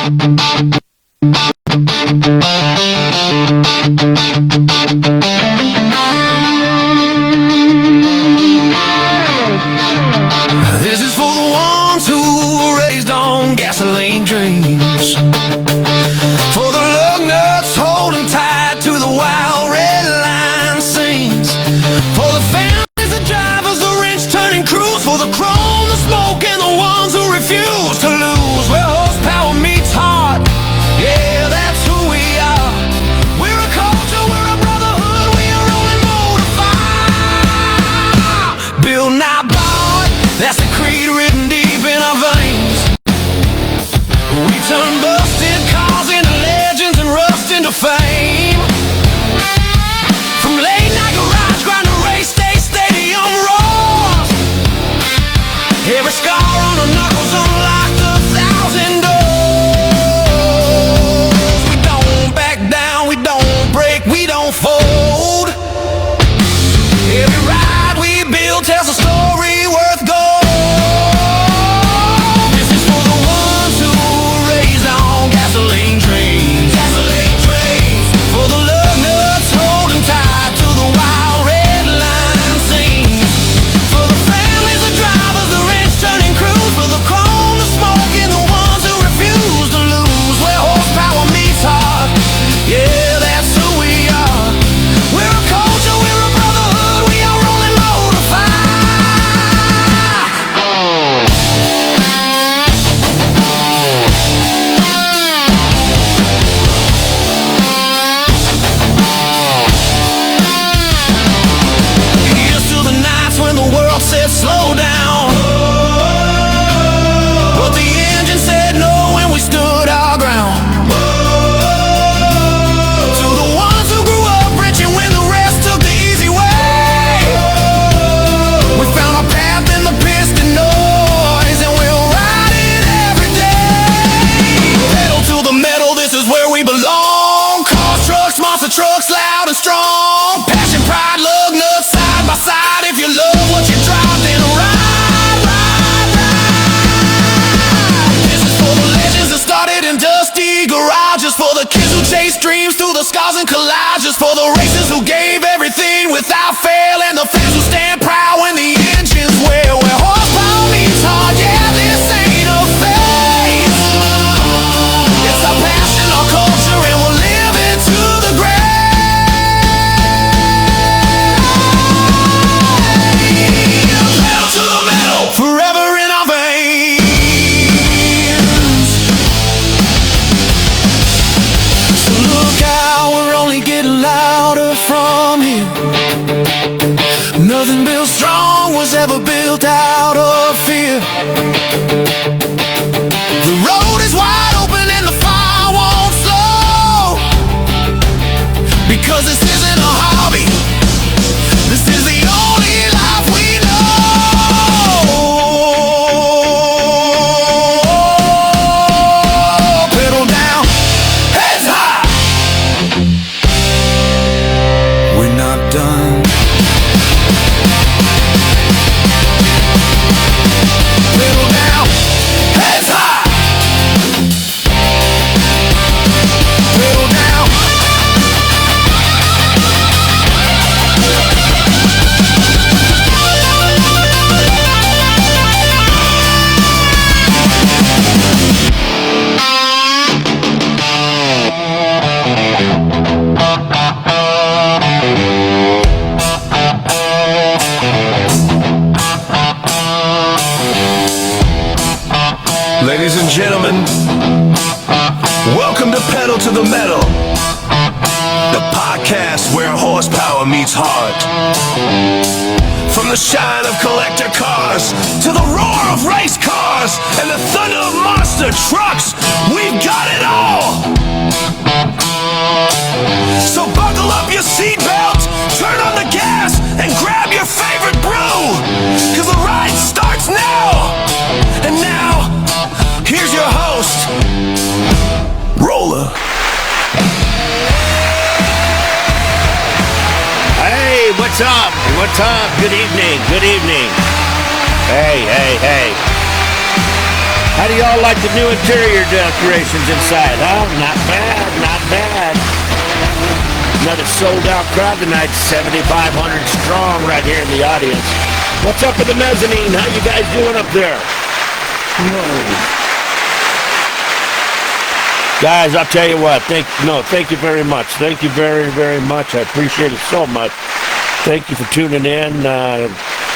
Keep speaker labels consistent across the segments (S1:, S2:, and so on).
S1: This is for the ones who were raised on gasoline dreams, for the lug nuts holding tight to the wild red line seams, for the families, the drivers, the wrench turning crews, for the chrome, the smoke, and the ones who refuse to lose. Where horsepower meets heart, yeah, that's who we are. We're a culture, we're a brotherhood, we are rolling motor fire. Build not born, that's the creed written deep in our veins. We turn busted cars into legends and rust into fame. From late night garage grind to race day stadium roars, every scar on our knuckles unlocked 1,000 doors. We don't back down, we don't break, we don't fold. Every ride we build tells a story worth gold. This is for the ones who were raised on gasoline trains, for the lug nuts holding tight to the wild red line seams, for the families, the drivers, the wrench turning crews, for the chrome, the smoke, and the ones who refuse to lose. Where horsepower meets heart, yeah, that's who we are. We're a culture, we're a brotherhood, we are rolling motor fire. Here's to the nights when the world said slow down, but the engine said no when we stood our ground. To the ones who grew up rich and when the rest took the easy way, we found our path in the piston noise and we'll ride it every day. Pedal to the metal, this is where we belong. Cars, trucks, monster trucks, loud and strong. Passion, pride, lug nuts, side by side. If you love what you drive, then ride, ride, ride. This is for the legends that started in dusty garages, for the kids who chase dreams through the scars and collages, for the racers who gave everything without fail, and the fans who stand proud when the engines wail. Where horsepower meets heart, yeah, this ain't a phase. It's our passion, our culture, and we'll live it to the grave. Pedal to the metal, forever in our veins. So look out, we're only getting louder from here. Nothing built strong was ever built out of fear. The road is wide open and the fire won't slow, because this isn't a hobby, this is the only life we know. Pedal down, heads high. We're not done. Pedal down, heads high. Pedal down. Ladies and gentlemen, welcome to Pedal to the Metal, the podcast where horsepower meets heart. From the shine of collector cars to the roar of race cars and the thunder of monster trucks, we've got it all. So buckle up your seatbelt, turn on the gas, and grab your favorite brew, 'cause the ride starts now. And now, here's your host, Roller.
S2: Hey, what's up? What's up? Good evening. Good evening. Hey. How do y'all like the new interior decorations inside, huh? Not bad, not bad. Another sold-out crowd tonight, 7,500 strong right here in the audience. What's up with the mezzanine? How you guys doing up there? Guys, I'll tell you what. Thank you very much. Thank you very, very much. I appreciate it so much. Thank you for tuning in.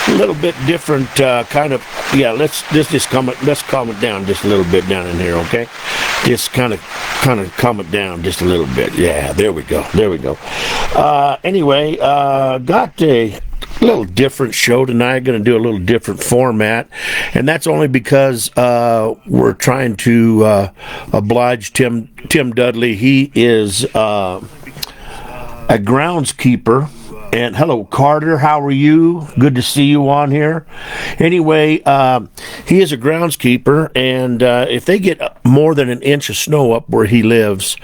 S2: A little bit different kind of. Yeah, let's calm it down just a little bit down in here, okay? Just kind of calm it down just a little bit. Yeah, there we go. Anyway, got a little different show tonight. Going to do a little different format, and that's only because we're trying to oblige Tim Dudley. He is a groundskeeper. And hello, Carter. How are you? Good to see you on here. Anyway, he is a groundskeeper, and if they get more than an inch of snow up where he lives,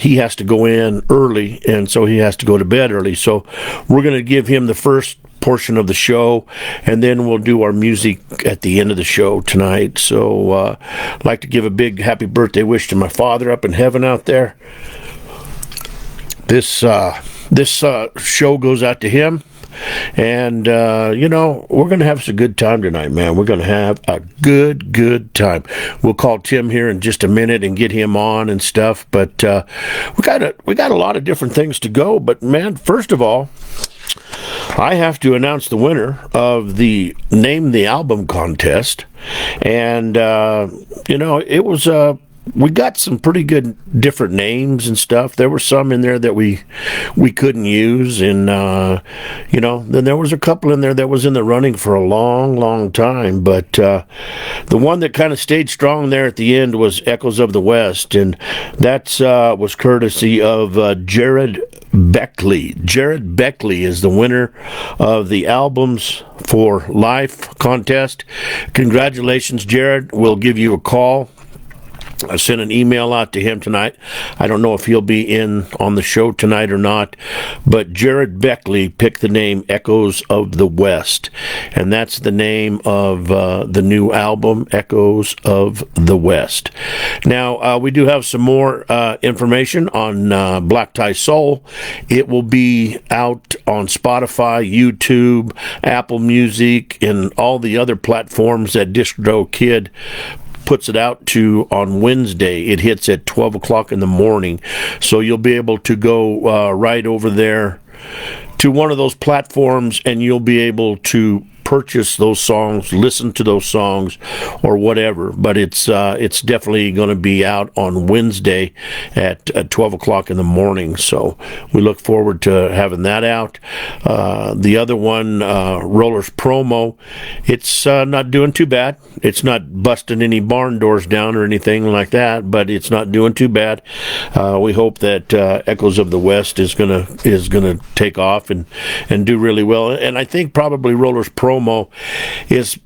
S2: he has to go in early, and so he has to go to bed early. So we're going to give him the first portion of the show, and then we'll do our music at the end of the show tonight. So I'd like to give a big happy birthday wish to my father up in heaven out there. This show goes out to him, and we're going to have some good time tonight, man. We're going to have a good time. We'll call Tim here in just a minute and get him on and stuff, but we got a lot of different things to go. But man, first of all, I have to announce the winner of the Name the Album contest, and it was we got some pretty good different names and stuff. There were some in there that we couldn't use, and then there was a couple in there that was in the running for a long time. But the one that kind of stayed strong there at the end was Echoes of the West, and that was courtesy of Jared Beckley. Jared Beckley is the winner of the Albums for Life contest. Congratulations, Jared. We'll give you a call. I sent an email out to him tonight. I don't know if he'll be in on the show tonight or not, but Jared Beckley picked the name Echoes of the West, and that's the name of the new album, Echoes of the West. Now, we do have some more information on Black Tie Soul. It will be out on Spotify, YouTube, Apple Music, and all the other platforms that DistroKid puts it out to on Wednesday. It hits at 12 o'clock in the morning. So you'll be able to go right over there to one of those platforms, and you'll be able to purchase those songs, listen to those songs, or whatever. But it's definitely going to be out on Wednesday at 12 o'clock in the morning. So we look forward to having that out. The other one, Roller's Promo, it's not doing too bad. It's not busting any barn doors down or anything like that, but it's not doing too bad. We hope that Echoes of the West is gonna take off and do really well. And I think probably Roller's Promo is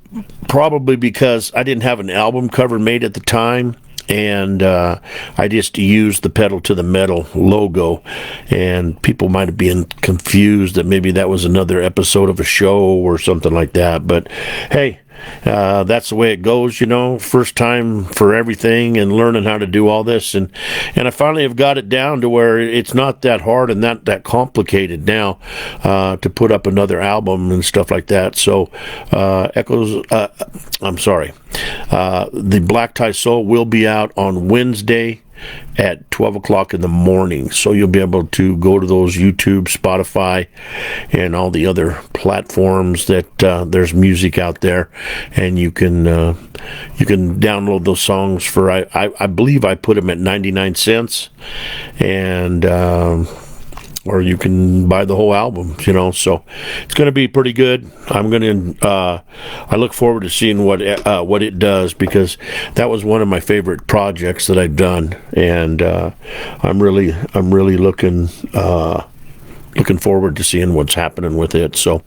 S2: probably because I didn't have an album cover made at the time, and I just used the Pedal to the Metal logo, and people might have been confused that maybe that was another episode of a show or something like that. But hey, that's the way it goes, first time for everything and learning how to do all this. And I finally have got it down to where it's not that hard and not that complicated now to put up another album and stuff like that. So the Black Tie Soul will be out on Wednesday at 12 o'clock in the morning. So you'll be able to go to those YouTube, Spotify, and all the other platforms that there's music out there, and you can download those songs for I believe I put them at 99 cents, and or you can buy the whole album, so it's going to be pretty good. I look forward to seeing what it does, because that was one of my favorite projects that I've done, and I'm really looking forward to seeing what's happening with it. So,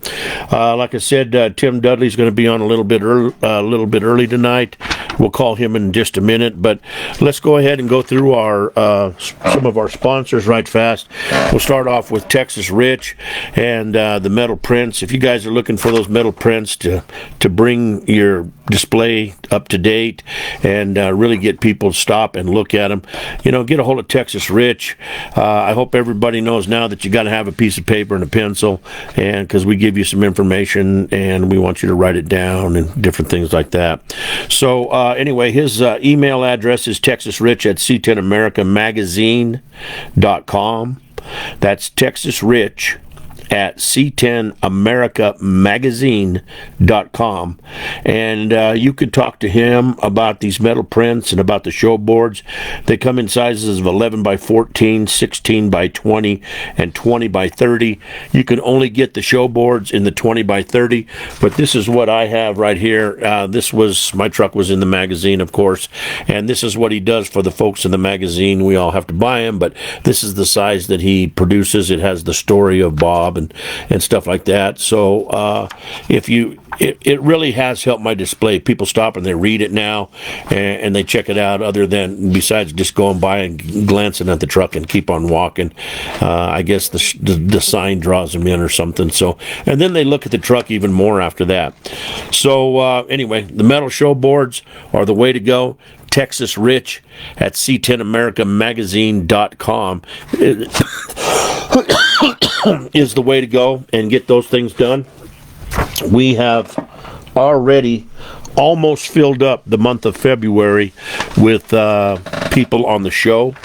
S2: like I said, Tim Dudley's going to be on a little bit early tonight. We'll call him in just a minute, but let's go ahead and go through our some of our sponsors right fast. We'll start off with Texas Rich and the metal prints. If you guys are looking for those metal prints to bring your display up to date, and really get people to stop and look at them. Get a hold of Texas Rich. I hope everybody knows now that you got to have a piece of paper and a pencil, and because we give you some information and we want you to write it down and different things like that. So anyway, his email address is texasrich@c10americamagazine.com. That's texasrich at c10americamagazine.com, and you could talk to him about these metal prints and about the show boards. They come in sizes of 11 by 14, 16 by 20, and 20 by 30. You can only get the show boards in the 20 by 30, but this is what I have right here. My truck was in the magazine, of course, and this is what he does for the folks in the magazine. We all have to buy him, but this is the size that he produces. It has the story of Bob and stuff like that. So it really has helped my display. People stop and they read it now, and they check it out, besides just going by and glancing at the truck and keep on walking. I guess the sign draws them in or something. So, and then they look at the truck even more after that. So anyway, the metal show boards are the way to go. Texas Rich at c10americamagazine.com is the way to go and get those things done. We have already almost filled up the month of February with people on the show.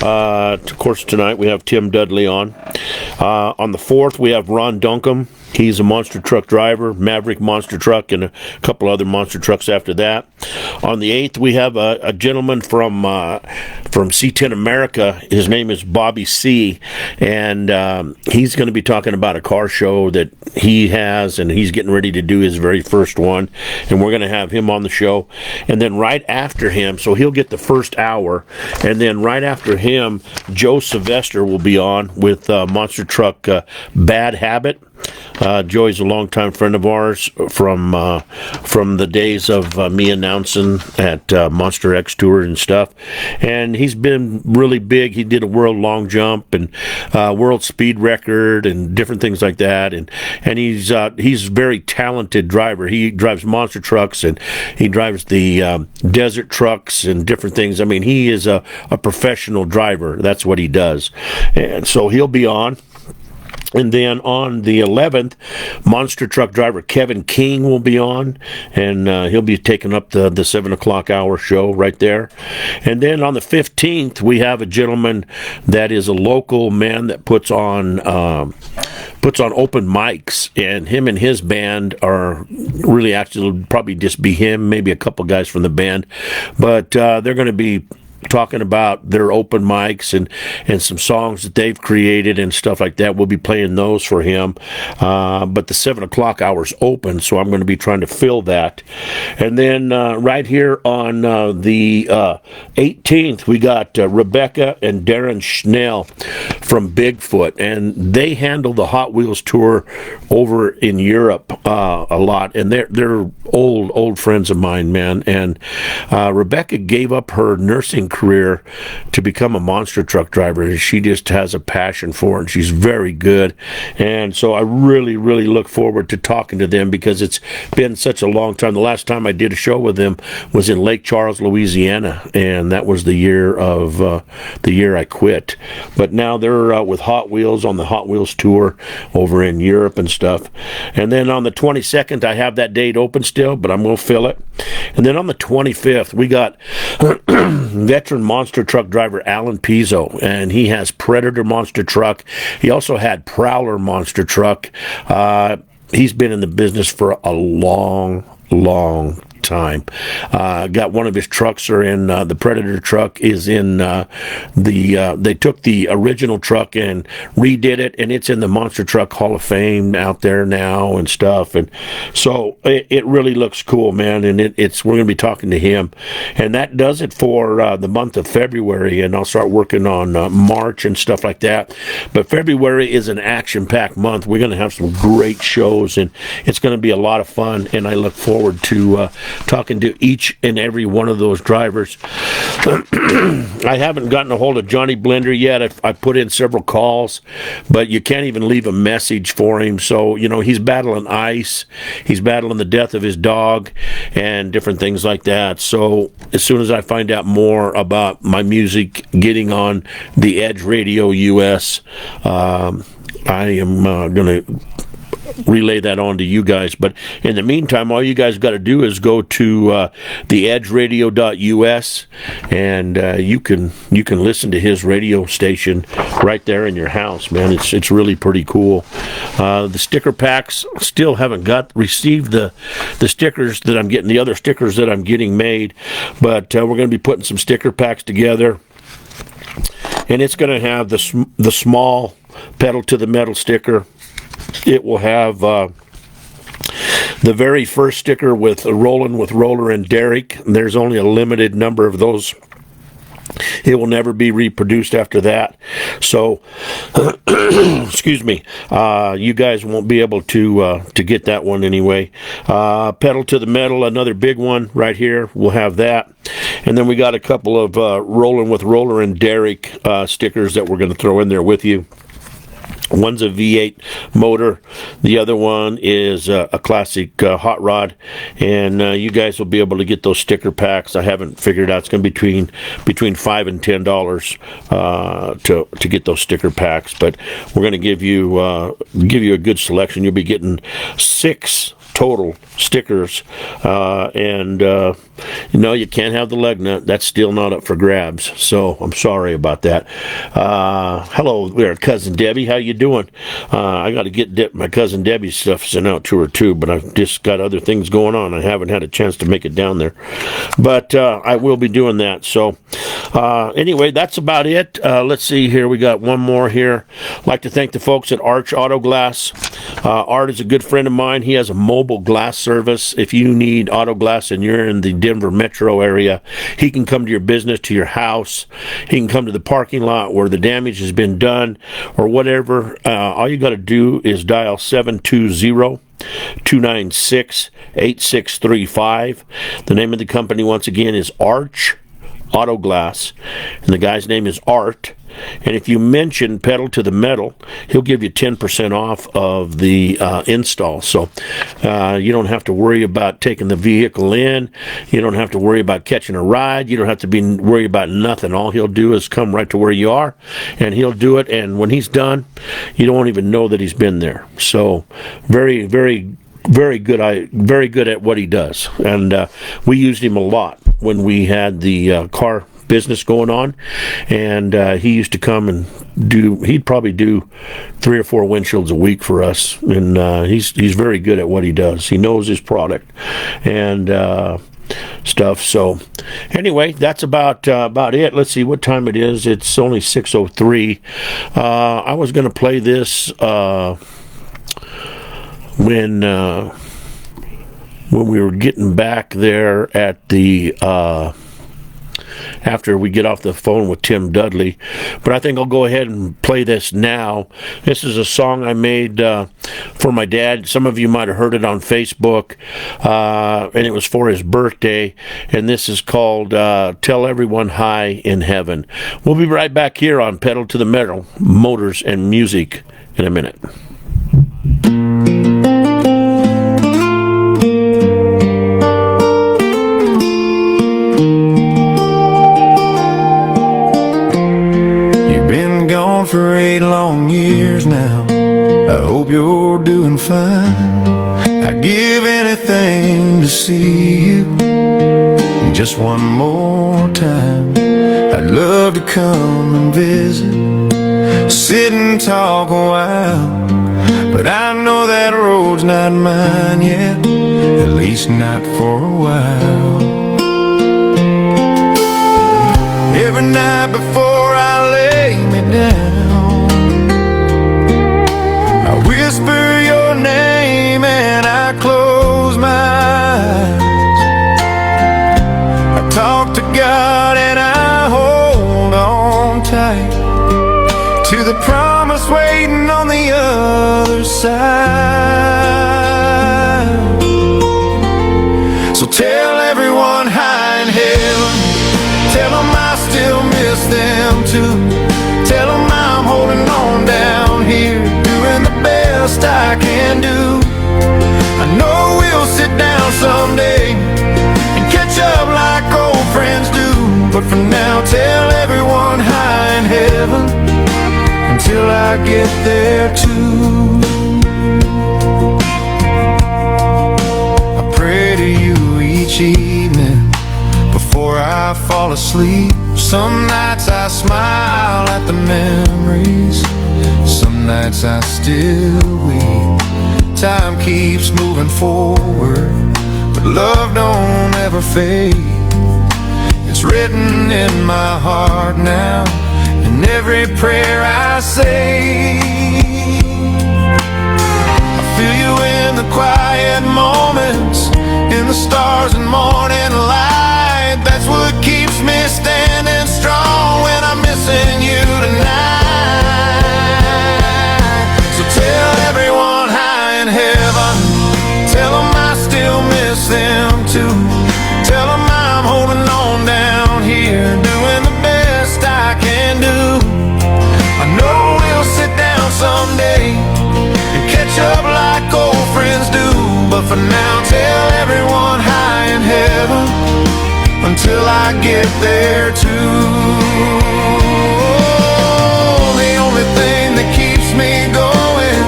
S2: Of course, tonight we have Tim Dudley on. On the 4th, we have Ron Duncombe. He's a monster truck driver, Maverick monster truck, and a couple other monster trucks after that. On the 8th, we have a gentleman from C10 America. His name is Bobby C., and he's going to be talking about a car show that he has, and he's getting ready to do his very first one, and we're going to have him on the show. And then right after him, so he'll get the first hour, and then right after him, Joe Sylvester will be on with monster truck Bad Habit. Joey's a longtime friend of ours from the days of me announcing at Monster X Tour and stuff, and he's been really big. He did a world long jump and world speed record and different things like that, and he's a very talented driver. He drives monster trucks and he drives the desert trucks and different things. I mean, he is a professional driver. That's what he does, and so he'll be on. And then on the 11th, monster truck driver Kevin King will be on, and he'll be taking up the 7 o'clock hour show right there. And then on the 15th, we have a gentleman that is a local man that puts on open mics, and him and his band are really actually probably just be him, maybe a couple guys from the band, but they're going to be talking about their open mics and some songs that they've created and stuff like that. We'll be playing those for him. But the 7 o'clock hour's open, so I'm going to be trying to fill that. And then right here on the 18th, we got Rebecca and Darren Schnell from Bigfoot, and they handle the Hot Wheels tour over in Europe a lot, and they're old friends of mine, man. And Rebecca gave up her nursing career to become a monster truck driver, and she just has a passion for it, and she's very good. And so I really look forward to talking to them, because it's been such a long time. The last time I did a show with them was in Lake Charles, Louisiana, and that was the year I quit. But now they're with Hot Wheels on the Hot Wheels tour over in Europe and stuff. And then on the 22nd, I have that date open still, but I'm going to fill it. And then on the 25th, we got veteran monster truck driver Alan Pizzo, and he has Predator monster truck. He also had Prowler monster truck. He's been in the business for a long time. Got one of his trucks are in the Predator truck is in they took the original truck and redid it, and it's in the Monster Truck Hall of Fame out there now and stuff. And so it really looks cool, man. And we're going to be talking to him, and that does it for the month of February. And I'll start working on March and stuff like that. But February is an action-packed month. We're going to have some great shows, and it's going to be a lot of fun. And I look forward to talking to each and every one of those drivers. I haven't gotten a hold of Johnny Blender yet. I put in several calls, but you can't even leave a message for him. So, you know, he's battling ice. He's battling the death of his dog and different things like that. So as soon as I find out more about my music getting on the Edge Radio US, I am going to relay that on to you guys. But in the meantime, all you guys got to do is go to theedgeradio.us, and you can listen to his radio station right there in your house, man. It's really pretty cool. The sticker packs still haven't received the stickers that I'm getting, the other stickers that I'm getting made, but we're going to be putting some sticker packs together, and it's going to have the small pedal to the metal sticker. It will have the very first sticker with Rollin' with Roller and Derek. There's only a limited number of those. It will never be reproduced after that. So, excuse me, you guys won't be able to get that one anyway. Pedal to the Metal, another big one right here. We'll have that. And then we got a couple of Rollin' with Roller and Derek stickers that we're going to throw in there with you. One's a V8 motor. The other one is a classic hot rod. And you guys will be able to get those sticker packs. I haven't figured out. It's going to be between $5 and $10 to get those sticker packs. But we're going to give you a good selection. You'll be getting 6 total stickers, and you can't have the leg nut. That's still not up for grabs, so I'm sorry about that. Hello there, Cousin Debbie. How you doing? I got to get my Cousin Debbie's stuff sent out to her too, but I've just got other things going on. I haven't had a chance to make it down there, but I will be doing that. So anyway, that's about it. Let's see here. We got one more here. I'd like to thank the folks at Arch Auto Glass. Art is a good friend of mine. He has a mobile glass service. If you need auto glass and you're in the Denver metro area, he can come to your business, to your house. He can come to the parking lot where the damage has been done or whatever. All you got to do is dial 720-296-8635. The name of the company, once again, is Arch Auto Glass, and the guy's name is Art. And if you mention Pedal to the Metal, he'll give you 10% off of the install. So you don't have to worry about taking the vehicle in. You don't have to worry about catching a ride. You don't have to be worried about nothing. All he'll do is come right to where you are, and he'll do it. And when he's done, you don't even know that he's been there. So very, very, very good. Very good at what he does. And we used him a lot when we had the car business going on, and he used to come and he'd probably do 3 or 4 windshields a week for us, and he's very good at what he does. He knows his product and stuff. So anyway, that's about it. Let's see what time it is. It's only 6:03. I was going to play this when we were getting back there at the after we get off the phone with Tim Dudley, but I think I'll go ahead and play this now. This is a song I made for my dad. Some of you might have heard it on Facebook, and it was for his birthday, and this is called Tell Everyone Hi in Heaven. We'll be right back here on Pedal to the Metal, Motors and Music in a minute.
S1: For 8 long years now, I hope you're doing fine. I'd give anything to see you just one more time. I'd love to come and visit, sit and talk a while, but I know that road's not mine yet, at least not for a while. Every night before I lay me down, I whisper your name and I close my eyes. I talk to God and I hold on tight to the promise waiting on the other side. So tell heaven until I get there too. I pray to you each evening before I fall asleep. Some nights I smile at the memories, some nights I still weep. Time keeps moving forward, but love don't ever fade. It's written in my heart now, in every prayer I say. I feel you in the quiet moments, in the stars and morning light. That's what keeps me standing strong when I'm missing you tonight. So tell everyone high in heaven, tell them I still miss them too. Tell them I'm holding on down here, doing the best I can do. I know we'll sit down someday and catch up like old friends do. But for now, tell everyone high in heaven until I get there too. The only thing that keeps me going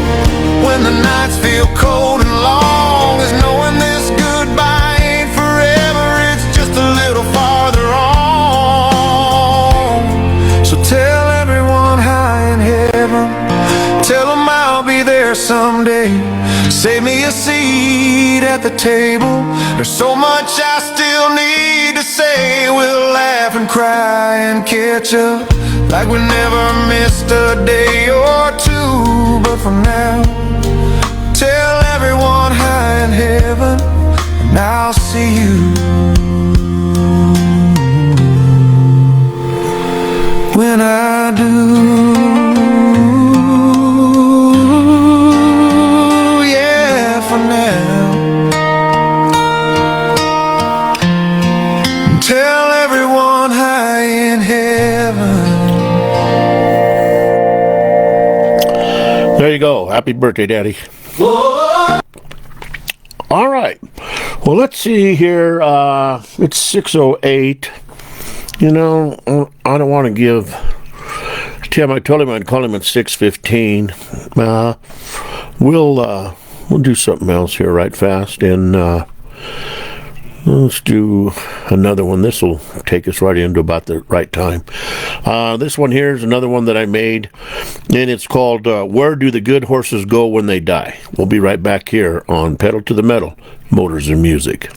S1: when the nights feel cold and long is knowing this goodbye ain't forever, it's just a little farther on. So tell everyone high in heaven, tell them I'll be there someday. Save me a seat at the table, there's so much I still need to say. We'll laugh and cry and catch up like we never missed a day or two. But for now, tell everyone high in heaven, and I'll see you when I do. Yeah, for now, tell everyone high in heaven.
S2: There you go. Happy birthday, Daddy.
S1: Whoa.
S2: All right. Well, let's see here. It's 6:08. You know, I don't want to give Tim. I told him I'd call him at 6:15. We'll do something else here right fast, and let's do another one. This will take us right into about the right time. This one here is another one that I made, and it's called Where Do the Good Horses Go When They Die? We'll be right back here on Pedal to the Metal, Motors and Music.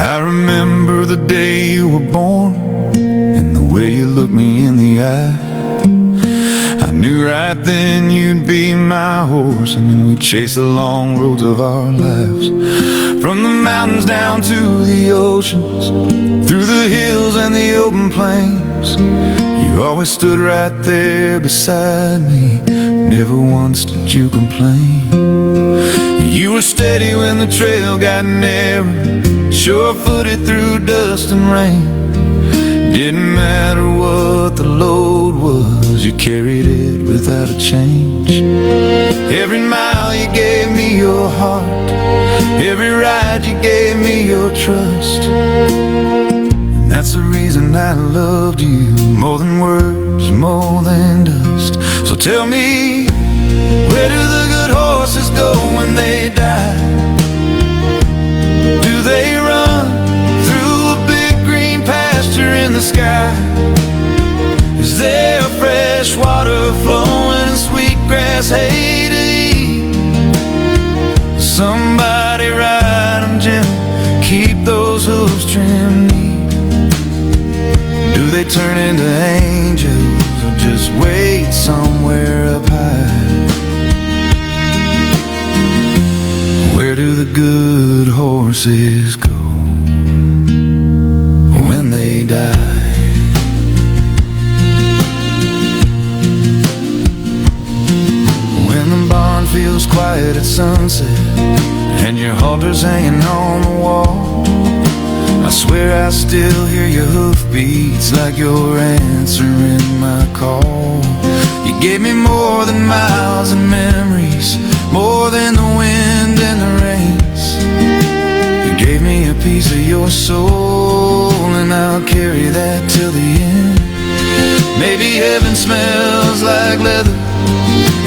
S1: I remember the day you were born and the way you looked me in the eye. I knew right then you'd be my horse, and then we'd chase the long roads of our lives. From the mountains down to the oceans, through the hills and the open plains, you always stood right there beside me. Never once did you complain. You were steady when the trail got narrow, sure-footed through dust and rain. Didn't matter what the load was, you carried it without a change. Every mile you gave me your heart, every ride you gave me your trust. And that's the reason I loved you, more than words, more than dust. So tell me, where do the good horses go when they die? Do they run through a big green pasture in the sky? Is there fresh water flowing and sweet grass hay to eat? Somebody ride them gentle, keep those hooves trimmed neat. Do they turn into angels or just wait somewhere up high? Where do the good horses go when they die? When the barn feels quiet at sunset and your halter's hanging on the wall, I swear I still hear your hoofbeats like you're answering my call. You gave me more than miles and memories, more than the wind and the rains. You gave me a piece of your soul, and I'll carry that till the end. Maybe heaven smells like leather,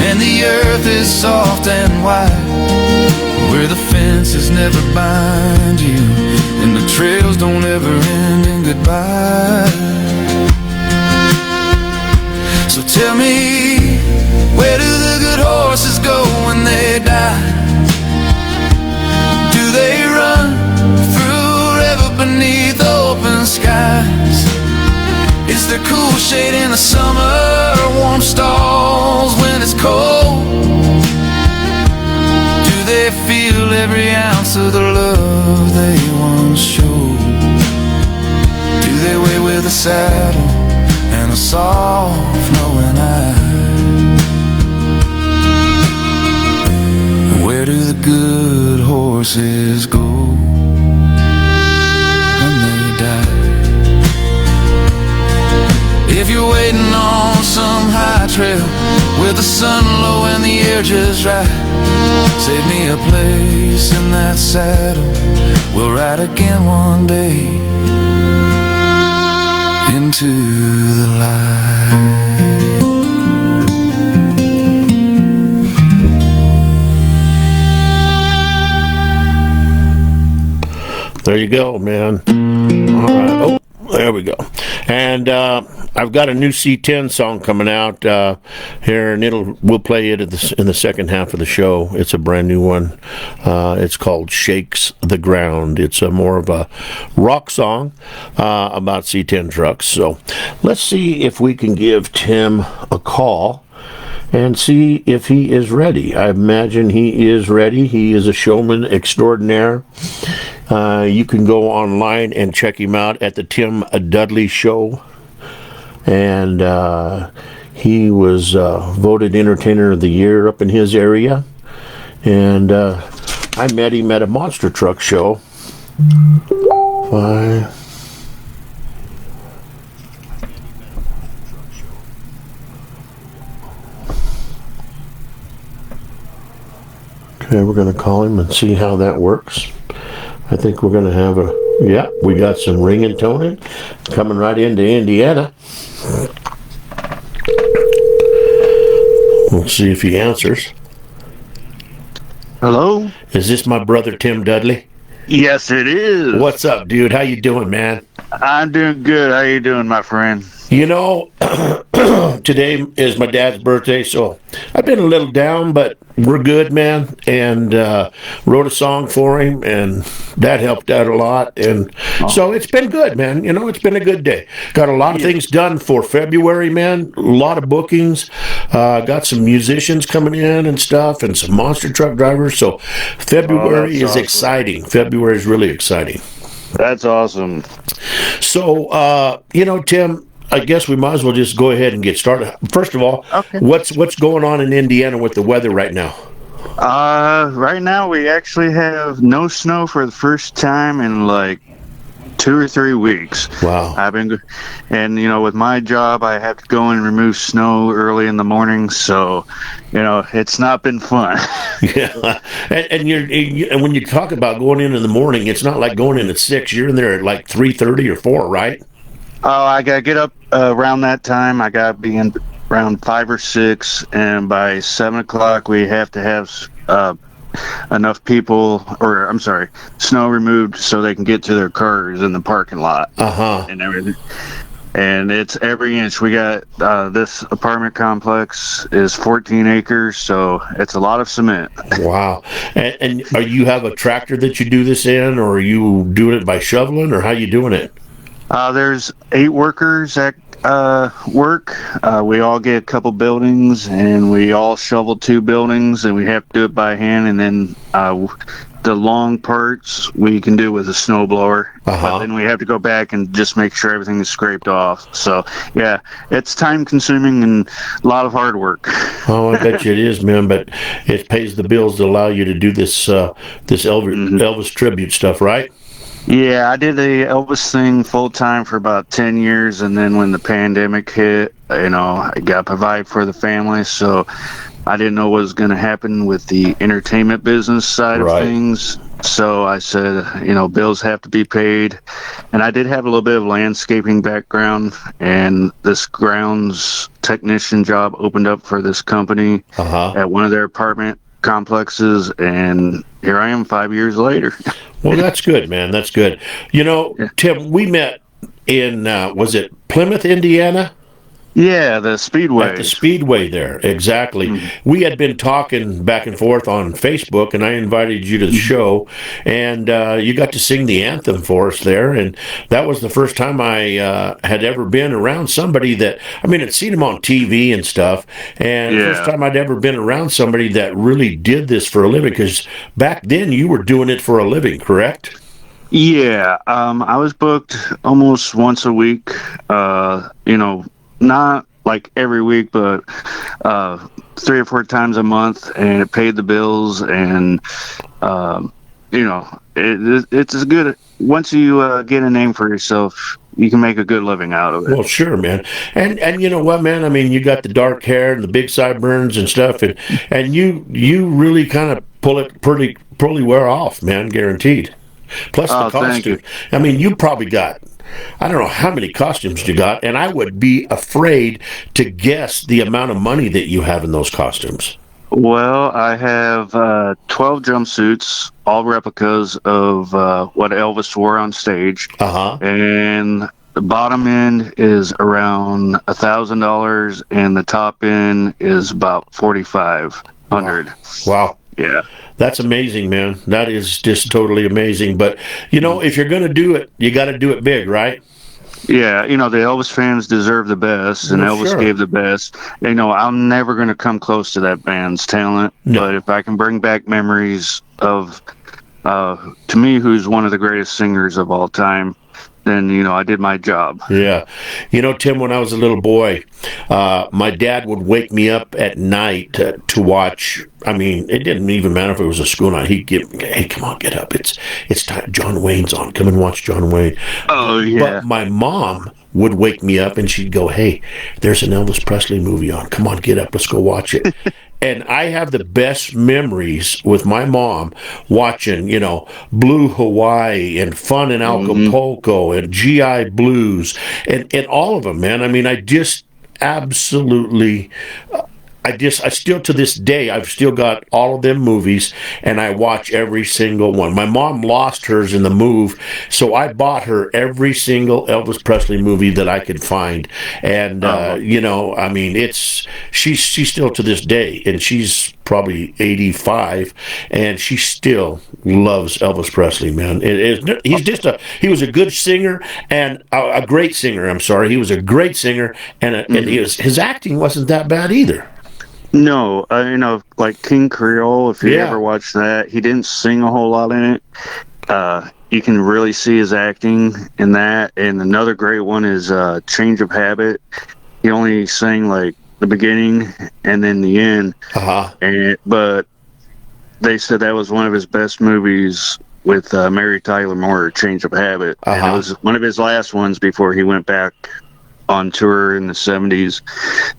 S1: and the earth is soft and wide, where the fences never bind you, and the trails don't ever end in goodbye. So tell me, where do the good horses go when they die? Do they run forever beneath open skies? Is there cool shade in the summer, warm stalls when it's cold? Do they feel every ounce of the love they once showed? Do they weigh with a saddle and a soft knowing eye? Where do the good horses go when they die? If you're waiting on some high trail with the sun low and the air just right, save me a place in that saddle. We'll ride again one day into the light.
S2: There you go, man. All right. Oh, there we go. And I've got a new C10 song coming out here, and we'll play it in the second half of the show. It's a brand new one. It's called "Shakes the Ground." It's more of a rock song about C10 trucks. So let's see if we can give Tim a call and see if he is ready. I imagine he is ready. He is a showman extraordinaire. You can go online and check him out at the Tim Dudley Show. And he was voted Entertainer of the Year up in his area. And I met him at a monster truck show. Okay, we're going to call him and see how that works. I think we're going to have we got some ringing toning coming right into Indiana. We'll see if he answers.
S3: Hello?
S2: Is this my brother Tim Dudley?
S3: Yes, it is.
S2: What's up, dude? How you doing, man?
S3: I'm doing good. How you doing, my friend?
S2: You know, today is my dad's birthday, so I've been a little down, but we're good, man. And wrote a song for him, and that helped out a lot. And so it's been good, man. You know, it's been a good day. Got a lot of things done for February, man. A lot of bookings. Got some musicians coming in and stuff, and some monster truck drivers. So February is awesome. Exciting. February is really exciting.
S3: That's awesome.
S2: So, Tim, I guess we might as well just go ahead and get started. First of all,
S3: okay.
S2: What's going on in Indiana with the weather right now?
S3: Right now we actually have no snow for the first time in like 2 or 3 weeks.
S2: Wow.
S3: And with my job, I have to go and remove snow early in the morning, so it's not been fun.
S2: Yeah, and when you talk about going in the morning, it's not like going in at 6. You're in there at like 3:30 or 4, right?
S3: Oh, I gotta get up around that time. I gotta be in around 5 or 6, and by 7 o'clock we have to have enough people, snow removed so they can get to their cars in the parking lot. And everything. And it's every inch. We got this apartment complex is 14 acres, so it's a lot of cement.
S2: Wow. And you have a tractor that you do this in, or are you doing it by shoveling, or how you doing it?
S3: There's 8 workers at work. We all get a couple buildings, and we all shovel 2 buildings, and we have to do it by hand. And then the long parts we can do with a snowblower. But then we have to go back and just make sure everything is scraped off. So yeah, it's time consuming and a lot of hard work.
S2: Oh, I bet you it is, man. But it pays the bills to allow you to do this Elvis tribute stuff, right?
S3: Yeah, I did the Elvis thing full time for about 10 years, and then when the pandemic hit, I got to provide for the family, so I didn't know what was going to happen with the entertainment business side of
S2: Right.
S3: things. So I said, bills have to be paid. And I did have a little bit of landscaping background, and this grounds technician job opened up for this company
S2: Uh-huh.
S3: at one of their apartment complexes, and here I am 5 years later.
S2: Well, that's good, man. That's good.
S3: Yeah.
S2: Tim, we met in, was it Plymouth, Indiana?
S3: Yeah, the
S2: At the
S3: speedways.
S2: Speedway there, exactly. We had been talking back and forth on Facebook, and I invited you to the show, and you got to sing the anthem for us there, and that was the first time I had ever been around somebody that, I mean, I'd seen him on TV and stuff, and the first
S3: Yeah.
S2: time I'd ever been around somebody that really did this for a living, because back then you were doing it for a living, correct?
S3: Yeah, I was booked almost once a week. Not like every week, but 3 or 4 times a month, and it paid the bills. And it's as good once you get a name for yourself. You can make a good living out of it.
S2: Well, sure, man. And you know what, man? I mean, you got the dark hair and the big sideburns and stuff, and you really kind of pull it pretty well off, man, guaranteed. Plus the
S3: Oh, thank you.
S2: costume. I mean, you probably got, I don't know how many costumes you got, and I would be afraid to guess the amount of money that you have in those costumes.
S3: Well, I have 12 jumpsuits, all replicas of what Elvis wore on stage.
S2: Uh-huh.
S3: And the bottom end is around $1,000, and the top end is about 4,500.
S2: Wow.
S3: Yeah,
S2: That's amazing, man. That is just totally amazing. But, if you're going to do it, you got to do it big, right?
S3: yeah. The Elvis fans deserve the best, and
S2: Well,
S3: Elvis
S2: sure.
S3: gave the best. I'm never going to come close to that band's talent,
S2: No.
S3: but if I can bring back memories of, to me, who's one of the greatest singers of all time, then I did my job.
S2: Yeah. Tim, when I was a little boy, my dad would wake me up at night to watch. I mean, it didn't even matter if it was a school night. He'd give, hey, come on, get up. It's time. John Wayne's on. Come and watch John Wayne.
S3: Oh yeah.
S2: But my mom would wake me up and she'd go, hey, there's an Elvis Presley movie on. Come on, get up. Let's go watch it. And I have the best memories with my mom watching, Blue Hawaii and Fun in Acapulco and GI Blues and all of them, man. I mean, I just absolutely. I still to this day, I've still got all of them movies and I watch every single one. My mom lost hers in the move, so I bought her every single Elvis Presley movie that I could find. And, I mean, she's still to this day, and she's probably 85, and she still loves Elvis Presley, man. He was a good singer and a great singer. I'm sorry. He was a great singer, and his acting wasn't that bad either.
S3: No, like King Creole, if you
S2: Yeah.
S3: ever watched that, he didn't sing a whole lot in it. You can really see his acting in that. And another great one is Change of Habit. He only sang like the beginning and then the end.
S2: Uh-huh.
S3: But they said that was one of his best movies with Mary Tyler Moore, Change of Habit. And
S2: Uh-huh.
S3: it was one of his last ones before he went back on tour in the 70s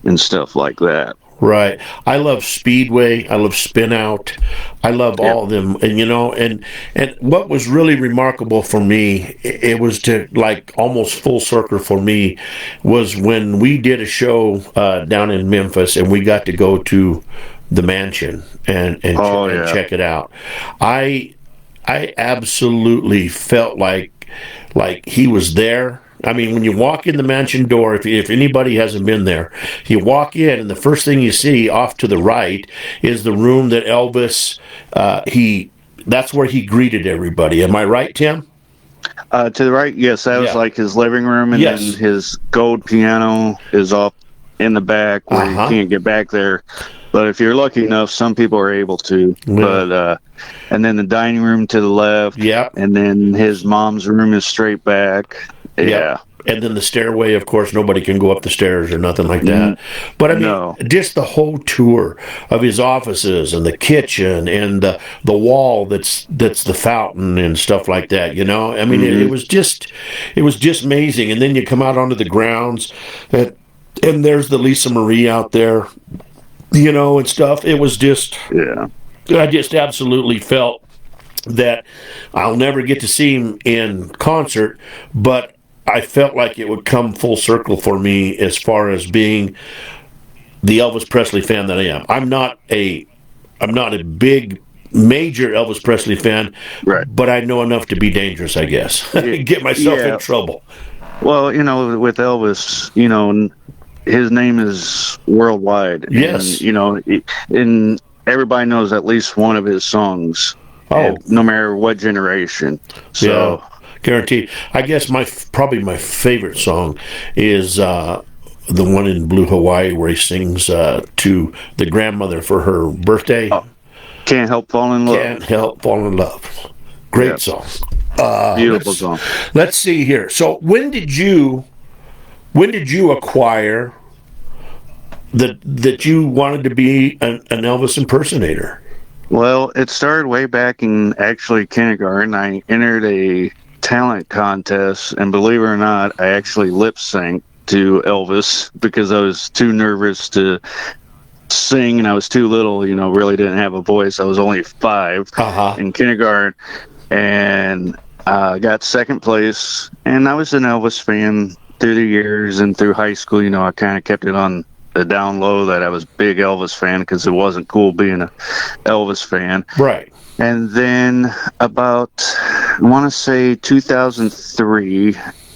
S3: and stuff like that.
S2: Right. I love Speedway. I love Spin Out. I love all of them. And and what was really remarkable for me, it was to like almost full circle for me, was when we did a show down in Memphis and we got to go to the mansion and check it out. I absolutely felt like he was there. I mean, when you walk in the mansion door, if anybody hasn't been there, you walk in, and the first thing you see off to the right is the room that Elvis, that's where he greeted everybody. Am I right, Tim?
S3: To the right, yes, that was
S2: Yeah.
S3: like his living room, and
S2: Yes.
S3: then his gold piano is off in the back where
S2: Uh-huh.
S3: you can't get back there. But if you're lucky enough, some people are able to.
S2: Yeah.
S3: But and then the dining room to the left,
S2: Yep.
S3: and then his mom's room is straight back. Yeah.
S2: Yep. And then the stairway, of course, nobody can go up the stairs or nothing like that. But I mean,
S3: No.
S2: just the whole tour of his offices and the kitchen and the wall that's the fountain and stuff like that. I mean, it was just amazing. And then you come out onto the grounds. and there's the Lisa Marie out there, and stuff. It was just,
S3: Yeah.
S2: I just absolutely felt that I'll never get to see him in concert, but I felt like it would come full circle for me as far as being the Elvis Presley fan that I am. I'm not a big major Elvis Presley fan,
S3: Right.
S2: but I know enough to be dangerous, I guess. Get myself in trouble.
S3: Well, with Elvis, his name is worldwide.
S2: Yes.
S3: And everybody knows at least one of his songs.
S2: Oh,
S3: no matter what generation. So,
S2: yeah, guaranteed. I guess probably my favorite song is the one in Blue Hawaii where he sings to the grandmother for her birthday.
S3: oh, Can't Help Falling in Love.
S2: Can't Help Falling in Love. Great song.
S3: Beautiful song.
S2: Let's see here. So when did you acquire that you wanted to be an Elvis impersonator?
S3: Well, it started way back in actually kindergarten. I entered a talent contest, and believe it or not, I actually lip synced to Elvis because I was too nervous to sing, and I was too little. Really didn't have a voice. I was only 5 in kindergarten, and got second place. And I was an Elvis fan through the years, and through high school. I kind of kept it on the down low that I was a big Elvis fan because it wasn't cool being a Elvis fan.
S2: Right.
S3: And then about, I want to say 2003,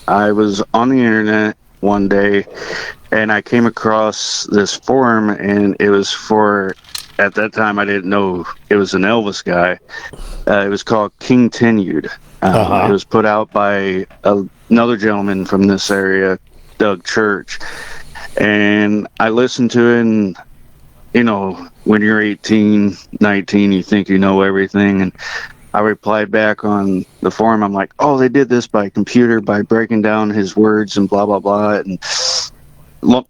S3: I was on the internet one day and I came across this forum, and it was at that time I didn't know it was an Elvis guy. It was called Continued. It was put out by another gentleman from this area, Doug Church. And I listened to it, and, when you're 18, 19, you think you know everything. And I replied back on the forum. I'm like, oh, they did this by computer, by breaking down his words and blah, blah, blah. And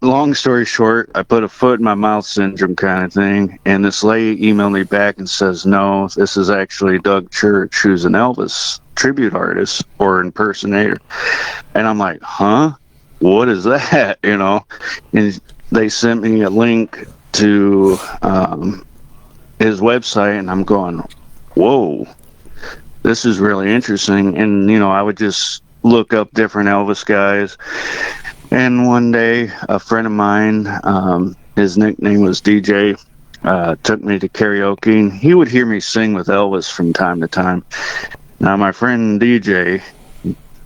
S3: long story short, I put a foot in my mouth syndrome kind of thing. And this lady emailed me back and says, no, this is actually Doug Church, who's an Elvis tribute artist or impersonator. And I'm like, huh? What is that? And they sent me a link to his website, and I'm going, whoa, this is really interesting. And I would just look up different Elvis guys, and one day a friend of mine, his nickname was DJ, took me to karaoke, and he would hear me sing with Elvis from time to time. Now my friend DJ,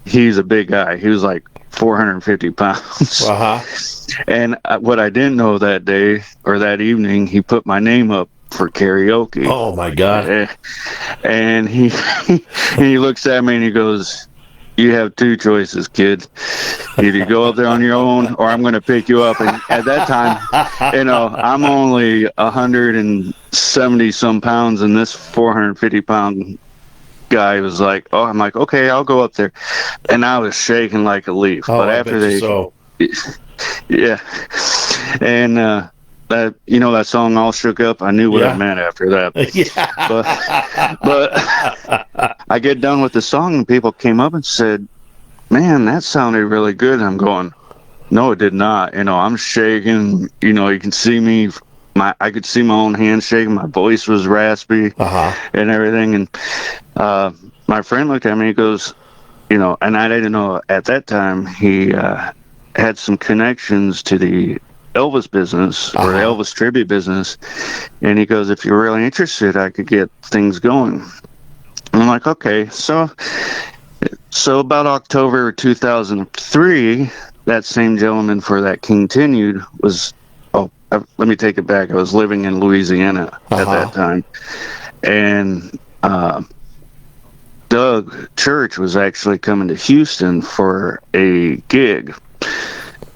S3: he's a big guy. He was like 450 pounds. And what I didn't know that day or that evening, he put my name up for karaoke.
S2: Oh my God.
S3: And he looks at me and he goes, you have 2 choices, kid. Either you go up there on your own, or I'm going to pick you up. And at that time, I'm only 170 some pounds, and this 450 pound guy was like, oh, I'm like, okay, I'll go up there. And I was shaking like a leaf.
S2: Oh,
S3: but after yeah. And that song All Shook Up, I knew what it meant after that. But I get done with the song, and people came up and said, man, that sounded really good. And I'm going, no, it did not. I'm shaking. You can see me. I could see my own hands shaking. My voice was raspy and everything. And my friend looked at me and goes, and I didn't know at that time he had some connections to the Elvis business or the Elvis tribute business. And he goes, if you're really interested, I could get things going. And I'm like, okay. So about October 2003, that same gentleman for that Continued was, let me take it back. I was living in Louisiana at that time. And Doug Church was actually coming to Houston for a gig.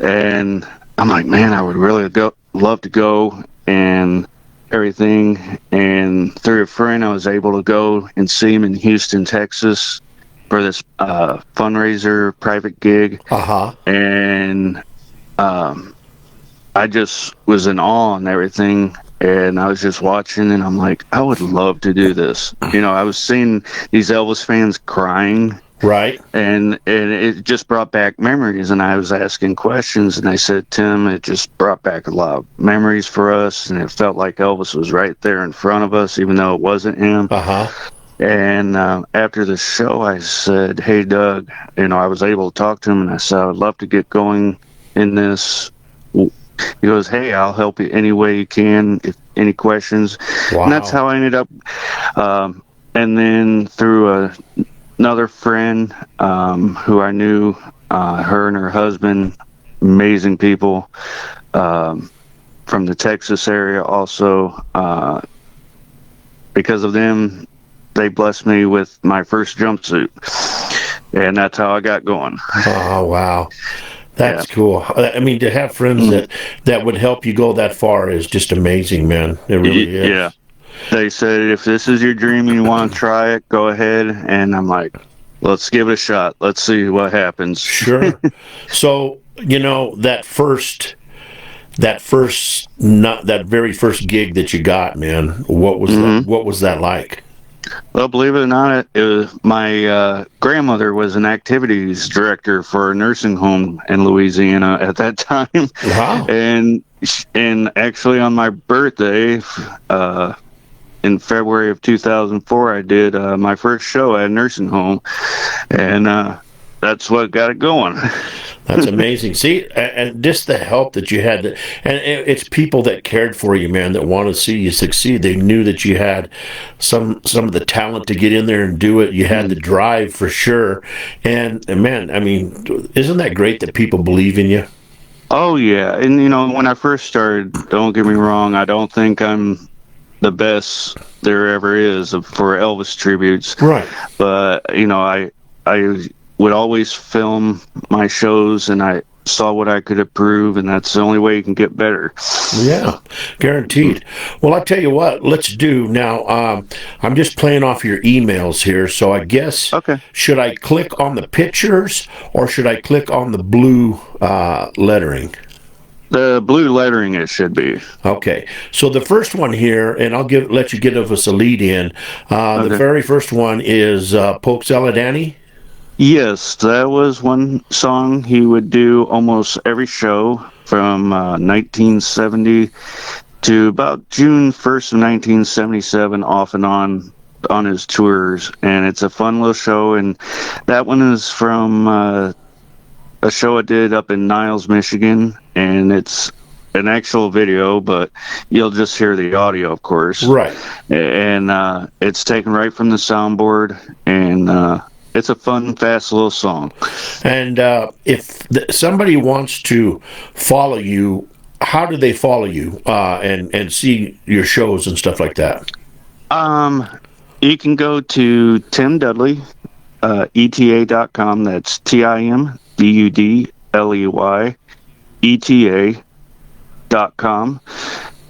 S3: And I'm like, man, I would really love to go and everything. And through a friend, I was able to go and see him in Houston, Texas for this fundraiser private gig. And I just was in awe and everything. And I was just watching, and I'm like, I would love to do this. I was seeing these Elvis fans crying
S2: Right.
S3: and it just brought back memories. And I was asking questions, and I said, Tim, it just brought back a lot of memories for us, and it felt like Elvis was right there in front of us, even though it wasn't him.
S2: Uh-huh.
S3: And after the show, I said, hey, Doug, I was able to talk to him, and I said, I would love to get going in this. He goes, hey, I'll help you any way you can, if any questions.
S2: Wow.
S3: And that's how I ended up. And then through another friend who I knew, her and her husband, amazing people, from the Texas area also. Because of them, they blessed me with my first jumpsuit. And that's how I got going.
S2: Oh, wow. That's cool. I mean, to have friends that would help you go that far is just amazing, man. It really is.
S3: Yeah. They said, if this is your dream and you want to try it, go ahead. And I'm like, let's give it a shot. Let's see what happens.
S2: Sure. So, that very first gig that you got, man, what was that like?
S3: Well, believe it or not, it was my grandmother was an activities director for a nursing home in Louisiana at that time.
S2: Wow.
S3: And actually on my birthday, in February of 2004, I did my first show at a nursing home, and that's what got it going.
S2: That's amazing. See, and just the help that you had, and it's people that cared for you, man, that want to see you succeed. They knew that you had some of the talent to get in there and do it. You had the drive for sure. And man, I mean, isn't that great that people believe in you?
S3: Oh yeah, and when I first started, don't get me wrong, I don't think I'm the best there ever is for Elvis tributes.
S2: Right.
S3: But I would always film my shows, and I saw what I could improve, and that's the only way you can get better.
S2: Yeah, guaranteed. Well, I'll tell you what, let's do now. I'm just playing off your emails here, so I guess, should I click on the pictures, or should I click on the blue lettering?
S3: The blue lettering, it should be.
S2: Okay, so the first one here, and I'll let you give us a lead in. The very first one is Polk Saladani.
S3: Yes, that was one song he would do almost every show from 1970 to about June 1st of 1977, off and on his tours. And it's a fun little show, and that one is from a show I did up in Niles, Michigan, and it's an actual video, but you'll just hear the audio, of course.
S2: Right.
S3: And it's taken right from the soundboard, and it's a fun, fast little song.
S2: And if somebody wants to follow you, how do they follow you and see your shows and stuff like that?
S3: You can go to Tim Dudley, ETA.com. That's TIMDUDLEY, ETA.com.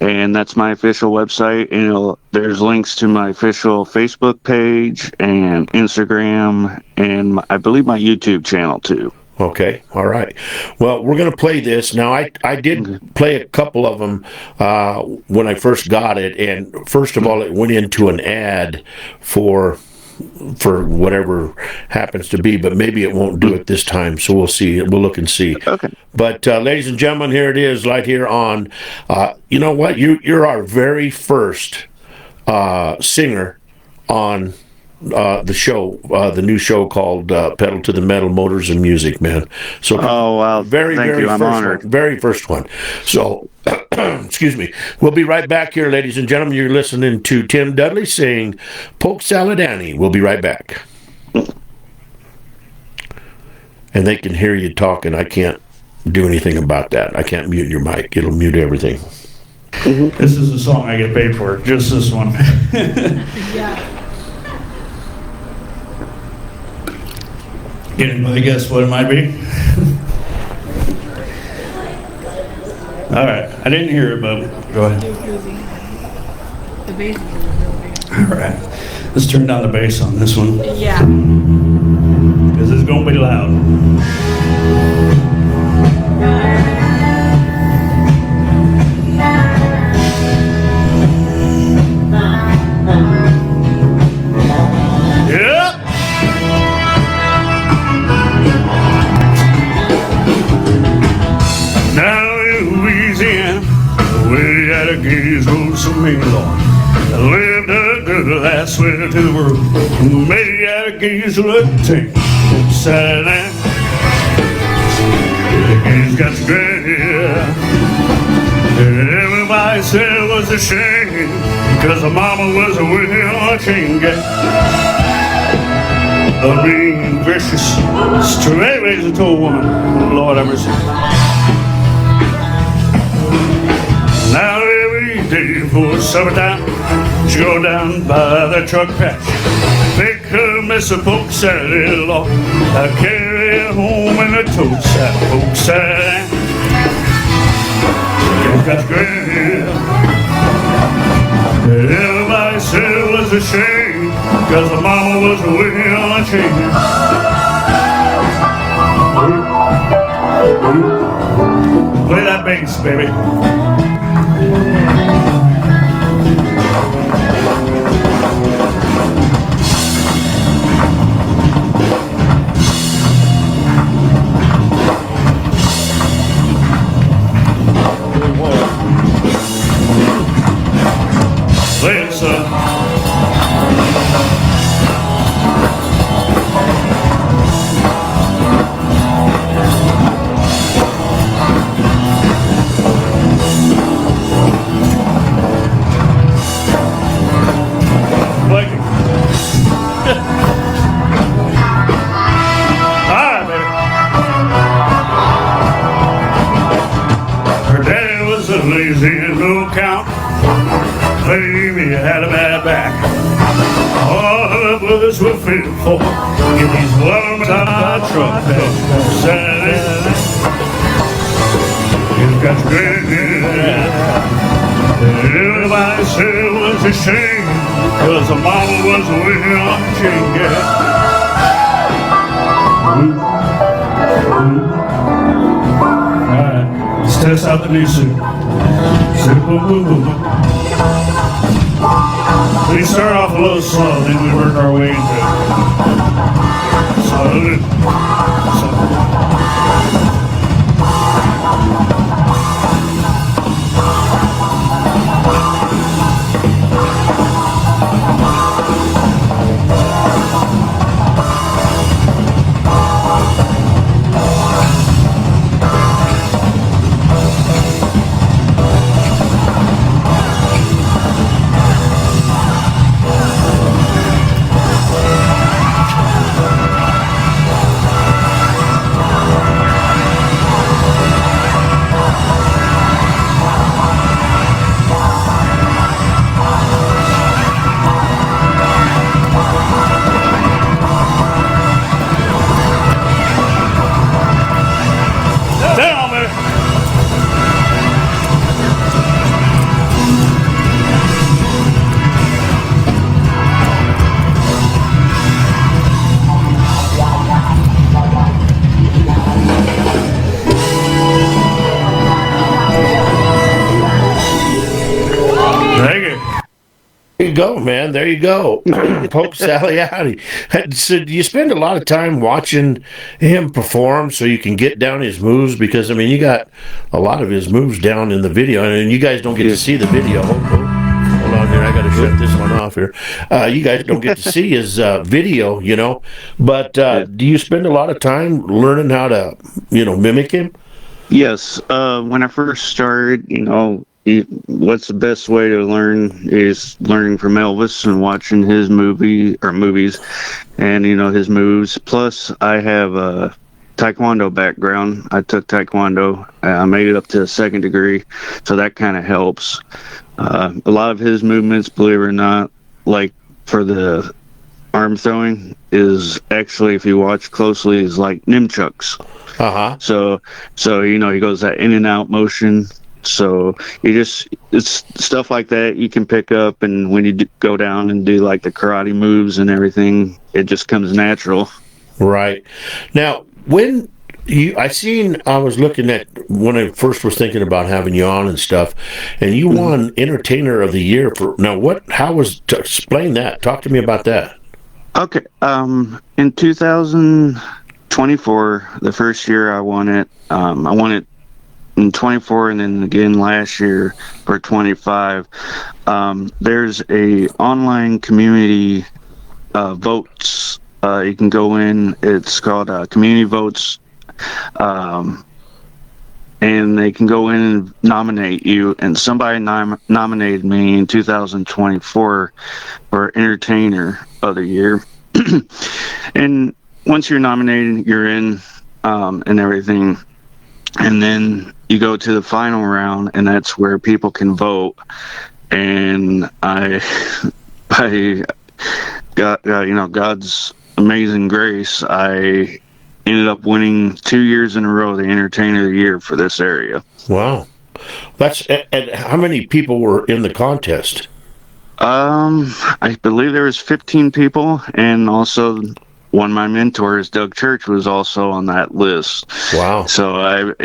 S3: And that's my official website. And there's links to my official Facebook page and Instagram, and I believe my YouTube channel too.
S2: Okay, all right. Well, we're going to play this. Now, I did play a couple of them when I first got it, and first of all, it went into an ad for whatever happens to be, but maybe it won't do it this time, so we'll see. We'll look and see.
S3: Okay.
S2: But ladies and gentlemen, here it is, right here on, you know what, you're our very first singer on the show, the new show called Pedal to the Metal, Motors and Music, man. So,
S3: oh wow,
S2: very
S3: I'm honored.
S2: Very first one. So, excuse me. We'll be right back here, ladies and gentlemen. You're listening to Tim Dudley sing Polk Saladani. We'll be right back. And they can hear you talking. I can't do anything about that. I can't mute your mic. It'll mute everything.
S4: This is the song I get paid for. Just this one.
S5: Yeah.
S4: Anybody guess what it might be? All right. I didn't hear it, but go ahead.
S5: The bass is real big.
S4: All right. Let's turn down the bass on this one,
S5: Yeah.
S4: because it's going to be loud. Yeah. me, Lord. I lived a good last swear to the world. Maybe I gave you a take. Saturday night. He's got the gray hair. Everybody said it was a shame, cause the mama was a wheel chain gang. A mean, vicious, straight razor to a woman. Lord have mercy. Now every day for summertime, she go down by the truck patch, pick her mess of poke salad, Lord. I carry it home in a tote sack, poke salad. She's got gray hair. Everybody said it was a shame, cause the mama was a wheel on a chain. Play that bass, baby. Play it, son. Lazy and no count. Baby, you had a bad back. All her brothers were fearful. Get these worms out of my truck. Saturday, you've got great hair. Everybody said it was a shame, cause the mama was a wheel on the chain gang. Alright, let's test out the new suit. We start off a little slow, then we work our way into it.
S2: There you go, man. There you go. Pope Saliati. So you spend a lot of time watching him perform so you can get down his moves, because, I mean, you got a lot of his moves down in the video, and you guys don't get to see the video. Hold on here. I got to shut this one off here. You guys don't get to see his video, you know, but do you spend a lot of time learning how to, you know, mimic him?
S3: Yes. When I first started, what's the best way to learn is learning from Elvis and watching his movies and, his moves. Plus, I have a Taekwondo background. I took Taekwondo. I made it up to a second degree, so that kind of helps. A lot of his movements, believe it or not, like for the arm throwing, is actually, if you watch closely, is like Nimchucks. So he goes that in and out motion. So it's stuff like that you can pick up, and when you go down and do like the karate moves and everything, it just comes natural.
S2: Right. Now, when I was looking at when I first was thinking about having you on and stuff, and you won Entertainer of the Year explain that. Talk to me about that.
S3: Okay. In 2024, the first year I won it, in 24 and then again last year for 25. There's a online community votes. You can go in. It's called Community Votes, and they can go in and nominate you. And somebody nominated me in 2024 for Entertainer of the Year. And once you're nominated, you're in, and everything. And then you go to the final round, and that's where people can vote. And I got, God's amazing grace, I ended up winning 2 years in a row the Entertainer of the Year for this area.
S2: Wow. And how many people were in the contest?
S3: I believe there was 15 people, and also one of my mentors, Doug Church, was also on that list.
S2: Wow.
S3: So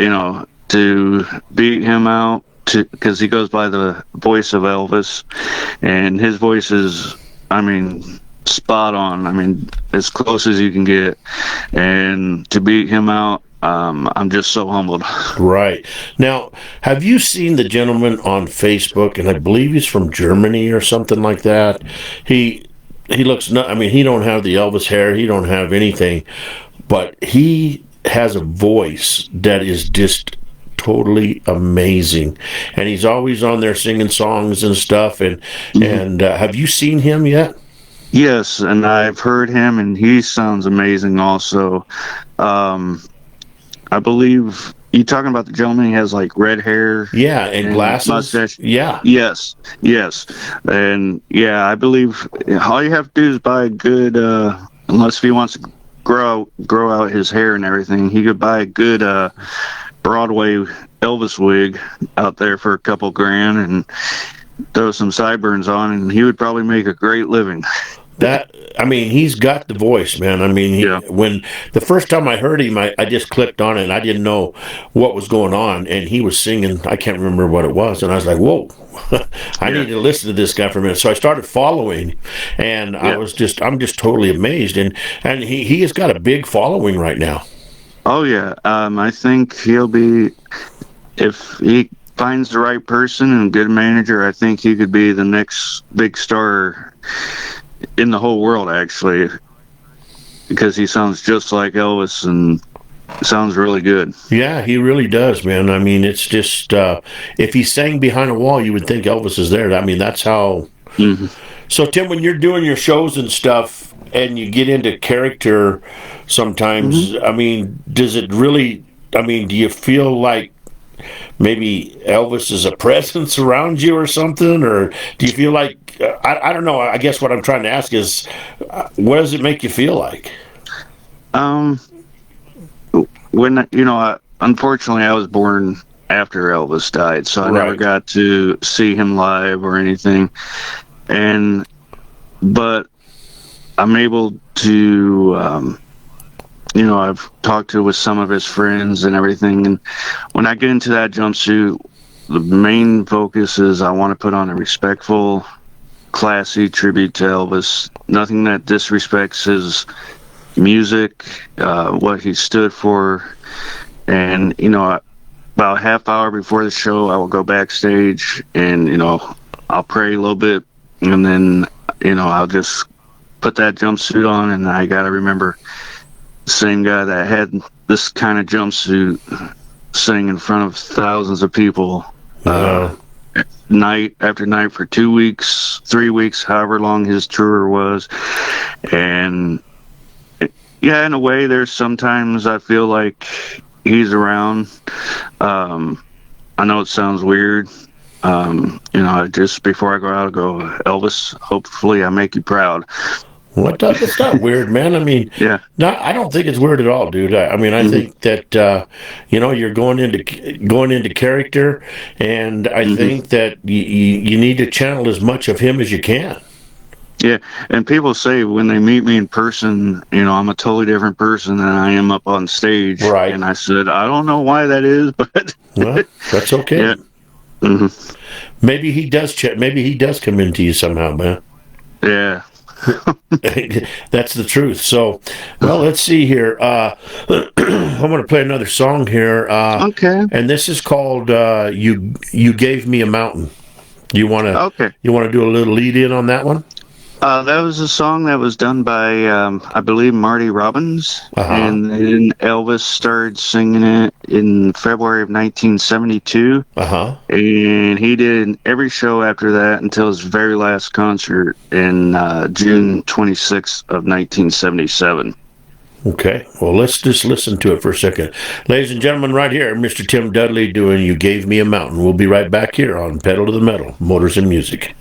S3: to beat him out, because he goes by the voice of Elvis, and his voice is, spot on. As close as you can get. And to beat him out, I'm just so humbled.
S2: Right. Now, have you seen the gentleman on Facebook? And I believe he's from Germany or something like that. He looks not. He don't have the Elvis hair. He don't have anything, but he has a voice that is just totally amazing. And he's always on there singing songs and stuff. And have you seen him yet?
S3: Yes, and I've heard him, and he sounds amazing also. I believe you talking about the gentleman. He has like red hair.
S2: Yeah, and glasses.
S3: Mustache.
S2: Yeah.
S3: Yes. And yeah, I believe all you have to do is buy a good, unless if he wants to grow out his hair and everything, he could buy a good Broadway Elvis wig out there for a couple grand and throw some sideburns on, and he would probably make a great living.
S2: He's got the voice, man. When the first time I heard him, I just clicked on it, and I didn't know what was going on, and he was singing, I can't remember what it was, and I was like, whoa, I need to listen to this guy for a minute. So I started following, and I'm just totally amazed, and he has got a big following right now.
S3: Oh, yeah. I think he'll be, if he finds the right person and good manager, I think he could be the next big star in the whole world, actually, because he sounds just like Elvis and sounds really good.
S2: Yeah, he really does, man. It's just, if he sang behind a wall, you would think Elvis is there. That's how. Mm-hmm. So, Tim, when you're doing your shows and stuff and you get into character sometimes, does it really, do you feel like maybe Elvis is a presence around you or something? Or do you feel like, I don't know, I guess what I'm trying to ask is, what does it make you feel like?
S3: When, unfortunately I was born after Elvis died, so I never got to see him live or anything. But I'm able to, I've talked with some of his friends and everything. And when I get into that jumpsuit, the main focus is I want to put on a respectful, classy tribute to Elvis. Nothing that disrespects his music, what he stood for. And, about a half hour before the show, I will go backstage and, I'll pray a little bit. And then, I'll just put that jumpsuit on, and I got to remember the same guy that had this kind of jumpsuit sang in front of thousands of people night after night for 2 weeks, 3 weeks, however long his tour was. And yeah, in a way, there's sometimes I feel like he's around. I know it sounds weird. Just before I go out, I go, Elvis, hopefully I make you proud.
S2: What? It's not weird, man.
S3: Yeah.
S2: No, I don't think it's weird at all, dude. I think that you're going into character, and I think that you need to channel as much of him as you can.
S3: Yeah, and people say when they meet me in person, I'm a totally different person than I am up on stage.
S2: Right.
S3: And I said, I don't know why that is, but
S2: well, that's okay.
S3: Yeah. Mm-hmm.
S2: Maybe he does. Maybe he does come into you somehow, man.
S3: Yeah.
S2: That's the truth. So, well, let's see here. I'm going to play another song here,
S3: Okay.
S2: and this is called "You Gave Me a Mountain."
S3: Okay.
S2: You want to do a little lead in on that one?
S3: That was a song that was done by, I believe, Marty Robbins,
S2: Uh-huh.
S3: and then Elvis started singing it in February of 1972,
S2: Uh-huh.
S3: and he did every show after that until his very last concert in June 26th of 1977.
S2: Okay. Well, let's just listen to it for a second. Ladies and gentlemen, right here, Mr. Tim Dudley doing "You Gave Me a Mountain." We'll be right back here on Pedal to the Metal, Motors and Music.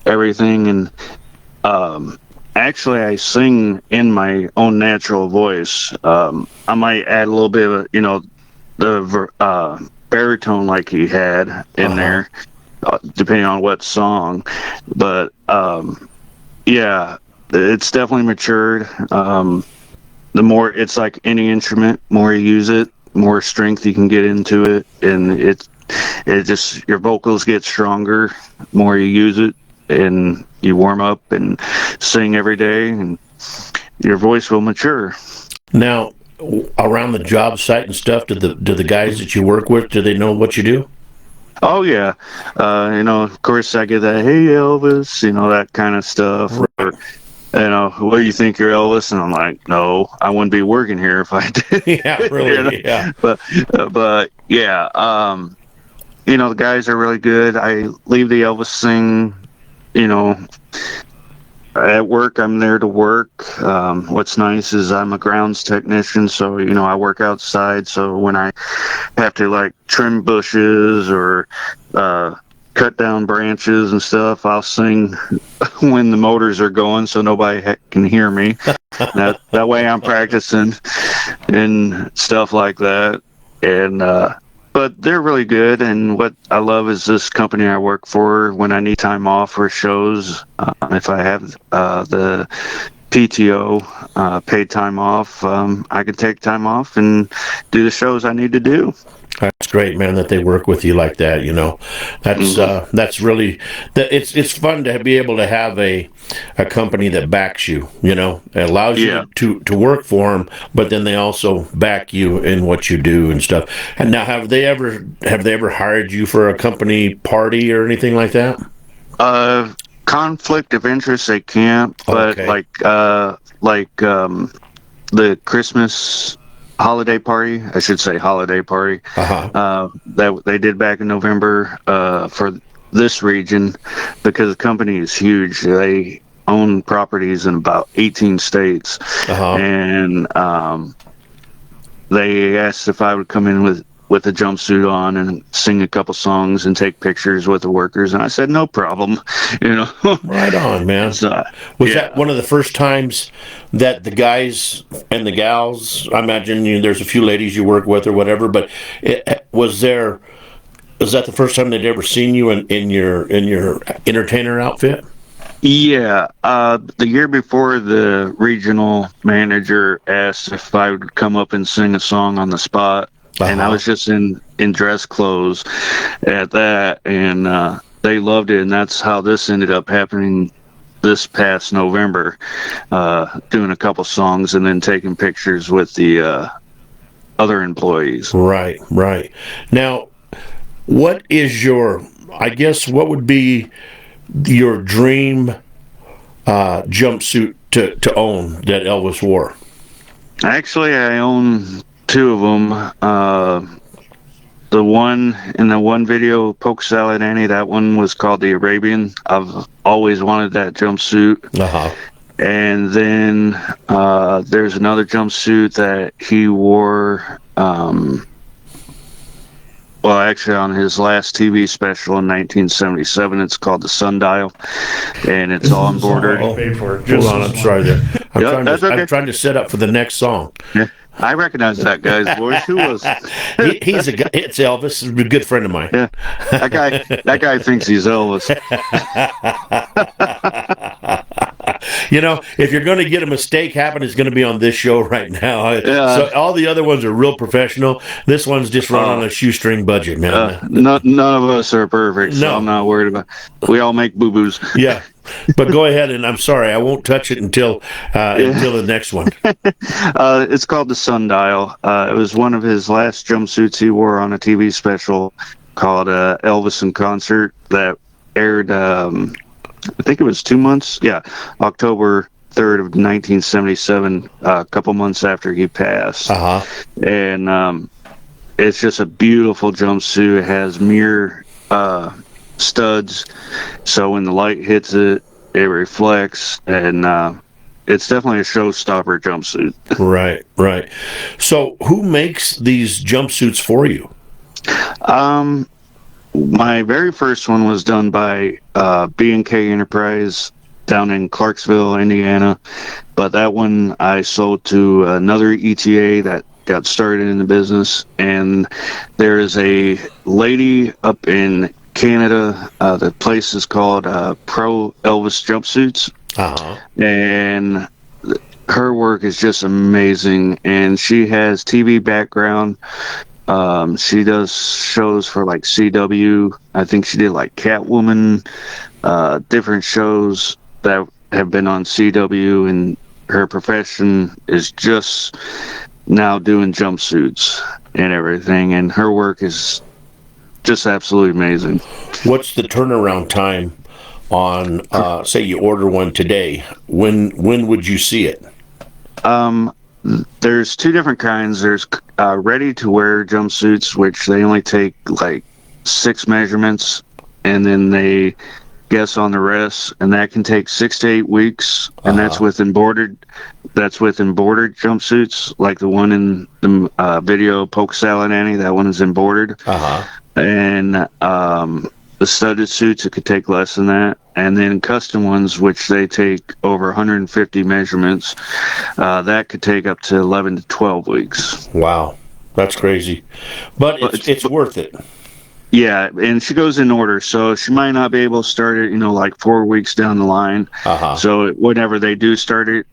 S3: Everything, and actually I sing in my own natural voice. I might add a little bit of, the baritone like he had in there, depending on what song. But yeah, it's definitely matured. The more, it's like any instrument, more you use it, more strength you can get into it, and it just, your vocals get stronger more you use it, and you warm up and sing every day, and your voice will mature.
S2: Now, around the job site and stuff, do the guys that you work with, do they know what you do?
S3: Oh yeah, of course I get that, "Hey Elvis," that kind of stuff. Or, what do you think you're Elvis? And I'm like, no, I wouldn't be working here if I did.
S2: Yeah, really. Yeah.
S3: But yeah, the guys are really good. I leave the Elvis thing, At work, I'm there to work. What's nice is I'm a grounds technician, so I work outside. So when I have to like trim bushes or cut down branches and stuff, I'll sing when the motors are going, so nobody can hear me. That way, I'm practicing and stuff like that. And but they're really good, and what I love is this company I work for. When I need time off for shows, if I have the PTO, paid time off, I can take time off and do the shows I need to do.
S2: That's great, man, that they work with you like that. That's really that. It's fun to be able to have a company that backs you. It allows you to work for them, but then they also back you in what you do and stuff. And now, have they ever hired you for a company party or anything like that?
S3: Conflict of interest, they can't. But
S2: Okay.
S3: The Christmas holiday party, I should say holiday party, that they did back in November for this region, because the company is huge. They own properties in about 18 states. And they asked if I would come in with a jumpsuit on and sing a couple songs and take pictures with the workers, and I said no problem.
S2: Right on, man. Was that one of the first times that the guys and the gals, I imagine there's a few ladies you work with or whatever, but was that the first time they'd ever seen you in your entertainer outfit?
S3: Yeah, the year before, the regional manager asked if I would come up and sing a song on the spot. And I was just in dress clothes at that, and they loved it, and that's how this ended up happening this past November, doing a couple songs and then taking pictures with the other employees.
S2: Right. Now, what would be your dream jumpsuit to own that Elvis wore?
S3: Actually, I own two of them. The one in the one video, Poke Salad Annie, that one was called the Arabian. I've always wanted that jumpsuit. And then there's another jumpsuit that he wore, actually on his last TV special in 1977. It's called The Sundial, and it's all embroidered.
S2: Hold on, I'm sorry there. I'm trying to set up for the next song.
S3: Yeah. I recognize that guy's voice. Who was?
S2: He's a guy. It's Elvis. He's a good friend of mine.
S3: Yeah, that guy thinks he's Elvis.
S2: If you're going to get a mistake happen, it's going to be on this show right now. So all the other ones are real professional. This one's just run on a shoesstring budget, man.
S3: None of us are perfect, so I'm not worried about it. We all make boo-boos.
S2: Yeah. But go ahead, and I'm sorry, I won't touch it until the next one.
S3: It's called The Sundial. It was one of his last jumpsuits he wore on a TV special called Elvis in Concert that aired, I think it was 2 months. Yeah, October 3rd of 1977, a couple months after he passed. And it's just a beautiful jumpsuit. It has mirror studs, so when the light hits it, it reflects, and it's definitely a showstopper jumpsuit.
S2: Right. So who makes these jumpsuits for you?
S3: My very first one was done by B&K Enterprise down in Clarksville, Indiana, but that one I sold to another ETA that got started in the business, and there is a lady up in Canada. The place is called Pro Elvis Jumpsuits, and her work is just amazing. And she has TV background. She does shows for like CW. I think she did like Catwoman, different shows that have been on CW. And her profession is just now doing jumpsuits and everything. And her work is just absolutely amazing.
S2: What's the turnaround time on, say you order one today? When would you see it?
S3: There's two different kinds. There's ready-to-wear jumpsuits, which they only take like 6 measurements, and then they guess on the rest, and that can take 6 to 8 weeks, and that's with embroidered jumpsuits, like the one in the video Poke Salad Annie. That one is embroidered. And the studded suits, it could take less than that, and then custom ones, which they take over 150 measurements, that could take up to 11 to 12 weeks.
S2: Wow, that's crazy, but it's worth it.
S3: Yeah, and she goes in order, so she might not be able to start it, like 4 weeks down the line. So whenever they do start it,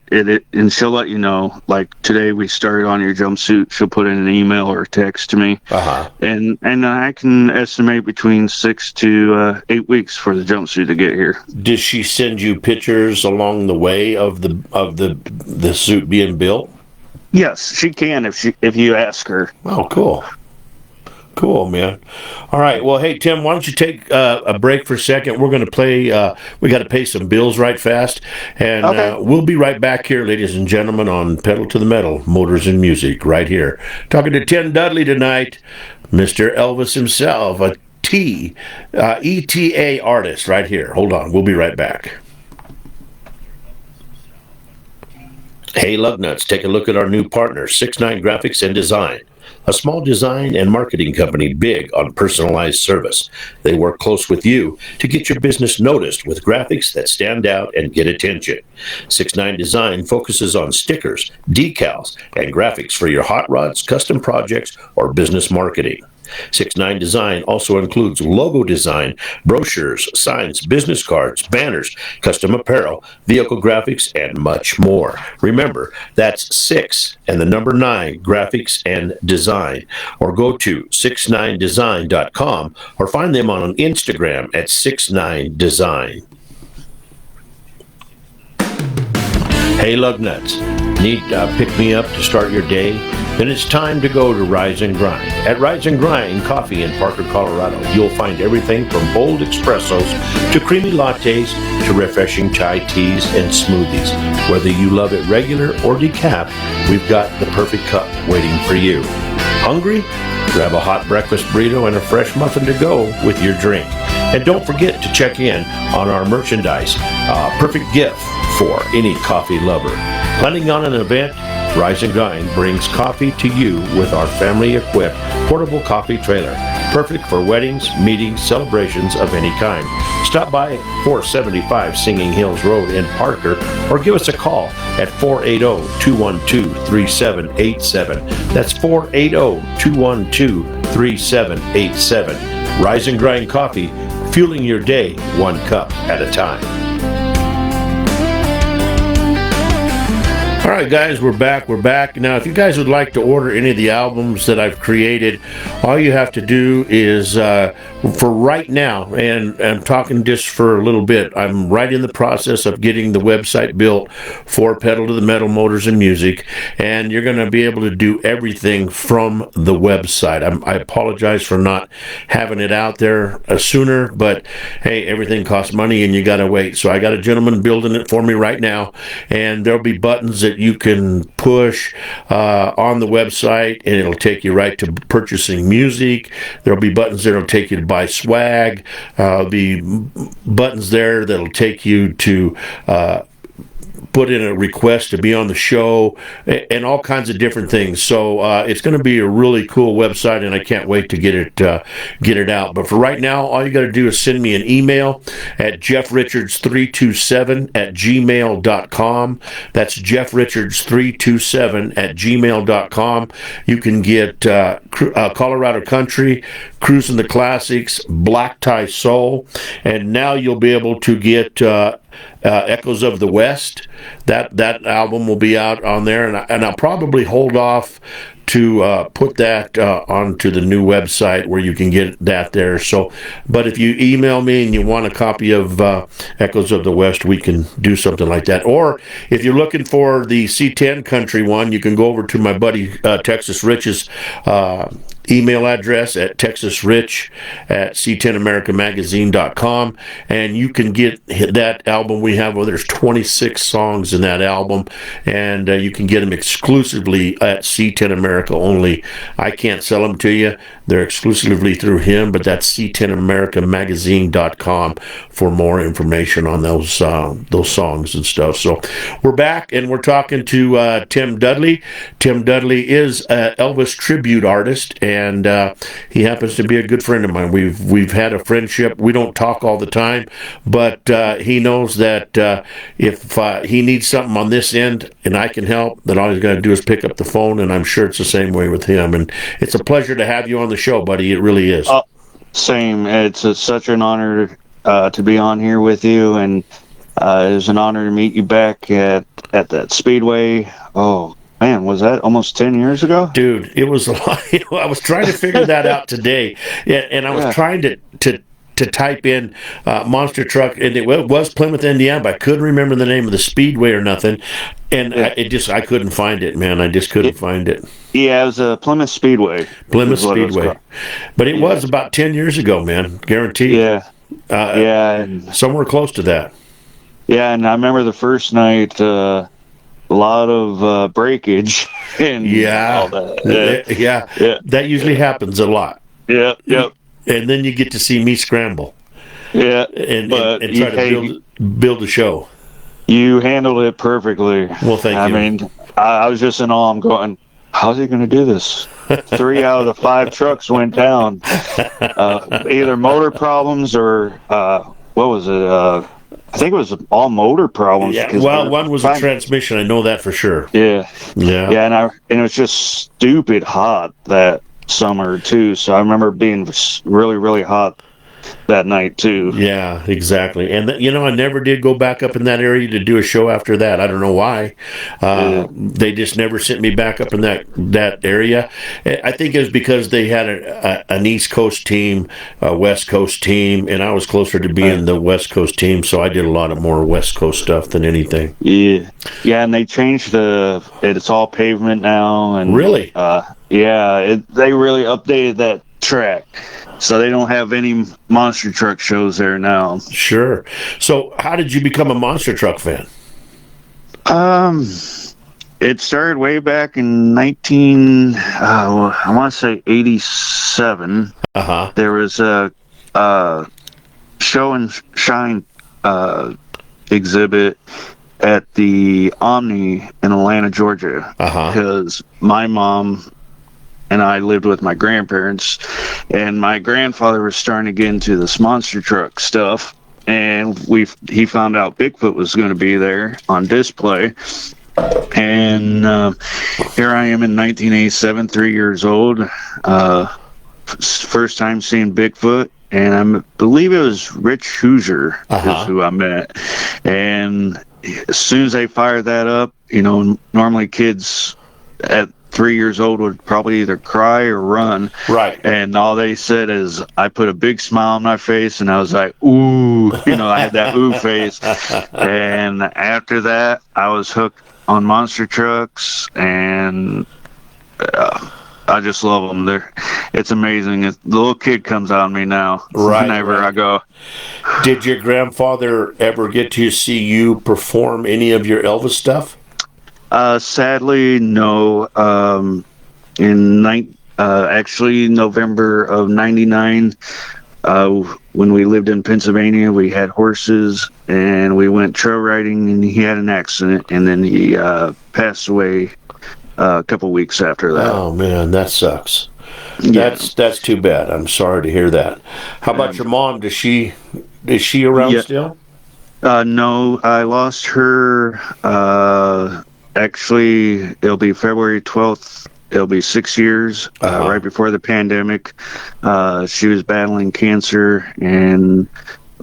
S3: and she'll let you know. Like today, we started on your jumpsuit. She'll put in an email or a text to me, and I can estimate between 6 to 8 weeks for the jumpsuit to get here.
S2: Does she send you pictures along the way of the suit being built?
S3: Yes, she can if you ask her.
S2: Oh, cool. Cool, man. All right. Well, hey, Tim, why don't you take a break for a second? We're going to play, we got to pay some bills right fast. And we'll be right back here, ladies and gentlemen, on Pedal to the Metal, Motors and Music, right here. Talking to Tim Dudley tonight, Mr. Elvis himself, a ETA artist right here. Hold on. We'll be right back. Hey, Lugnuts, take a look at our new partner, 6ix9ine Graphics and Design. A small design and marketing company big on personalized service. They work close with you to get your business noticed with graphics that stand out and get attention. 6ix9ine Design focuses on stickers, decals, and graphics for your hot rods, custom projects, or business marketing. 6ix9ine Design also includes logo design, brochures, signs, business cards, banners, custom apparel, vehicle graphics, and much more. Remember, that's 6 and the number 9 graphics and design. Or go to 6ix9design.com or find them on Instagram at 6ix9design. Hey, Lugnuts, need pick me up to start your day? Then it's time to go to Rise and Grind. At Rise and Grind Coffee in Parker, Colorado, you'll find everything from bold espressos to creamy lattes to refreshing chai teas and smoothies. Whether you love it regular or decaf, we've got the perfect cup waiting for you. Hungry? Grab a hot breakfast burrito and a fresh muffin to go with your drink. And don't forget to check in on our merchandise. Perfect gift for any coffee lover. Planning on an event? Rise and Grind brings coffee to you with our family-equipped portable coffee trailer. Perfect for weddings, meetings, celebrations of any kind. Stop by 475 Singing Hills Road in Parker or give us a call at 480-212-3787. That's 480-212-3787. Rise and Grind Coffee, fueling your day one cup at a time. All right, guys, we're back. Now, if you guys would like to order any of the albums that I've created, all you have to do is, for right now, and I'm talking just for a little bit, I'm right in the process of getting the website built for Pedal to the Metal, Motors and Music, and you're going to be able to do everything from the website. I apologize for not having it out there sooner, but hey, everything costs money and you got to wait. So I got a gentleman building it for me right now, and there'll be buttons that you can push on the website, and it'll take you right to purchasing music. There'll be buttons that'll take you to buy swag. The buttons there that'll take you to put in a request to be on the show, and all kinds of different things. So it's going to be a really cool website, and I can't wait to get it out. But for right now, all you got to do is send me an email at jeffrichards327@gmail.com. That's jeffrichards327@gmail.com. You can get Colorado Country, Cruising the Classics, Black Tie Soul, and now you'll be able to get Echoes of the West. That album will be out on there, and I'll probably hold off to put that onto the new website where you can get that there. So, but if you email me and you want a copy of Echoes of the West, we can do something like that. Or if you're looking for the C10 country one, you can go over to my buddy Texas Rich's email address at texasrich@c10americamagazine.com, and you can get that album we have. Well, there's 26 songs in that album, and you can get them exclusively at C10 America only. I can't sell them to you. They're exclusively through him, but that's c10americamagazine.com for more information on those songs and stuff. So we're back, and we're talking to Tim Dudley. Tim Dudley is an Elvis tribute artist, and he happens to be a good friend of mine. We've had a friendship. We don't talk all the time, but he knows that if he needs something on this end and I can help, then all he's got to do is pick up the phone, and I'm sure it's the same way with him. And it's a pleasure to have you on the show, buddy. It really is.
S3: Same. It's such an honor to be on here with you, and it was an honor to meet you back at that Speedway. Oh, man, was that almost 10 years ago?
S2: Dude, it was a lot. I was trying to figure that out today, and I was trying to type in monster truck, and it was Plymouth, Indiana, but I couldn't remember the name of the speedway or nothing, and I couldn't find it, man. I just couldn't find it.
S3: Yeah, it was a Plymouth Speedway.
S2: Plymouth Speedway. But it was about 10 years ago, man. Guaranteed.
S3: Yeah. And
S2: somewhere close to that.
S3: Yeah, and I remember the first night, a lot of breakage and all that.
S2: Yeah. That usually happens a lot.
S3: Yeah.
S2: And then you get to see me scramble.
S3: Yeah.
S2: And try to build a show.
S3: You handled it perfectly.
S2: Well, thank you.
S3: I mean, I was just in awe. I'm going, how's he going to do this? 3 out of the 5 trucks went down. Either motor problems or, what was it? I think it was all motor problems.
S2: Yeah, well, one was a transmission. I know that for sure.
S3: Yeah, and it was just stupid hot that summer too. So I remember being really, really hot that night too.
S2: Yeah, exactly. And I never did go back up in that area to do a show after that. I don't know why. They just never sent me back up in that area. I think it was because they had an East Coast team, a West Coast team, and I was closer to being the West Coast team, so I did a lot of more West Coast stuff than anything.
S3: Yeah, and they changed it's all pavement now. And
S2: really?
S3: They really updated that track. So they don't have any monster truck shows there now.
S2: Sure. So how did you become a monster truck fan?
S3: It started way back in I want to say 87. There was a show and shine exhibit at the Omni in Atlanta, Georgia. Because my mom and I lived with my grandparents, and my grandfather was starting to get into this monster truck stuff, and he found out Bigfoot was going to be there on display, and here I am in 1987, 3 years old, first time seeing Bigfoot, and I believe it was Rich Hoosier is who I met, and as soon as they fired that up, normally kids at 3 years old would probably either cry or run.
S2: Right.
S3: And all they said is, I put a big smile on my face, and I was like, ooh, I had that ooh face. And after that, I was hooked on monster trucks, and I just love them. It's amazing. The little kid comes out of me now.
S2: Right.
S3: Whenever I go.
S2: Did your grandfather ever get to see you perform any of your Elvis stuff?
S3: Sadly, no. Actually, November of '99, when we lived in Pennsylvania, we had horses, and we went trail riding, and he had an accident, and then he passed away a couple weeks after that.
S2: Oh man, that sucks. Yeah. That's too bad. I'm sorry to hear that. How about your mom? Is she around still?
S3: No, I lost her. Actually, it'll be February 12th. It'll be 6 years, right before the pandemic. She was battling cancer and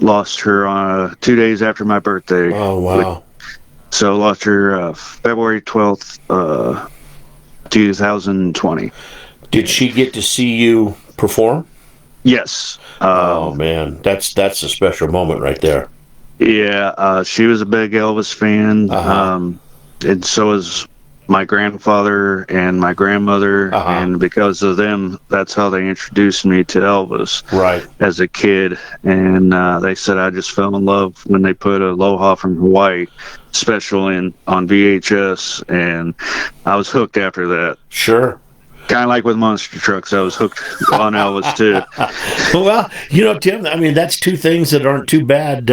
S3: lost her 2 days after my birthday.
S2: Oh, wow.
S3: So lost her February 12th, 2020.
S2: Did she get to see you perform?
S3: Yes.
S2: Oh, man. That's a special moment right there.
S3: Yeah, she was a big Elvis fan. And so is my grandfather and my grandmother, and because of them, that's how they introduced me to Elvis.
S2: Right.
S3: As a kid, and they said I just fell in love when they put Aloha from Hawaii special in on VHS, and I was hooked after that.
S2: Sure.
S3: Kind of like with Monster Trucks, I was hooked on Elvis too.
S2: Well, Tim, I mean, that's two things that aren't too bad.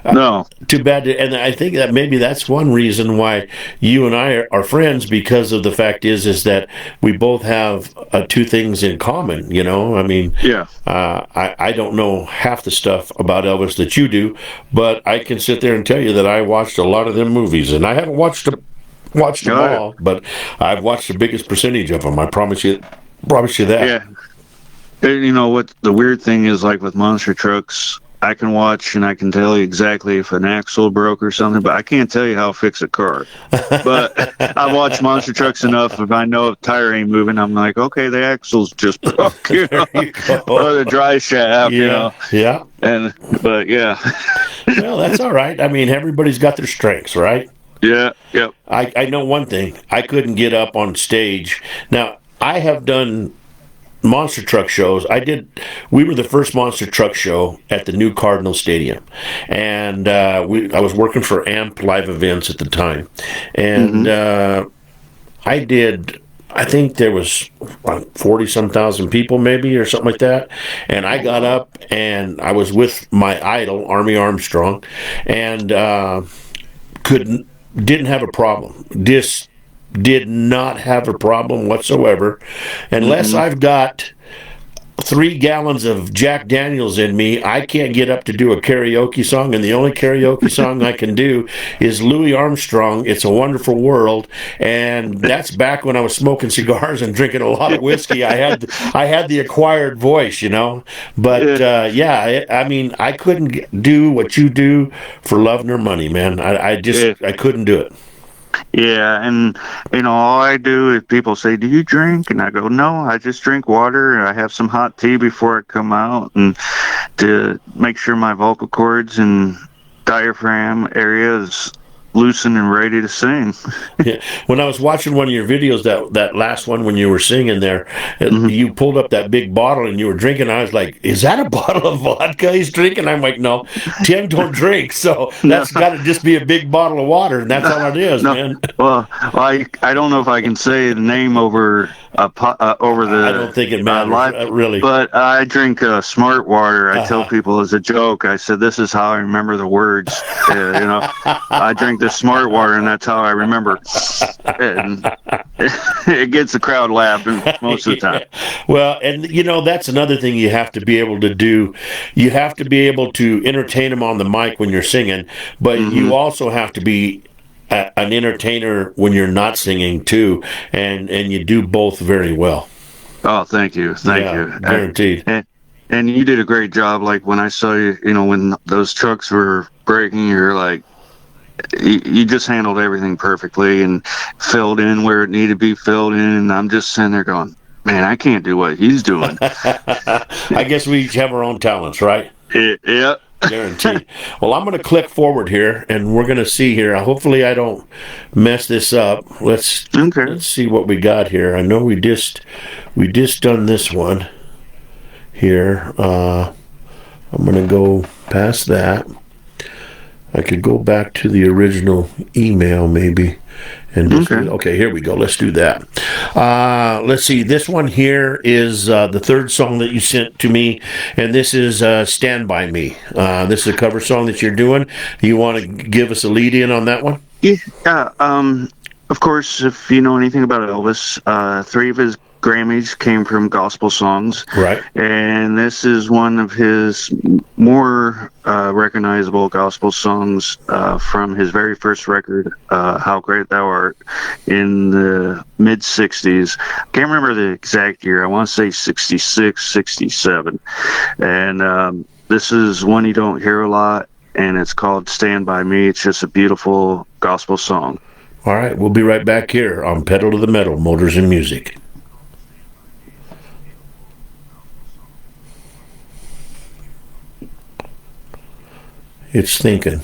S3: No.
S2: Too bad. And I think that maybe that's one reason why you and I are friends, because of the fact is that we both have two things in common, I mean,
S3: Yeah.
S2: I don't know half the stuff about Elvis that you do, but I can sit there and tell you that I watched a lot of them movies, and I haven't watched them all, but I've watched the biggest percentage of them. I promise you that.
S3: Yeah. And you know what the weird thing is, like with Monster Trucks, I can watch and I can tell you exactly if an axle broke or something, but I can't tell you how to fix a car. But I've watched Monster Trucks enough. If I know a tire ain't moving, I'm like, okay, the axle's just broke, or the dry shaft,
S2: Yeah.
S3: But yeah.
S2: Well, that's all right. I mean, everybody's got their strengths, right?
S3: Yeah, yep.
S2: I know one thing. I couldn't get up on stage. Now, I have done monster truck shows. We were the first monster truck show at the new Cardinal Stadium. And I was working for AMP Live Events at the time. And I think there was 40-some thousand people maybe, or something like that. And I got up and I was with my idol, Army Armstrong, and didn't have a problem. This did not have a problem whatsoever, unless I've got 3 gallons of Jack Daniels in me. I can't get up to do a karaoke song, and the only karaoke song I can do is Louis Armstrong, "It's a Wonderful World," and that's back when I was smoking cigars and drinking a lot of whiskey. I had the acquired voice, But I mean, I couldn't do what you do for love nor money, man. I couldn't do it.
S3: Yeah, and all I do is people say, "Do you drink?" And I go, "No, I just drink water, and I have some hot tea before I come out, and to make sure my vocal cords and diaphragm area is loosened and ready to sing."
S2: Yeah. When I was watching one of your videos, that last one when you were singing there, you pulled up that big bottle and you were drinking. I was like, "Is that a bottle of vodka he's drinking?" I'm like, "No, Tim don't drink, so that's got to just be a big bottle of water, and that's all it is, man."
S3: Well, I don't know if I can say the name over the.
S2: I don't think it matters, really.
S3: But I drink Smart Water. I tell people as a joke, I said, "This is how I remember the words." I drink the Smart Water, and that's how I remember. And it gets the crowd laughing most of the time.
S2: Well, and that's another thing you have to be able to do. You have to be able to entertain them on the mic when you're singing, but you also have to be an entertainer when you're not singing too, and you do both very well.
S3: Oh, thank you. Thank you.
S2: Guaranteed.
S3: And you did a great job. Like when I saw you, when those trucks were breaking, you're like, you just handled everything perfectly and filled in where it needed to be filled in. And I'm just sitting there going, man, I can't do what he's doing.
S2: I guess we each have our own talents, right?
S3: Yeah.
S2: Guaranteed. Well, I'm going to click forward here, and we're going to see here. Hopefully, I don't mess this up. Let's see what we got here. I know we just done this one here. I'm going to go past that. I could go back to the original email maybe. And okay, here we go. Let's do that. Let's see. This one here is the third song that you sent to me, and this is "Stand By Me." This is a cover song that you're doing. You want to give us a lead in on that one?
S3: Yeah. Of course, if you know anything about Elvis, 3 of his Grammys came from gospel songs.
S2: Right.
S3: And this is one of his more recognizable gospel songs from his very first record, How Great Thou Art, in the mid-'60s. I can't remember the exact year. I want to say 66, 67. And this is one you don't hear a lot, and it's called "Stand By Me." It's just a beautiful gospel song.
S2: All right. We'll be right back here on Pedal to the Metal, Motors and Music. It's thinking.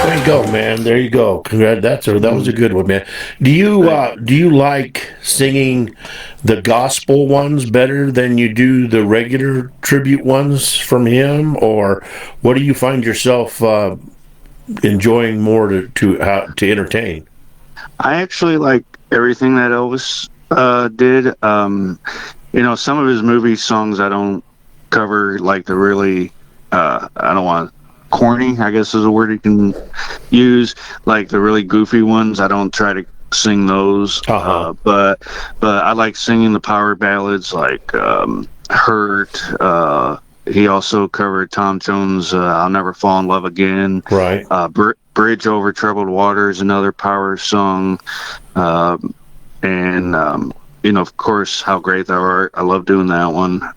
S2: There you go, man. There you go. That was a good one, man. Do you like singing the gospel ones better than you do the regular tribute ones from him, or what do you find yourself enjoying more to entertain?
S3: I actually like everything that Elvis did. Some of his movie songs I don't cover, like the really, I don't want corny, I guess is a word you can use. Like the really goofy ones, I don't try to sing those. But I like singing the power ballads, like "Hurt." He also covered Tom Jones' "I'll Never Fall in Love Again."
S2: Right.
S3: "Bridge Over Troubled Water" is another power song. Of course, "How Great Thou Art." I love doing that one.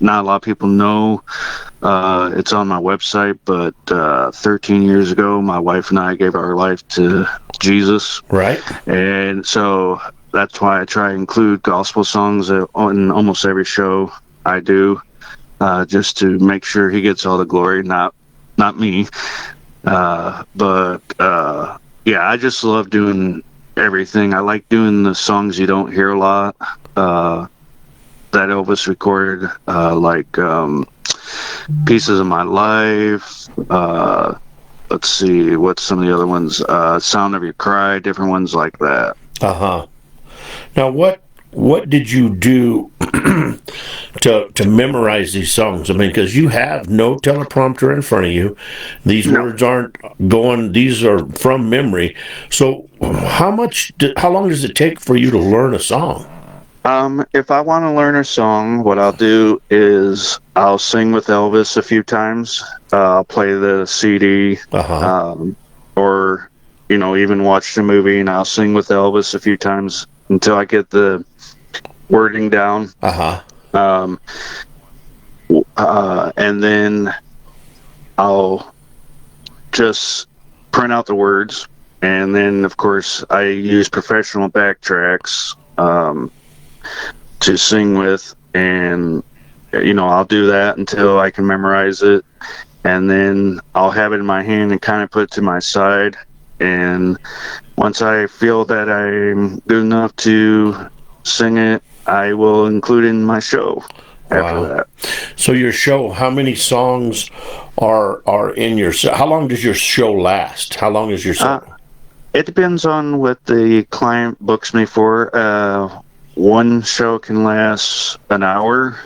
S3: Not a lot of people know it's on my website, but 13 years ago, my wife and I gave our life to Jesus.
S2: Right.
S3: And so that's why I try to include gospel songs on almost every show I do, just to make sure he gets all the glory, not me. Yeah, I just love doing everything. I like doing the songs you don't hear a lot that Elvis recorded, like "Pieces of My Life." Let's see, what's some of the other ones? "Sound of Your Cry," different ones like that.
S2: Now, what did you do to memorize these songs? I mean, because you have no teleprompter in front of you. These words aren't going, these are from memory. So how long does it take for you to learn a song?
S3: If I want to learn a song, what I'll do is I'll sing with Elvis a few times. I'll play the CD, or even watch the movie, and I'll sing with Elvis a few times until I get the wording down. And then I'll just print out the words, and then of course I use professional backtracks to sing with, and I'll do that until I can memorize it, and then I'll have it in my hand and kind of put it to my side, and once I feel that I'm good enough to sing it, I will include it in my show after that.
S2: So your show, how many songs are in your show? How long does your show last? How long is your show?
S3: It depends on what the client books me for. One show can last an hour,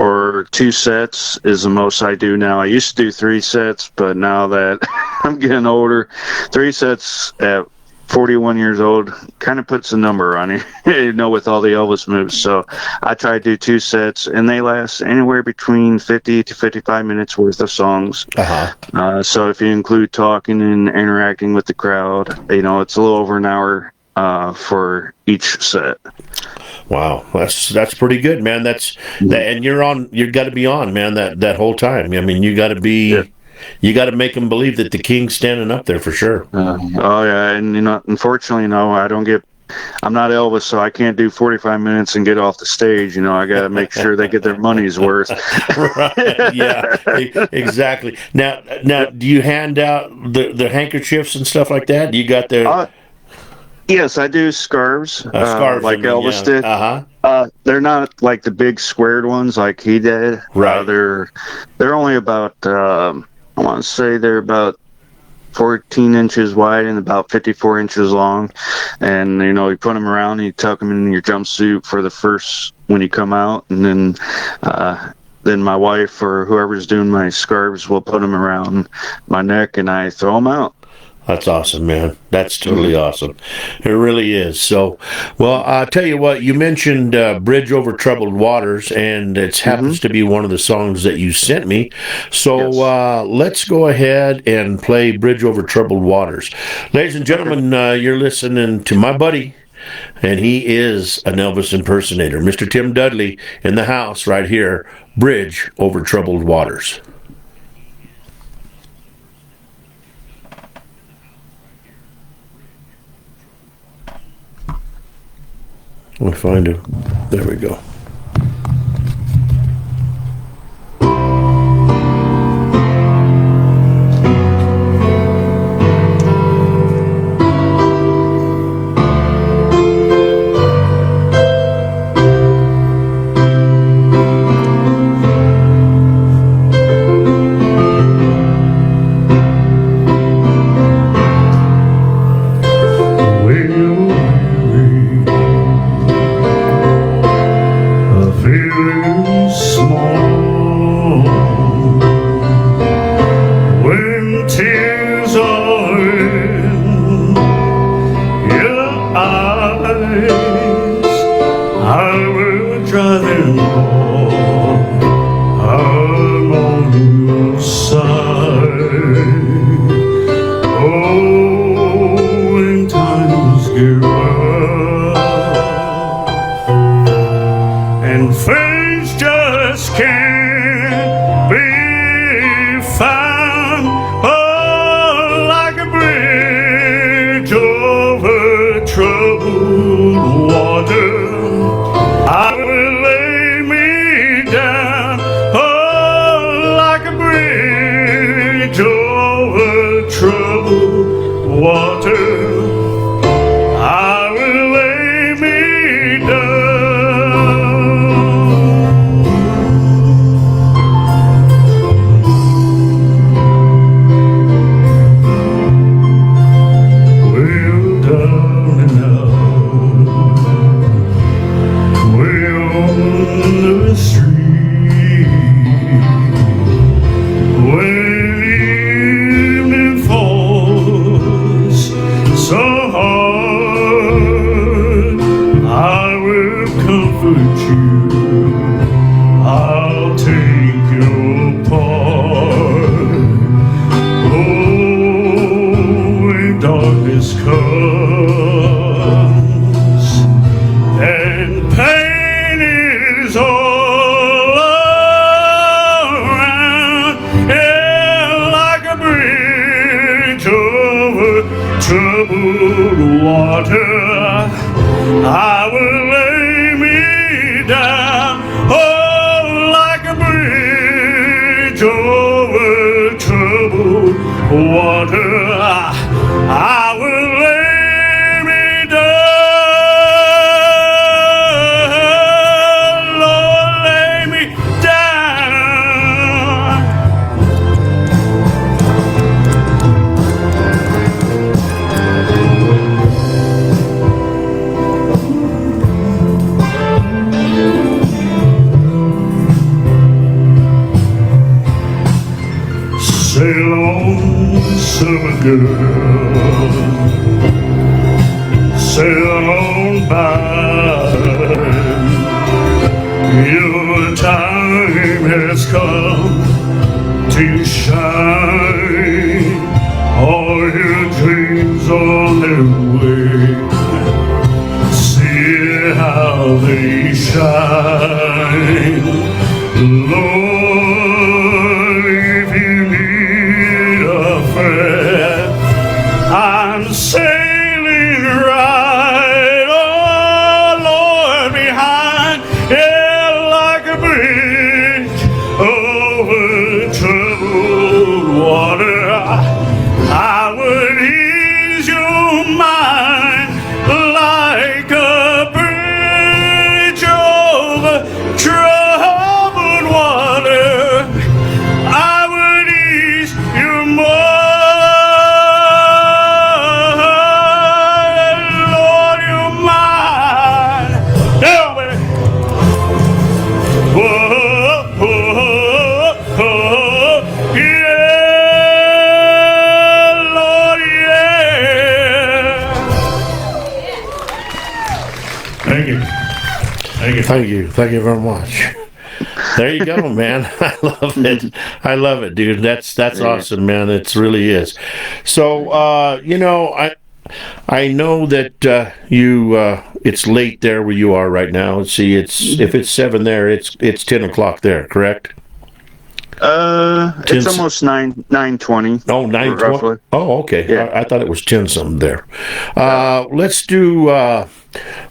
S3: or 2 sets is the most I do now. I used to do 3 sets, but now that I'm getting older, 3 sets at 41 years old kind of puts a number on it, with all the Elvis moves. So I try to do 2 sets, and they last anywhere between 50 to 55 minutes worth of songs. So if you include talking and interacting with the crowd, it's a little over an hour for each set.
S2: Wow, that's pretty good, man. And you got to be on, man, that whole time. I mean, you got to be. Yeah. You got to make them believe that the king's standing up there for sure.
S3: And unfortunately, I'm not Elvis, so I can't do 45 minutes and get off the stage. I got to make sure they get their money's worth.
S2: Right. Yeah, exactly. Now, do you hand out the handkerchiefs and stuff like that? You got the...
S3: Yes, I do scarves,
S2: scarves
S3: like Elvis did. They're not like the big squared ones like he did.
S2: Right.
S3: They're only about, I want to say they're about 14 inches wide and about 54 inches long. And, you put them around and you tuck them in your jumpsuit for the first, when you come out. And then my wife or whoever's doing my scarves will put them around my neck and I throw them out.
S2: That's awesome, man. That's totally awesome. It really is. So, well, I'll tell you what, you mentioned Bridge Over Troubled Waters, and it happens to be one of the songs that you sent me. So let's go ahead and play Bridge Over Troubled Waters. Ladies and gentlemen, you're listening to my buddy, and he is an Elvis impersonator, Mr. Tim Dudley, in the house right here, Bridge Over Troubled Waters. We'll find him. There we go.
S4: water, I will lay me down, oh, like a bridge over troubled water. I will lay me down, Lord, lay me down. Sail on, summer girl, sail on by. Your time has come to shine. All your dreams on their way. See how they shine. Lord, if you need a friend, I'm sailing right, oh Lord, behind, yeah, like a bridge over troubled water. I would ease your mind like a bridge over troubled water. I would ease your mind, Lord, your mind. Yeah, baby. Whoa, whoa, whoa, yeah, Lord, yeah. Thank you. Thank you.
S2: Thank you. Thank you very much. There you go, man. I love it. I love it, dude. That's awesome, man. It really is. So, you know, I know that you it's late there where you are right now. Let's see, if it's 7 there, it's 10 o'clock there, correct?
S3: It's almost 9:20.
S2: Oh, 9:20.
S3: roughly.
S2: Oh, okay.
S3: Yeah.
S2: I thought it was 10 something there.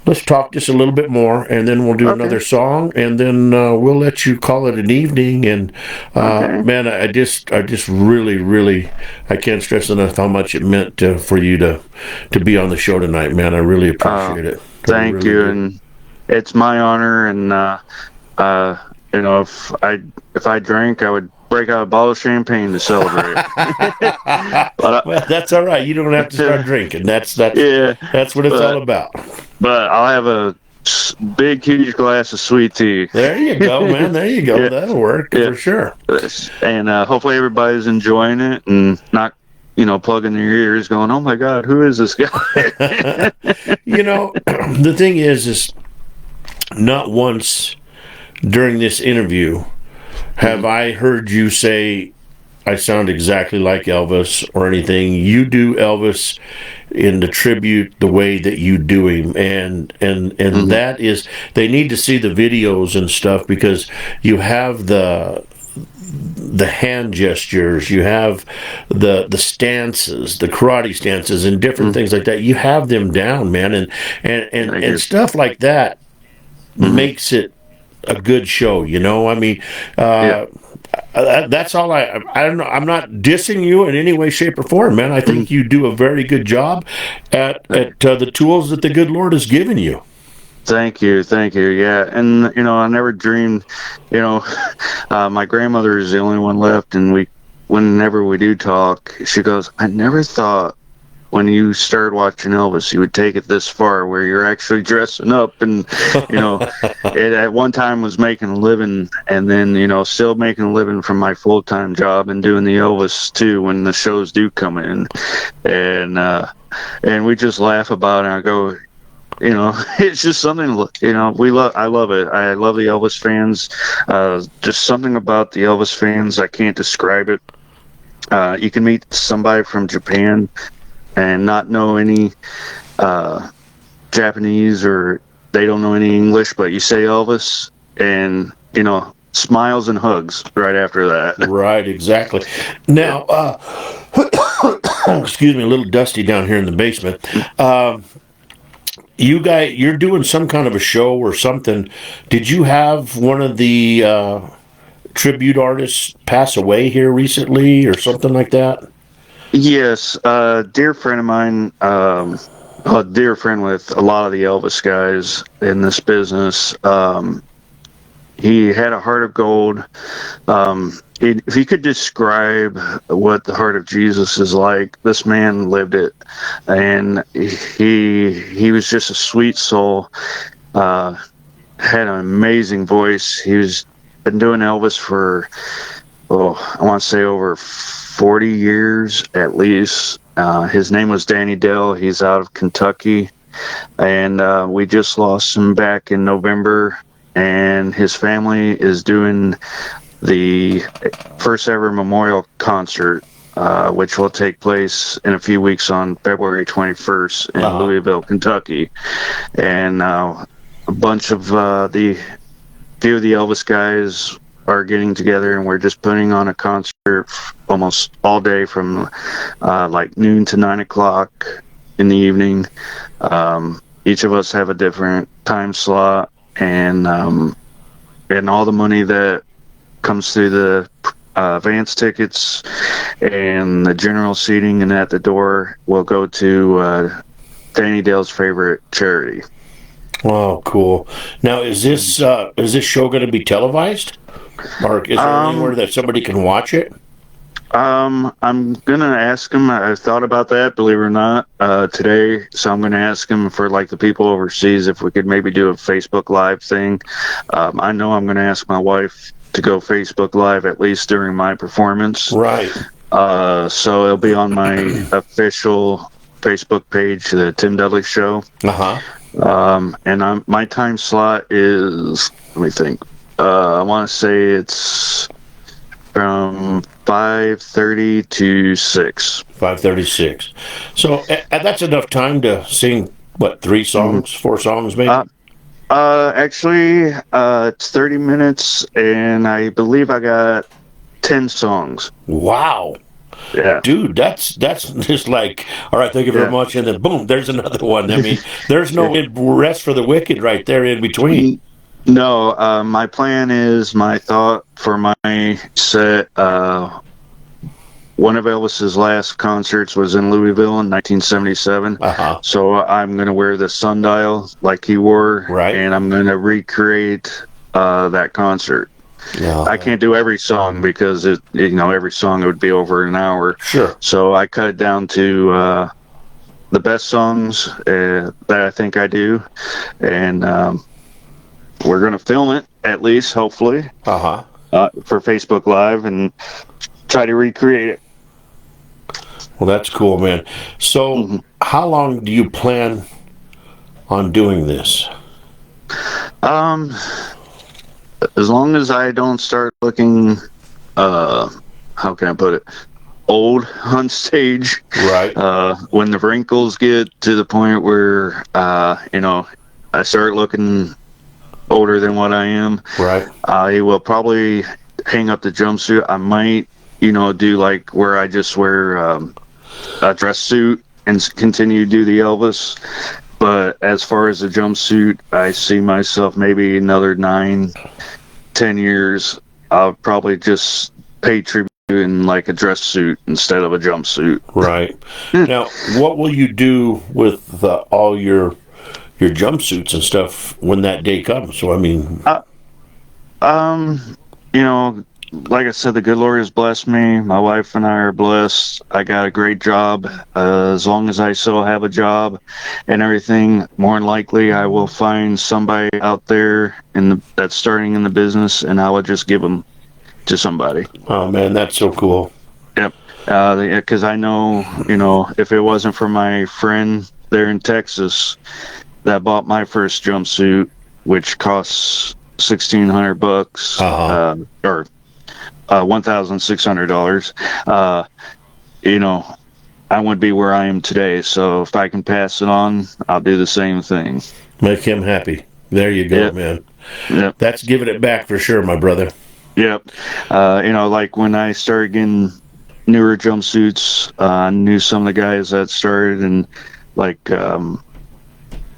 S2: Let's talk just a little bit more, and then we'll do another song, and then we'll let you call it an evening. And man, I just really, I can't stress enough how much it meant for you to be on the show tonight, man. I really appreciate it.
S3: Thank
S2: really
S3: you,
S2: do.
S3: and it's my honor. And you know, if I drank, I would break out a bottle of champagne to celebrate. But
S2: Well, that's all right. You don't have to start drinking. That's
S3: yeah,
S2: that's what it's all about.
S3: but I'll have a big, huge glass of sweet tea.
S2: There you go, man. There you go.
S3: Yeah.
S2: That'll work
S3: Yeah.
S2: for sure.
S3: And hopefully everybody's enjoying it and not, plugging their ears going, oh my God, who is this guy?
S2: You know, the thing is not once during this interview have I heard you say I sound exactly like Elvis or anything. You do Elvis in the tribute the way that you do him, and that is, they need to see the videos and stuff, because you have the hand gestures, you have the stances, the karate stances, and different things like that. You have them down, man, and stuff like that makes it a good show. I mean, that's all I don't know. I'm not dissing you in any way, shape, or form, man. I think you do a very good job at the tools that the good Lord has given you.
S3: Thank you. Yeah. And, I never dreamed, my grandmother is the only one left. And whenever we do talk, she goes, I never thought when you started watching Elvis, you would take it this far where you're actually dressing up. And, it at one time was making a living, and then, still making a living from my full-time job and doing the Elvis too when the shows do come in. And we just laugh about it. And I go, it's just something, I love it. I love the Elvis fans. Just something about the Elvis fans, I can't describe it. You can meet somebody from Japan and not know any Japanese, or they don't know any English, but you say Elvis and, smiles and hugs right after that.
S2: Right, exactly. Now, excuse me, a little dusty down here in the basement. you're doing some kind of a show or something. Did you have one of the tribute artists pass away here recently or something like that?
S3: Yes, dear friend of mine, a dear friend with a lot of the Elvis guys in this business. He had a heart of gold. If you could describe what the heart of Jesus is like, this man lived it, and he was just a sweet soul. Had an amazing voice. He was been doing Elvis for I want to say over 40 years at least. His name was Danny Dell. He's out of Kentucky, and we just lost him back in November. And his family is doing the first ever memorial concert, which will take place in a few weeks on February 21st in Louisville, Kentucky. And a bunch of the few of the Elvis guys are getting together, and we're just putting on a concert almost all day from like noon to 9 o'clock in the evening. Each of us have a different time slot, and all the money that comes through the advance tickets and the general seating and at the door will go to Danny Dale's favorite charity.
S2: Wow, cool. Now, is this show going to be televised, or is there anywhere that somebody can watch it?
S3: I'm gonna ask him. I thought about that, believe it or not, today. So I'm gonna ask him for like the people overseas if we could maybe do a Facebook Live thing. I know I'm gonna ask my wife to go Facebook Live at least during my performance.
S2: Right.
S3: So it'll be on my official Facebook page, the Tim Dudley Show. And my time slot is, let me think. I want to say it's from 5:30 to 6.
S2: 5:36. So that's enough time to sing, what, 3 songs, 4 songs maybe?
S3: Actually, it's 30 minutes, and I believe I got 10 songs.
S2: Wow.
S3: Yeah.
S2: Dude, that's just like, all right, thank you very much, and then boom, there's another one. I mean, there's no rest for the wicked right there in between.
S3: No, my plan is, my thought for my set, one of Elvis's last concerts was in Louisville in 1977. So I'm going to wear the sundial like he wore,
S2: right,
S3: and I'm going to recreate that concert.
S2: Yeah.
S3: I can't do every song because every song would be over an hour.
S2: Sure.
S3: So I cut it down to the best songs that I think I do, and we're going to film it at least, hopefully, for Facebook Live and try to recreate it.
S2: Well, that's cool, man. So, how long do you plan on doing this?
S3: As long as I don't start looking, how can I put it, old on stage.
S2: Right.
S3: When the wrinkles get to the point where, I start looking older than what I am.
S2: Right.
S3: I will probably hang up the jumpsuit. I might, do like where I just wear a dress suit and continue to do the Elvis. But as far as the jumpsuit, I see myself maybe another 9-10 years. I'll probably just pay tribute in like a dress suit instead of a jumpsuit.
S2: Right. Now, what will you do with all your jumpsuits and stuff when that day comes? So, I mean,
S3: like I said, the good Lord has blessed me. My wife and I are blessed. I got a great job. As long as I still have a job and everything, more than likely I will find somebody out there that's starting in the business, and I will just give them to somebody.
S2: Oh man, that's so cool.
S3: Yep. Because I know, if it wasn't for my friend there in Texas that bought my first jumpsuit, which costs $1,600, or $1,600, I wouldn't be where I am today. So if I can pass it on, I'll do the same thing.
S2: Make him happy. There you go, man.
S3: Yep.
S2: That's giving it back for sure, my brother.
S3: Yep. Like when I started getting newer jumpsuits, I knew some of the guys that started, and like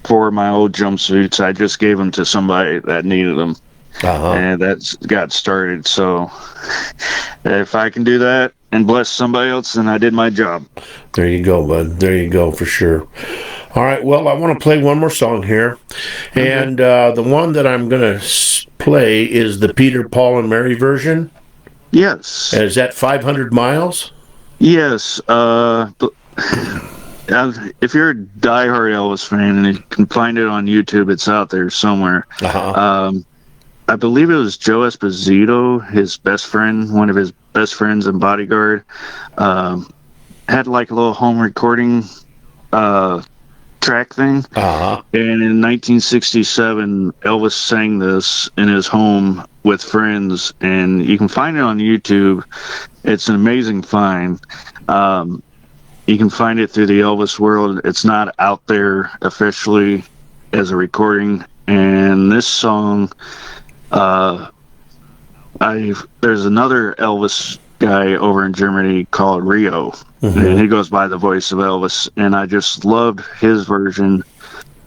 S3: 4 of my old jumpsuits. I just gave them to somebody that needed them, and that's got started. So if I can do that and bless somebody else, then I did my job.
S2: There you go, bud. There you go, for sure. All right, well, I want to play one more song here, and the one that I'm going to play is the Peter, Paul, and Mary version.
S3: Yes.
S2: Is that 500 miles?
S3: Yes. If you're a diehard Elvis fan, and you can find it on YouTube, it's out there somewhere. I believe it was Joe Esposito, his best friend, one of his best friends and bodyguard, had like a little home recording track thing. And in 1967, Elvis sang this in his home with friends, and you can find it on YouTube. It's an amazing find. You can find it through the Elvis World. It's not out there officially as a recording. And this song, there's another Elvis guy over in Germany called Rio, and he goes by the voice of Elvis. And I just loved his version,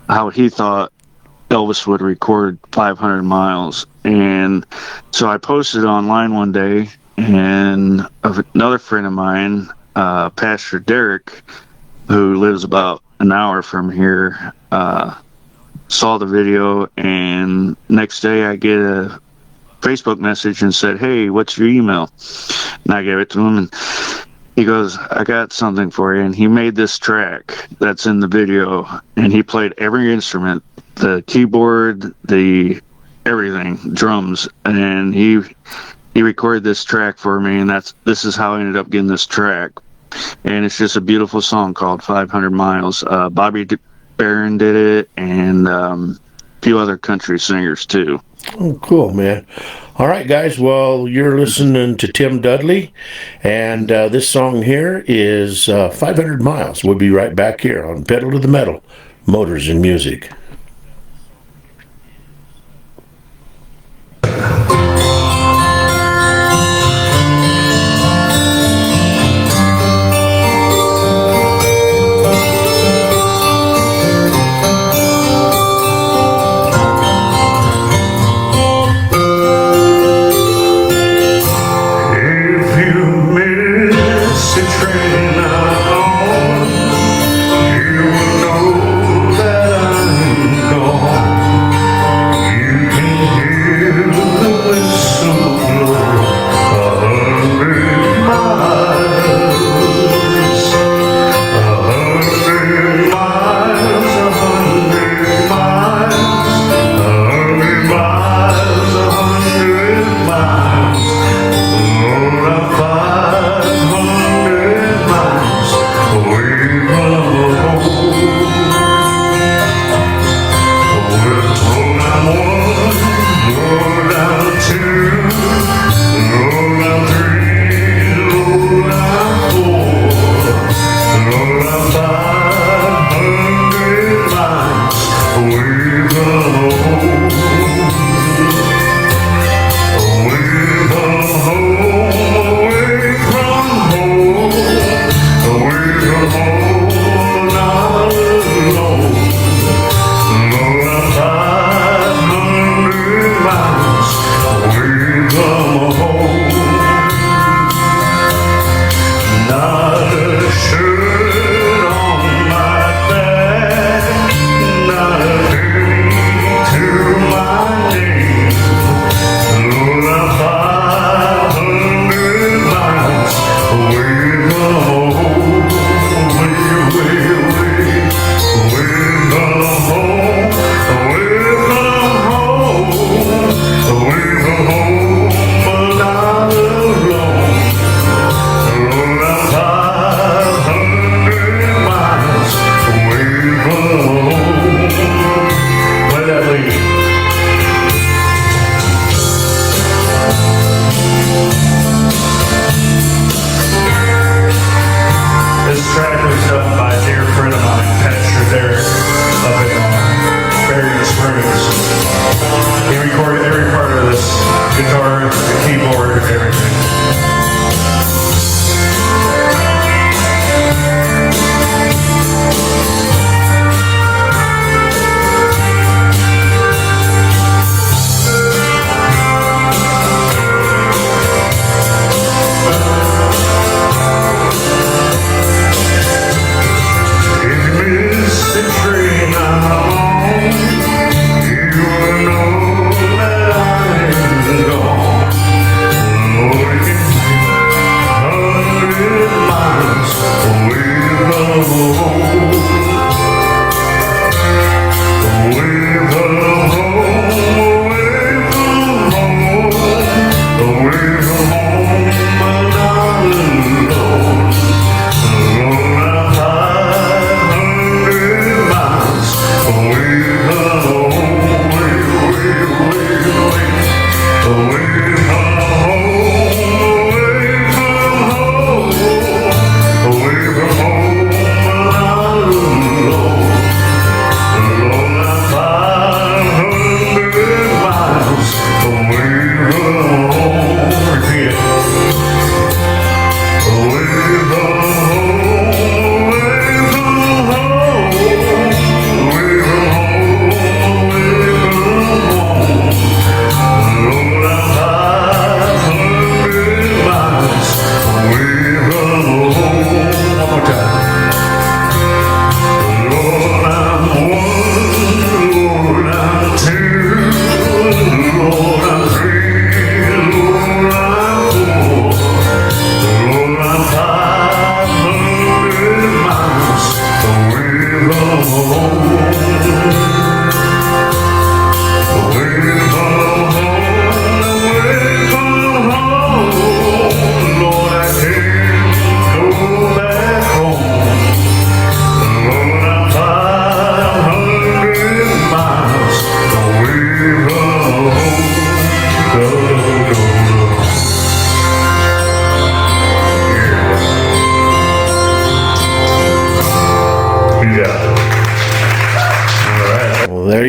S3: how he thought Elvis would record 500 miles. And so I posted online one day, and another friend of mine, Pastor Derek, who lives about an hour from here, saw the video, and next day I get a Facebook message and said, "Hey, what's your email?" And I gave it to him, and he goes, "I got something for you." And he made this track that's in the video, and he played every instrument, the keyboard, the everything, drums, and he recorded this track for me, and this is how I ended up getting this track. And it's just a beautiful song called 500 Miles. Bobby Barron did it, and a few other country singers too.
S2: Oh, cool, man. All right, guys. Well, you're listening to Tim Dudley, and this song here is 500 Miles. We'll be right back here on Pedal to the Metal, Motors and Music.
S4: Train on, you will know that I'm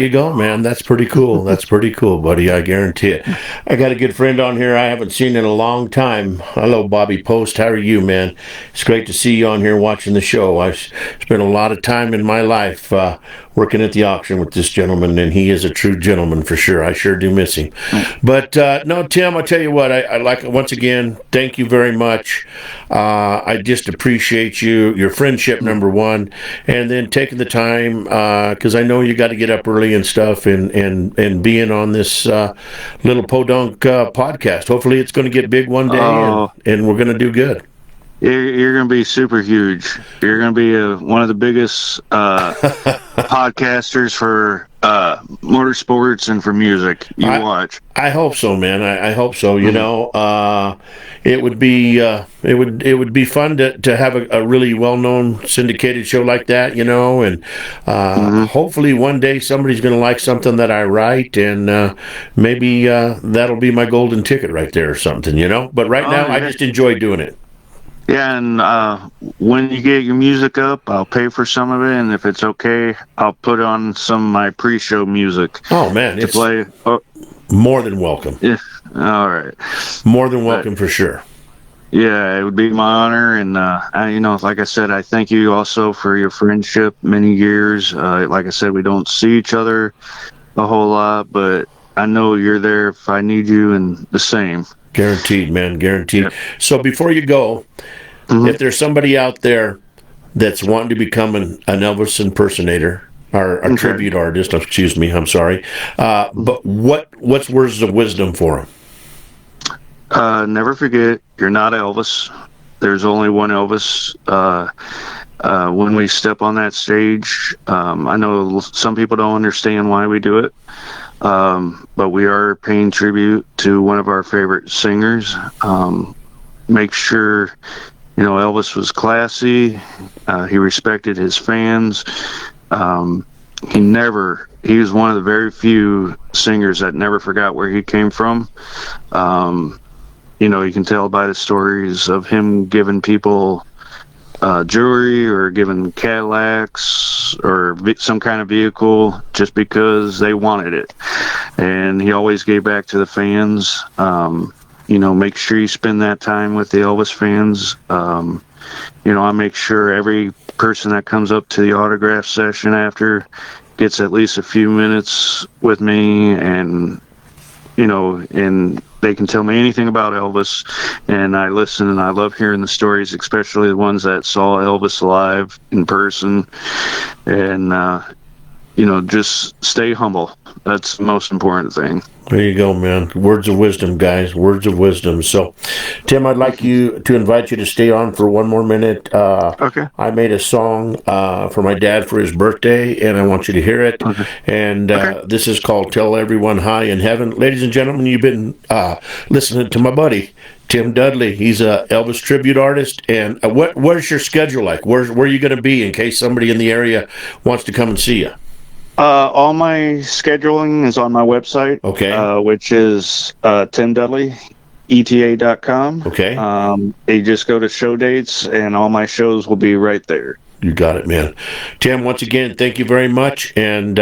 S2: you go, man. That's pretty cool. That's pretty cool, buddy. I guarantee it. I got a good friend on here I haven't seen in a long time. Hello, Bobby Post. How are you, man? It's great to see you on here watching the show. I've spent a lot of time in my life working at the auction with this gentleman, and he is a true gentleman for sure. I sure do miss him. But no, Tim, I'll tell you what. I like it once again. Thank you very much. I just appreciate your friendship, number one, and then taking the time because I know you got to get up early and stuff, and being on this little podunk podcast. Hopefully, it's going to get big one day, and we're going to do good.
S3: You're going to be super huge. You're going to be one of the biggest podcasters for motorsports and for music. Watch.
S2: I hope so, man. I hope so. You know, it would be fun to have a really well-known syndicated show like that. You know, and hopefully one day somebody's going to like something that I write, and maybe that'll be my golden ticket right there or something. You know, but right now I just enjoy doing it.
S3: Yeah, and when you get your music up, I'll pay for some of it, and if it's okay, I'll put on some of my pre-show music.
S2: Oh man, it's play. More than welcome.
S3: Yeah, all right.
S2: More than welcome for sure.
S3: Yeah, it would be my honor, and like I said, I thank you also for your friendship, many years. Like I said, we don't see each other a whole lot, but I know you're there if I need you, and the same.
S2: Guaranteed, man, guaranteed. Yep. So before you go, if there's somebody out there that's wanting to become an Elvis impersonator or a tribute artist, excuse me, I'm sorry, but what's words of wisdom for them?
S3: Never forget, you're not Elvis. There's only one Elvis. When we step on that stage, I know some people don't understand why we do it. But we are paying tribute to one of our favorite singers. Make sure, Elvis was classy. He respected his fans. He was one of the very few singers that never forgot where he came from. You can tell by the stories of him giving people jewelry or giving Cadillacs or some kind of vehicle just because they wanted it. And he always gave back to the fans. Make sure you spend that time with the Elvis fans. I make sure every person that comes up to the autograph session after gets at least a few minutes with me, and they can tell me anything about Elvis, and I listen, and I love hearing the stories, especially the ones that saw Elvis live in person. And just stay humble. That's the most important thing.
S2: There you go, man. Words of wisdom, guys. Words of wisdom. So, Tim, I'd like to invite you to stay on for one more minute.
S3: Okay.
S2: I made a song for my dad for his birthday, and I want you to hear it.
S3: Okay.
S2: And this is called Tell Everyone Hi in Heaven. Ladies and gentlemen, you've been listening to my buddy, Tim Dudley. He's a Elvis tribute artist. And where's your schedule like? Where are you going to be in case somebody in the area wants to come and see you?
S3: All my scheduling is on my website, which is Tim Dudley, ETA.com.
S2: Okay.
S3: You just go to show dates, and all my shows will be right there.
S2: You got it, man. Tim, once again, thank you very much, and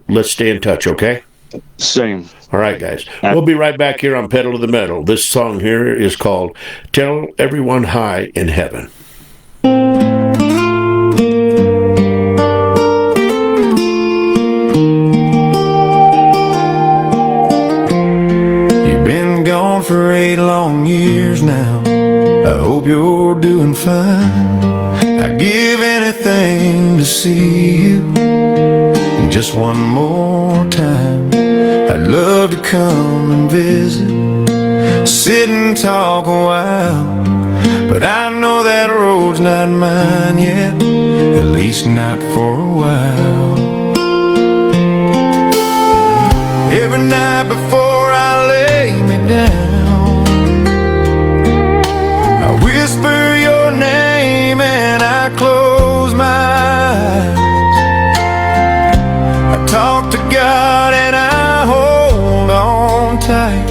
S2: let's stay in touch, okay?
S3: Same.
S2: All right, guys. We'll be right back here on Pedal to the Metal. This song here is called Tell Everyone Hi in Heaven.
S1: For 8 long years now, I hope you're doing fine. I'd give anything to see you just one more time. I'd love to come and visit, sit and talk a while, but I know that road's not mine yet, at least not for a while. Every night before I lay me down, whisper your name and I close my eyes. I talk to God and I hold on tight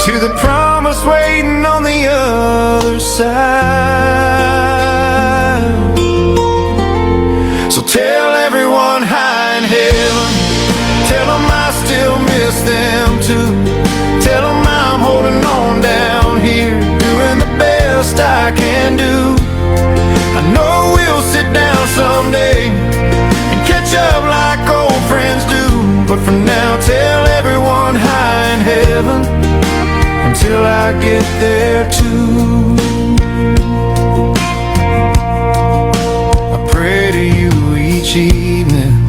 S1: to the promise waiting on the other side. So tell everyone hi in heaven, I can do. I know we'll sit down someday and catch up like old friends do. But for now, tell everyone hi in heaven until I get there too. I pray to you each evening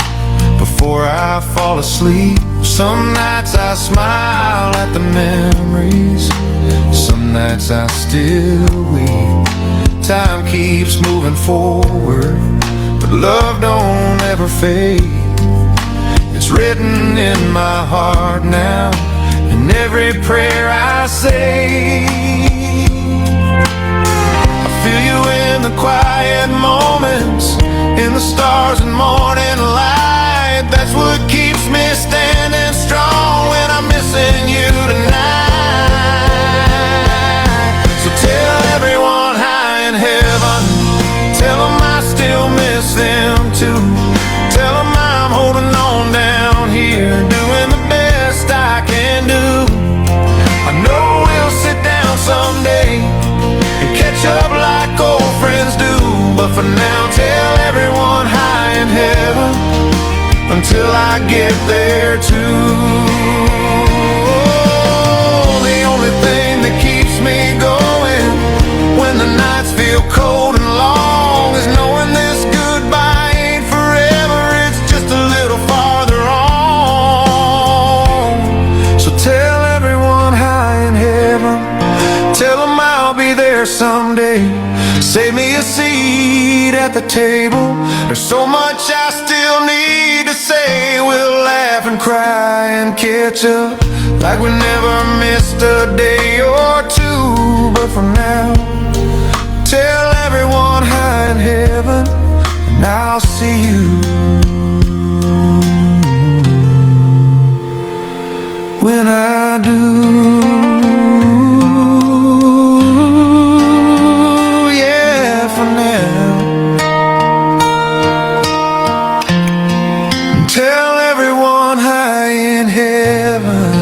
S1: before I fall asleep. Some nights I smile at the memories, some nights I still weep. Time keeps moving forward, but love don't ever fade. It's written in my heart now, in every prayer I say. I feel you in the quiet moments, in the stars and morning light. That's what keeps me standing strong when I'm missing you tonight. So tell everyone hi in heaven, tell them I still miss them too. Tell them I'm holding on down here, doing the best I can do. I know we'll sit down someday and catch up like old friends do. But for now, tell everyone hi in heaven until I get there too. The only thing that keeps me going when the nights feel cold and long is knowing this goodbye ain't forever, it's just a little farther on. So tell everyone hi in heaven, tell them I'll be there someday. Save me a seat at the table, there's so much I still need to say. We'll laugh and cry and catch up like we never missed a day or two. But for now, tell everyone hi in heaven, and I'll see you when I do. Yeah, for now, tell everyone hi in heaven.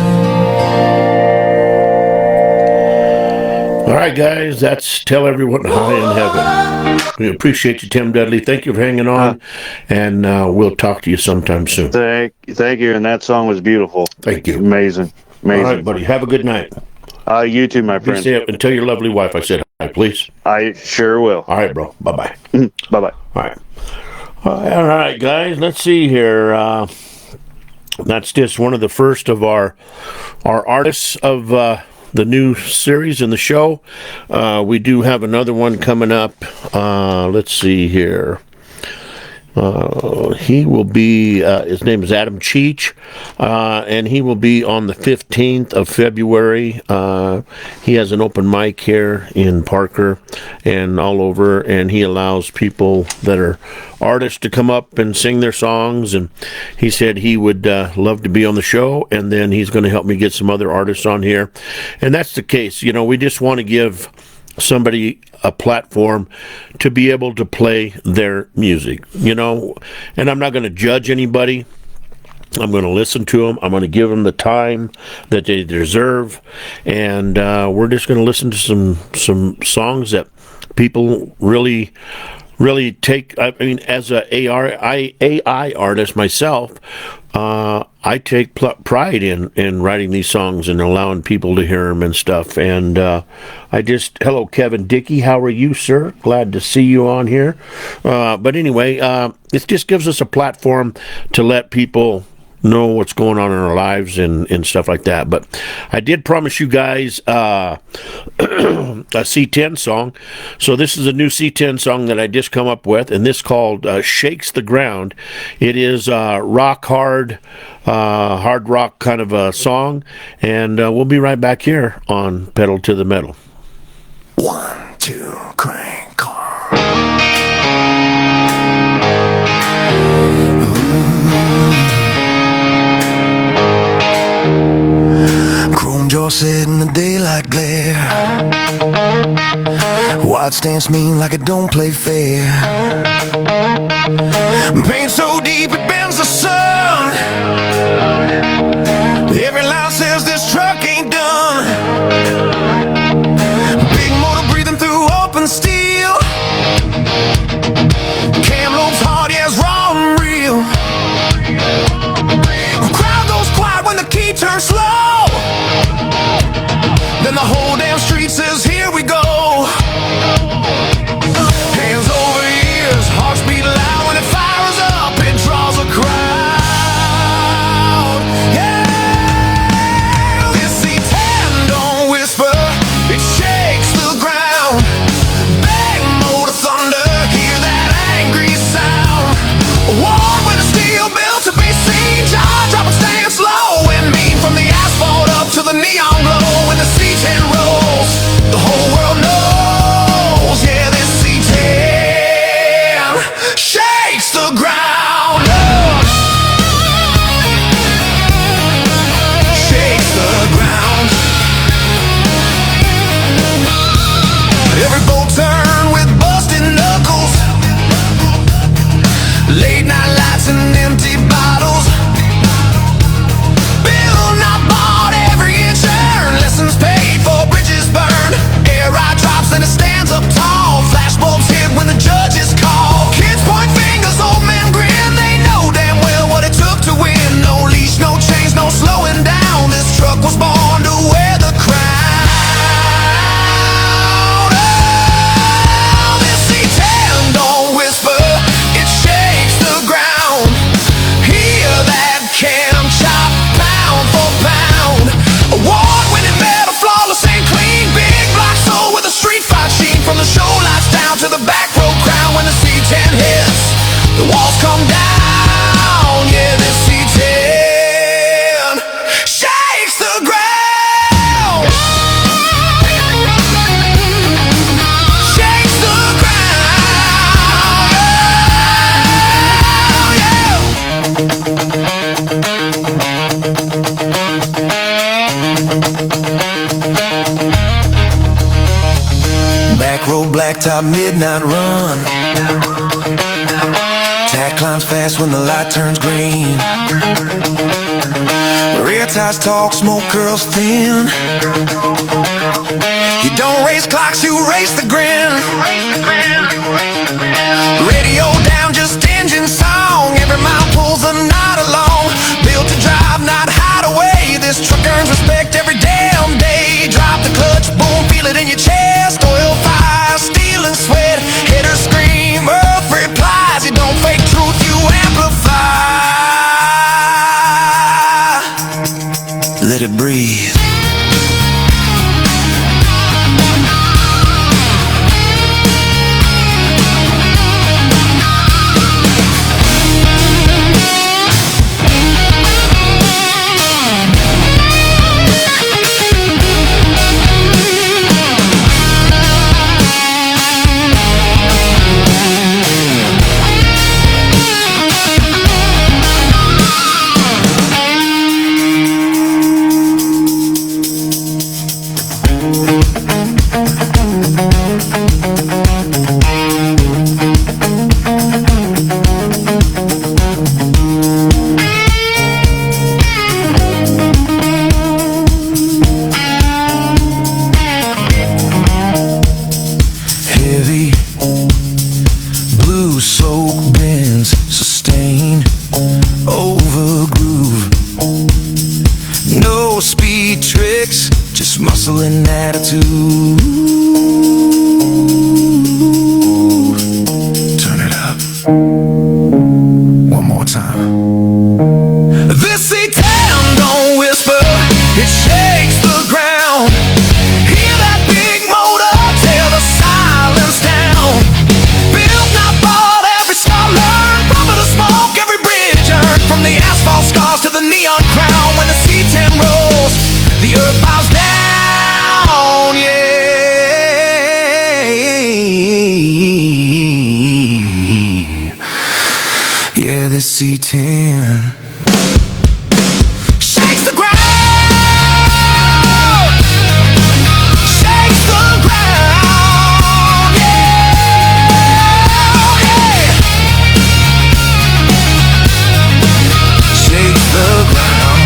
S2: All right, guys, that's Tell Everyone Hi in Heaven. We appreciate you, Tim Dudley. Thank you for hanging on, and we'll talk to you sometime soon.
S3: Thank you, and that song was beautiful.
S2: Thank you.
S3: Amazing.
S2: All right, buddy. Have a good night.
S3: You too, my
S2: Be
S3: friend.
S2: safe. And tell your lovely wife I said hi, please.
S3: I sure will.
S2: All right, bro. Bye-bye.
S3: Bye-bye.
S2: All right. All right, guys. Let's see here. That's just one of the first of our artists of the new series in the show. We do have another one coming up. Let's see here. He will be, his name is Adam Cheech, and he will be on the 15th of February. He has an open mic here in Parker and all over, and he allows people that are artists to come up and sing their songs, and he said he would love to be on the show, and then he's going to help me get some other artists on here. And that's the case. You know, we just want to give somebody a platform to be able to play their music, you know, and I'm not going to judge anybody. I'm going to listen to them. I'm going to give them the time that they deserve, and we're just going to listen to some songs that people really take. I mean, as a AI artist myself, I take pride in writing these songs and allowing people to hear them and stuff. And hello, Kevin Dickey. How are you, sir? Glad to see you on here. But anyway, it just gives us a platform to let people know what's going on in our lives and stuff like that. But I did promise you guys a C10 song. So this is a new C10 song that I just come up with, and this called Shakes the Ground. It is hard rock kind of a song, and we'll be right back here on Pedal to the Metal.
S1: 1, 2, crank car. Chrome jaw set in the daylight glare. White stance mean like it don't play fair. Pain so deep it bends the sun. Every line says this truck ain't done. Big motor breathing through open the back row crowd when the C10 hits. The walls come down, yeah, this C10 shakes the ground. Shakes the ground, yeah. Back row, blacktop, midnight run. Tack climbs fast when the light turns green. Rear ties talk, smoke curls thin. You don't race clocks, you race the grin. Radio down, just engine song. Every mile pulls a knot along. Built to drive, not hide away. This truck earns respect every damn day. Drop the clutch, boom, feel it in your chest. Oil fire, steel and sweat. Hitters scream, earth replies. You don't fake truth, you amplify. Let it breathe. Heavy blue soak bends, sustain over groove. No speed tricks, just muscle and attitude. Turn it up one more time. This C10 don't whisper, it shakes the ground. Hear that big motor tear the silence down. Built, not bought, every star learned. Bumper to smoke, every bridge earned. From the asphalt scars to the neon crown. When the C10 rolls, the earth bows down, yeah. Yeah, this C10 shakes the ground. Shakes the ground, yeah, yeah. Shakes the ground.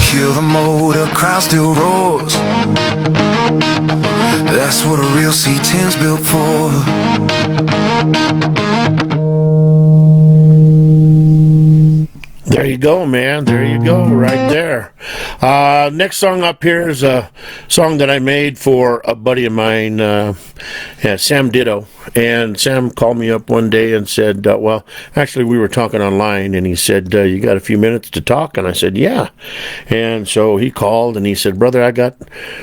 S1: Kill the motor, crowd still roars. That's what a real C10's built for.
S2: There you go, man. There you go, right there. Next song up here is a song that I made for a buddy of mine, Sam Ditto. And Sam called me up one day and said, well, actually we were talking online, and he said, you got a few minutes to talk? And I said, yeah. And so he called and he said, brother, I got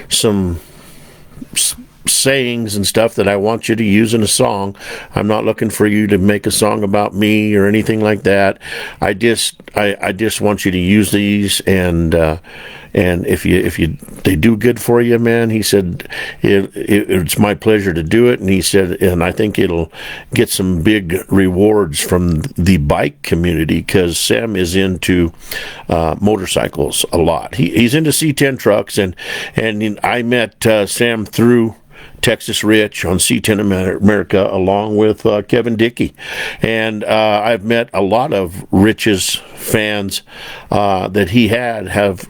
S2: some sayings and stuff that I want you to use in a song. I'm not looking for you to make a song about me or anything like that. I just want you to use these, and if they do good for you, man, he said, it's my pleasure to do it. And he said, and I think it'll get some big rewards from the bike community, because Sam is into motorcycles a lot. He's into C10 trucks, and I met Sam through Texas Rich on C10 America, along with Kevin Dickey. And I've met a lot of Rich's fans that he have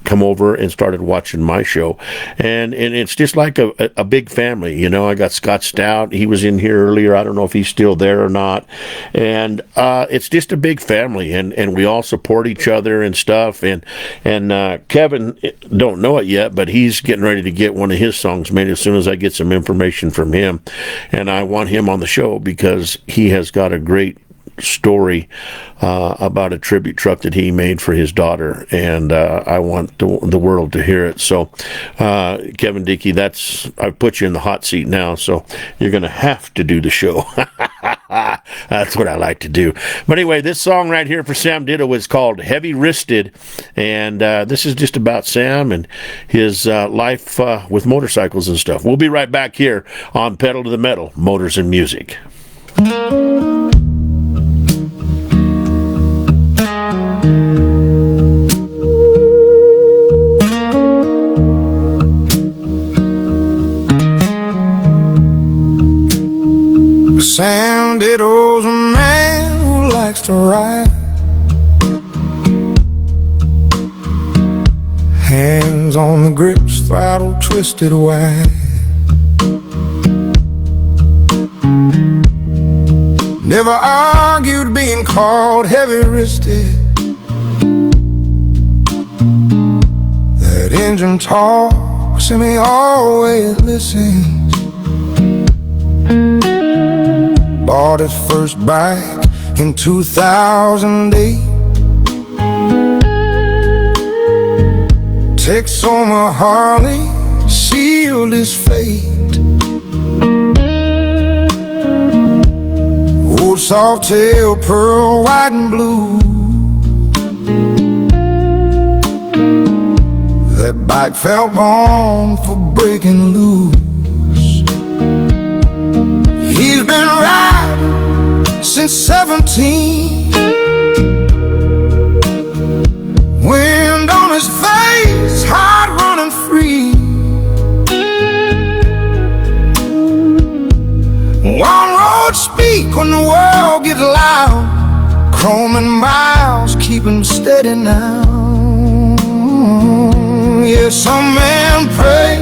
S2: come over and started watching my show, and it's just like a big family, you know. I got Scott Stout, he was in here earlier. I don't know if he's still there or not, and it's just a big family, and we all support each other and stuff. And Kevin don't know it yet, but he's getting ready to get one of his songs made as soon as I get some information from him, and I want him on the show because he has got a great story about a tribute truck that he made for his daughter, and I want the world to hear it. So, Kevin Dickey, I've put you in the hot seat now, so you're going to have to do the show. That's what I like to do. But anyway, this song right here for Sam Ditto is called Heavy Wristed, and this is just about Sam and his life with motorcycles and stuff. We'll be right back here on Pedal to the Metal, Motors and Music.
S1: Sam Ditto's a man who likes to ride, hands on the grips, throttle twisted wide. Never argued being called heavy-wristed. That engine talks and he always listens. Bought his first bike in 2008. Texoma Harley sealed his fate. Old soft-tail pearl, white and blue. That bike felt born for breaking loose. He's been riding since 17. Wind on his face, heart running free. One road speak when the world gets loud. Chrome and miles keep him steady now. Yeah, some men pray,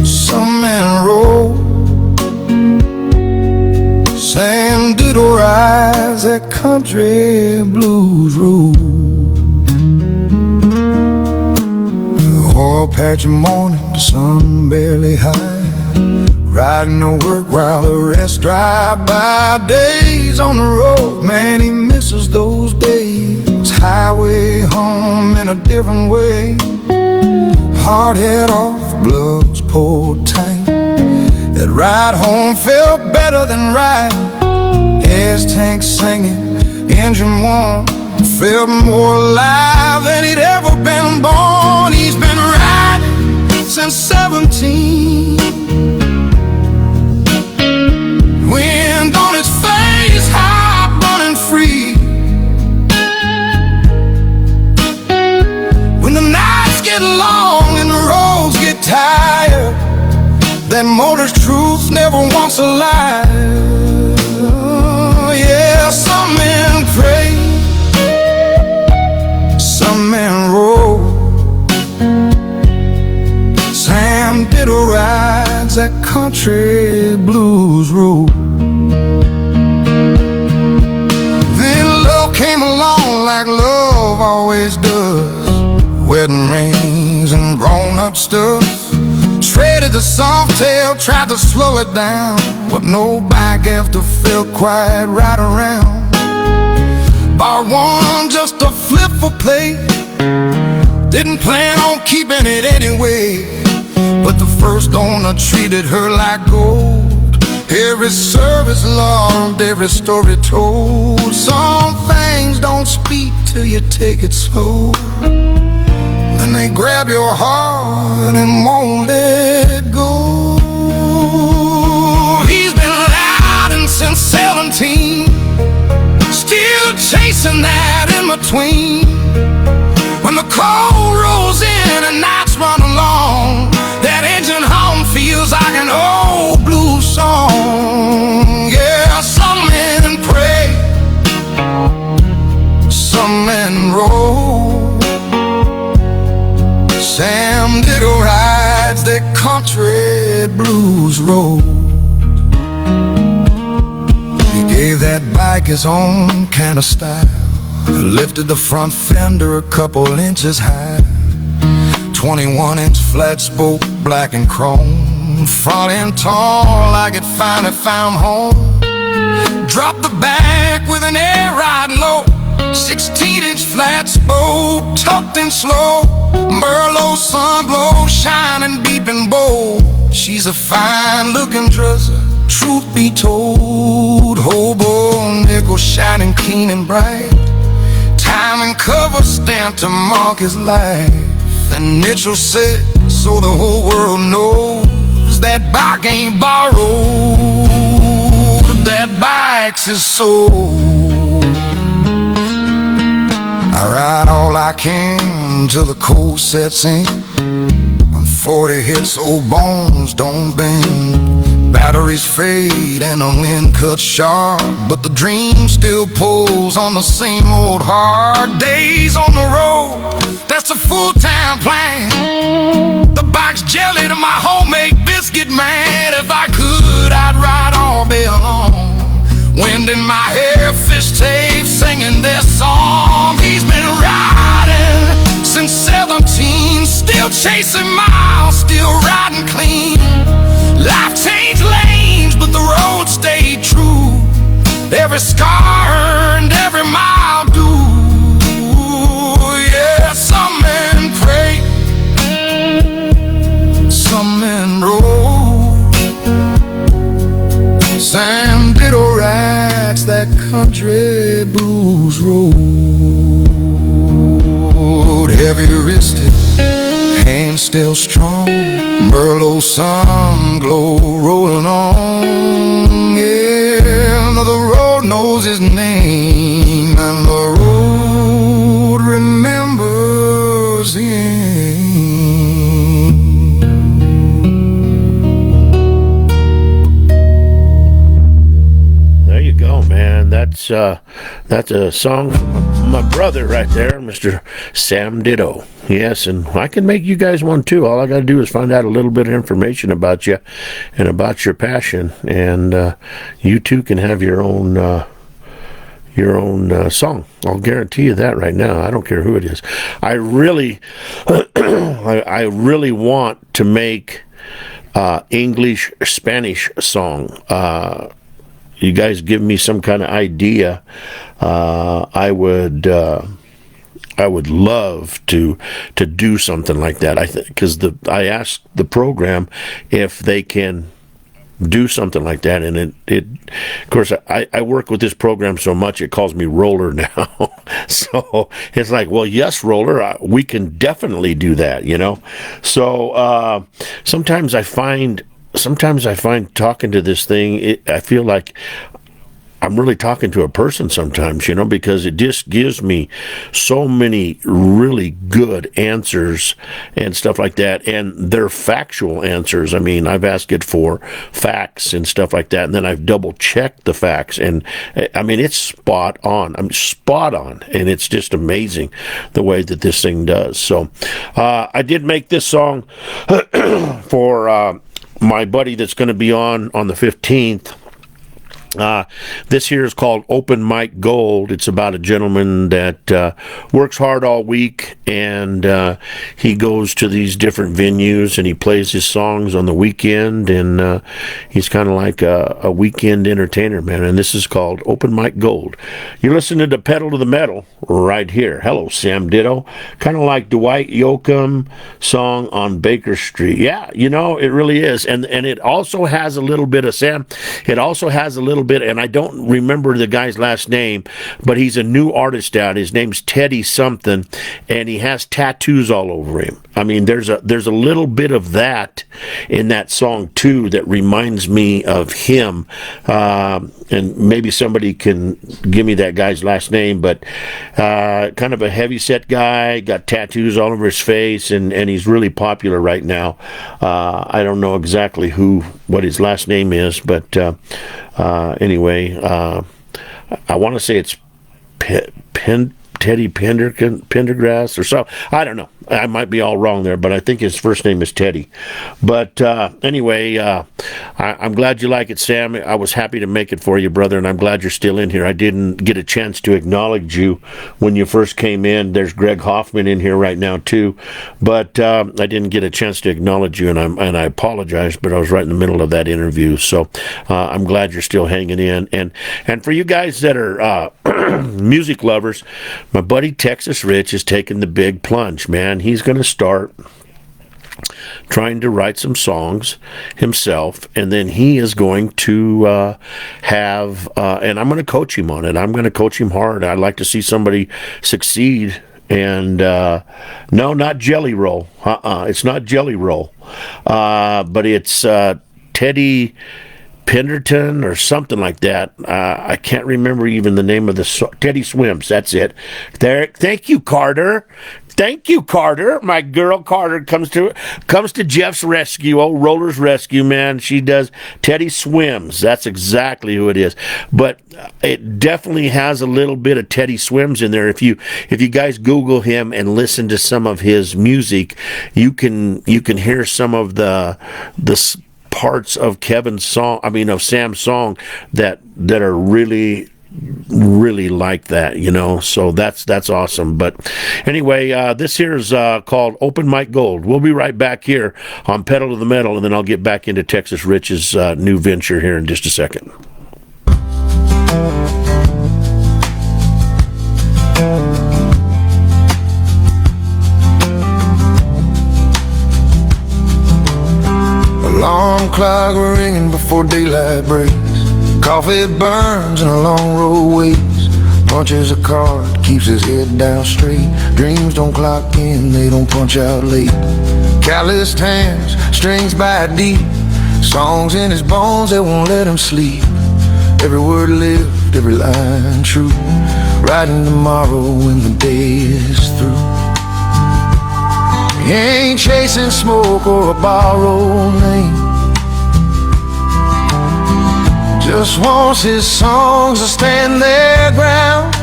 S1: some men roll. Sam Ditto rides that country blues road. The oil patch of morning, the sun barely high. Riding to work while the rest drive by. Days on the road, man, he misses those days. Highway home in a different way. Hard head off, gloves pulled tight. That ride home felt better than riding. Gas tank singing, engine warm. Felt more alive than he'd ever been born. He's been riding since 17. Wind on his face, heart running free. When the nights get long and the roads get tired, that motor's truth never wants a lie. Yeah, some men pray, some men roll. Sam Ditto rides that country blues road. Then love came along like love always does. Wedding rings and grown-up stuff. Traded the soft tail, tried to slow it down, but no bike after felt quite right around. Bought one just to flip for play. Didn't plan on keeping it anyway, but the first owner treated her like gold. Every service loved, every story told. Some things don't speak till you take it slow. And they grab your heart and won't let go. He's been riding since 17, still chasing that in between. When the cold rolls in and nights run along, that engine hum feels like an old blues song. Yeah, some men pray, some men roll. Sam Ditto rides that country blues road. He gave that bike his own kind of style. Lifted the front fender a couple inches high. 21-inch flat spoke, black and chrome. Front end tall like it finally found home. Drop the back with an air ride low, 16-inch flat spoke, tucked in slow, Merlot sun glow, shining deep and bold. She's a fine-looking dresser, truth be told, hobo nickel shining clean and bright. Time and cover stamped to mark his life. And Mitchell said, so the whole world knows that bike ain't borrowed, that bike's his soul. I ride all I can till the cold sets in. When 40 hits, old bones don't bend. Batteries fade and the wind cuts sharp, but the dream still pulls on the same old hard days on the road. That's a full-time plan. The bike's jelly to my homemade biscuit, man. If I could, I'd ride all day long. Wind in my hair, fish tape, singing this song. He's been riding since 17, still chasing miles, still riding clean. Life changed lanes, but the road stayed true. Every scar earned, every mile due. Yeah, some men pray, some men roll. Sam Ditto rides that country blues road. Heavy wristed, hands still strong, Merlot sun glow rolling on. Yeah, the road knows his name, and the road remembers him.
S2: There you go, man. That's a song from my brother right there, Mr. Sam Ditto. Yes, and I can make you guys one too. All I got to do is find out a little bit of information about you and about your passion, and you too can have your own song. I'll guarantee you that right now. I don't care who it is. I really, I really want to make English Spanish song. You guys give me some kind of idea. I would love to do something like that. I think because I asked the program if they can do something like that, and it of course I work with this program so much it calls me Roller now. So it's like, well, yes, Roller, we can definitely do that, you know. So sometimes I find talking to this thing, I feel like I'm really talking to a person sometimes, you know, because it just gives me so many really good answers and stuff like that, and they're factual answers. I mean, I've asked it for facts and stuff like that, and then I've double-checked the facts, and I mean, it's spot on. I'm spot on, and it's just amazing the way that this thing does. So I did make this song for my buddy that's going to be on the 15th. This here is called Open Mic Gold. It's about a gentleman that works hard all week, and he goes to these different venues and he plays his songs on the weekend, and he's kind of like a weekend entertainer, man. And this is called Open Mic Gold. You're listening to Pedal to the Metal right here. Hello, Sam Ditto. Kind of like Dwight Yoakam song on Baker Street. Yeah, you know, it really is. And it also has a little bit of Sam. It also has a little bit, and I don't remember the guy's last name, but he's a new artist out. His name's Teddy something, and he has tattoos all over him. I mean, there's a little bit of that in that song too that reminds me of him. And maybe somebody can give me that guy's last name, but kind of a heavy set guy, got tattoos all over his face, and he's really popular right now. I don't know exactly what his last name is, but anyway, I want to say it's Teddy Pendergrass or so. I don't know. I might be all wrong there, but I think his first name is Teddy. But anyway, I'm glad you like it, Sam. I was happy to make it for you, brother, and I'm glad you're still in here. I didn't get a chance to acknowledge you when you first came in. There's Greg Hoffman in here right now, too. But I didn't get a chance to acknowledge you, and I apologize, but I was right in the middle of that interview. So I'm glad you're still hanging in. And for you guys that are music lovers, my buddy Texas Rich is taking the big plunge, man. He's going to start trying to write some songs himself, and then he is going to have, and I'm going to coach him on it. I'm going to coach him hard. I'd like to see somebody succeed. And no, not Jelly Roll. It's not Jelly Roll. But it's Teddy Penderton or something like that. I can't remember even the name of the song. Teddy Swims, that's it. There. Thank you, Carter. Thank you, Carter. My girl Carter comes to Jeff's rescue, old Roller's rescue, man. She does Teddy Swims. That's exactly who it is. But it definitely has a little bit of Teddy Swims in there. If you guys Google him and listen to some of his music, you can hear some of the parts of of Sam's song that are really like that, so that's awesome. But anyway, this here is called Open Mic Gold. We'll be right back here on Pedal to the Metal, and then I'll get back into Texas Rich's new venture here in just a second.
S1: Alarm clock ringing before daylight breaks. Coffee burns and a long road waits. Punches a card, keeps his head down straight. Dreams don't clock in, they don't punch out late. Calloused hands, strings by deep. Songs in his bones that won't let him sleep. Every word lived, every line true. Writing tomorrow when the day is through. He ain't chasing smoke or a borrowed name. Just wants his songs to stand their ground.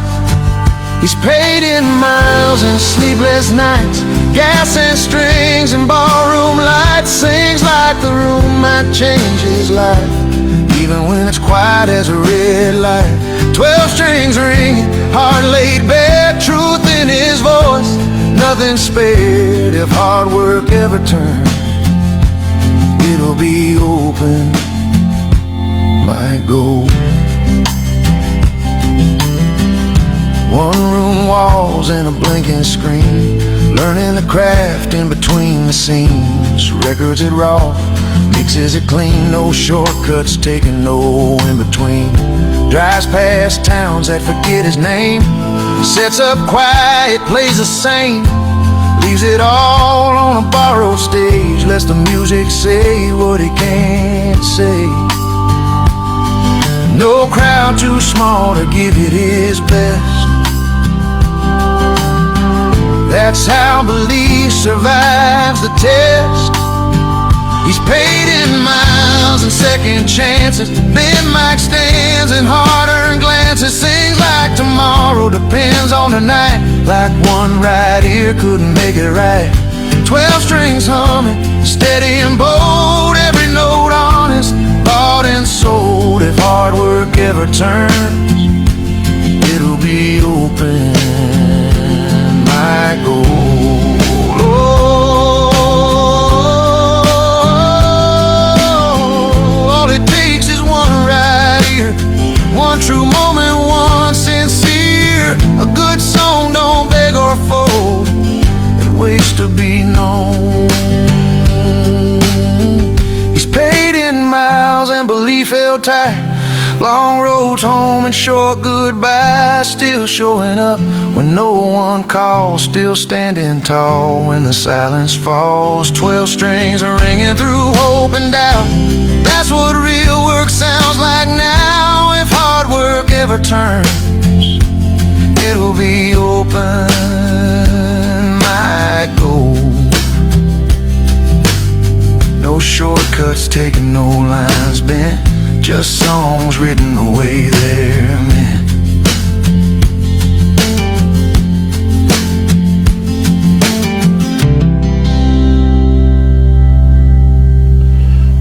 S1: He's paid in miles and sleepless nights, gas and strings and ballroom lights. Sings like the room might change his life, even when it's quiet as a red light. 12 strings ringing, heart laid bare, truth in his voice, nothing spared. If hard work ever turns, it'll be open mic gold. One room walls and a blinking screen, learning the craft in between the scenes. Records it raw, mixes it clean, no shortcuts taking, no in between. Drives past towns that forget his name, sets up quiet, plays the same. Leaves it all on a borrowed stage, lets the music say what it can't say. No crowd too small to give it his best. That's how belief survives the test. He's paid in miles and second chances, big mic stands and hard-earned glances. Sings like tomorrow depends on the night, like one right ear couldn't make it right. 12 strings humming, steady and bold, every note honest, bought and sold. If hard work ever turns, it'll be open mic gold. All it takes is one right ear, one true moment, one sincere. A good song don't beg or fold, it waits to be known. He's paid in miles and belief held tight. Long roads home and short goodbyes, still showing up when no one calls, still standing tall when the silence falls. 12 strings are ringing through hope and doubt, that's what real work sounds like now. If hard work ever turns, it'll be open mic gold. No shortcuts taken, no lines bent, just songs written the way they're meant.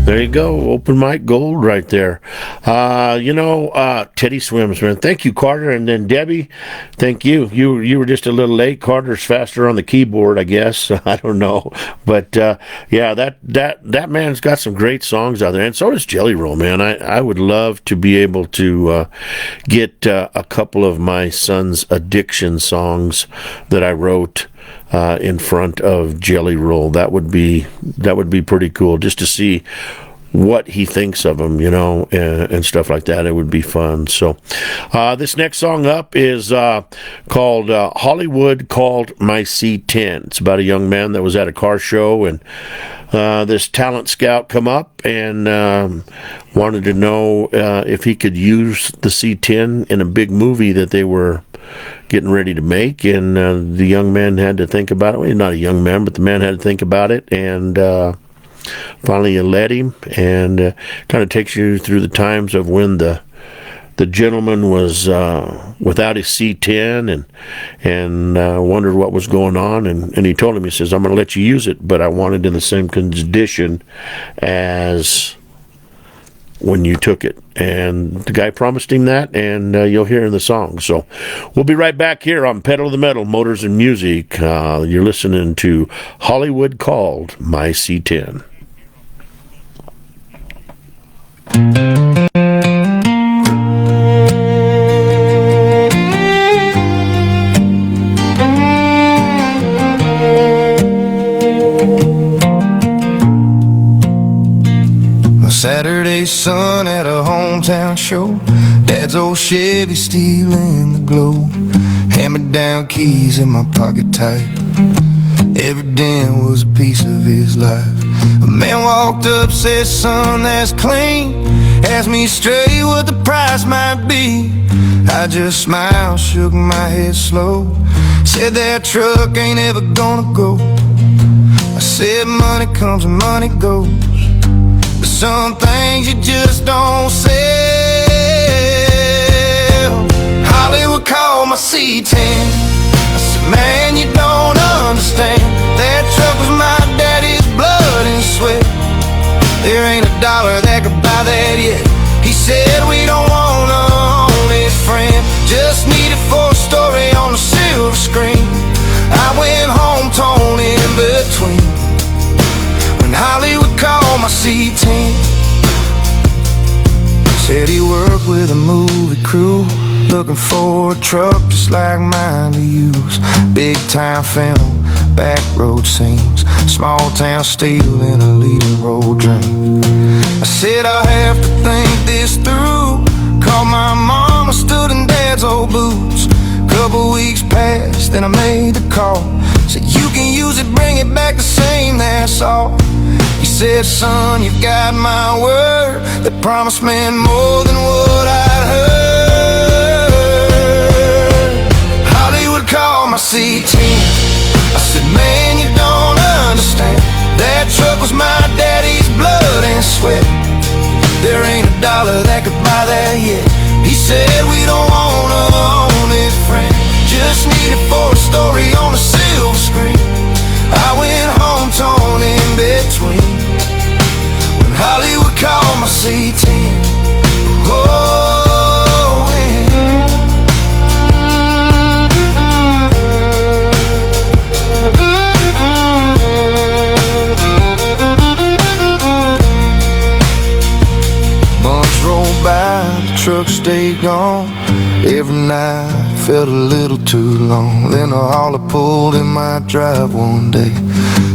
S2: There you go. Open mic gold right there. Teddy Swims, man. Thank you, Carter. And then Debbie, thank you. You were just a little late. Carter's faster on the keyboard, I guess. I don't know. But, that man's got some great songs out there. And so does Jelly Roll, man. I would love to be able to get a couple of my son's addiction songs that I wrote in front of Jelly Roll. That would be pretty cool, just to see what he thinks of them, and stuff like that. It would be fun. So this next song up is called Hollywood Called My C10. It's about a young man that was at a car show, and this talent scout come up and wanted to know if he could use the C10 in a big movie that they were getting ready to make. And the young man had to think about it. Well, he's not a young man, but the man had to think about it, and finally you let him, and kind of takes you through the times of when the gentleman was without his C10 and wondered what was going on, and he told him, he says, I'm going to let you use it, but I want it in the same condition as when you took it. And the guy promised him that, and you'll hear in the song. So we'll be right back here on Pedal to the Metal, Motors and Music. You're listening to Hollywood Called My C10.
S1: Saturday sun at a hometown show, Dad's old Chevy stealing the glow, hand-me-down keys in my pocket tight. Every dent was a piece of his life. A man walked up, said, son, that's clean. Asked me straight what the price might be. I just smiled, shook my head slow, said that truck ain't ever gonna go. I said money comes and money goes, but some things you just don't sell. Hollywood called my C10. I said, man, you don't understand. That truck was my daddy's blood and sweat. There ain't a dollar that could buy that yet. He said, we don't wanna own his friend, just need it for a story on a silver screen. I went home torn in between when Hollywood called my C10. Said he worked with a movie crew, looking for a truck just like mine to use. Big time film, back road scenes, small town steel in a leading role dream. I said I'll have to think this through. Called my mama, stood in Dad's old boots. Couple weeks passed, then I made the call. Said you can use it, bring it back the same, that's all. He said, son, you've got my word. That promise meant more than what I'd heard. Hollywood called my C10. I said, man, you don't understand. That truck was my daddy's blood and sweat. There ain't a dollar that could buy that yet. He said, we don't wanna own it, friend, just need it for a story on a silver screen. I went home torn in between when Hollywood called my C10. Oh, months rolled by, the truck stayed gone. Every night felt a little too long. Then a hauler pulled in my drive one day.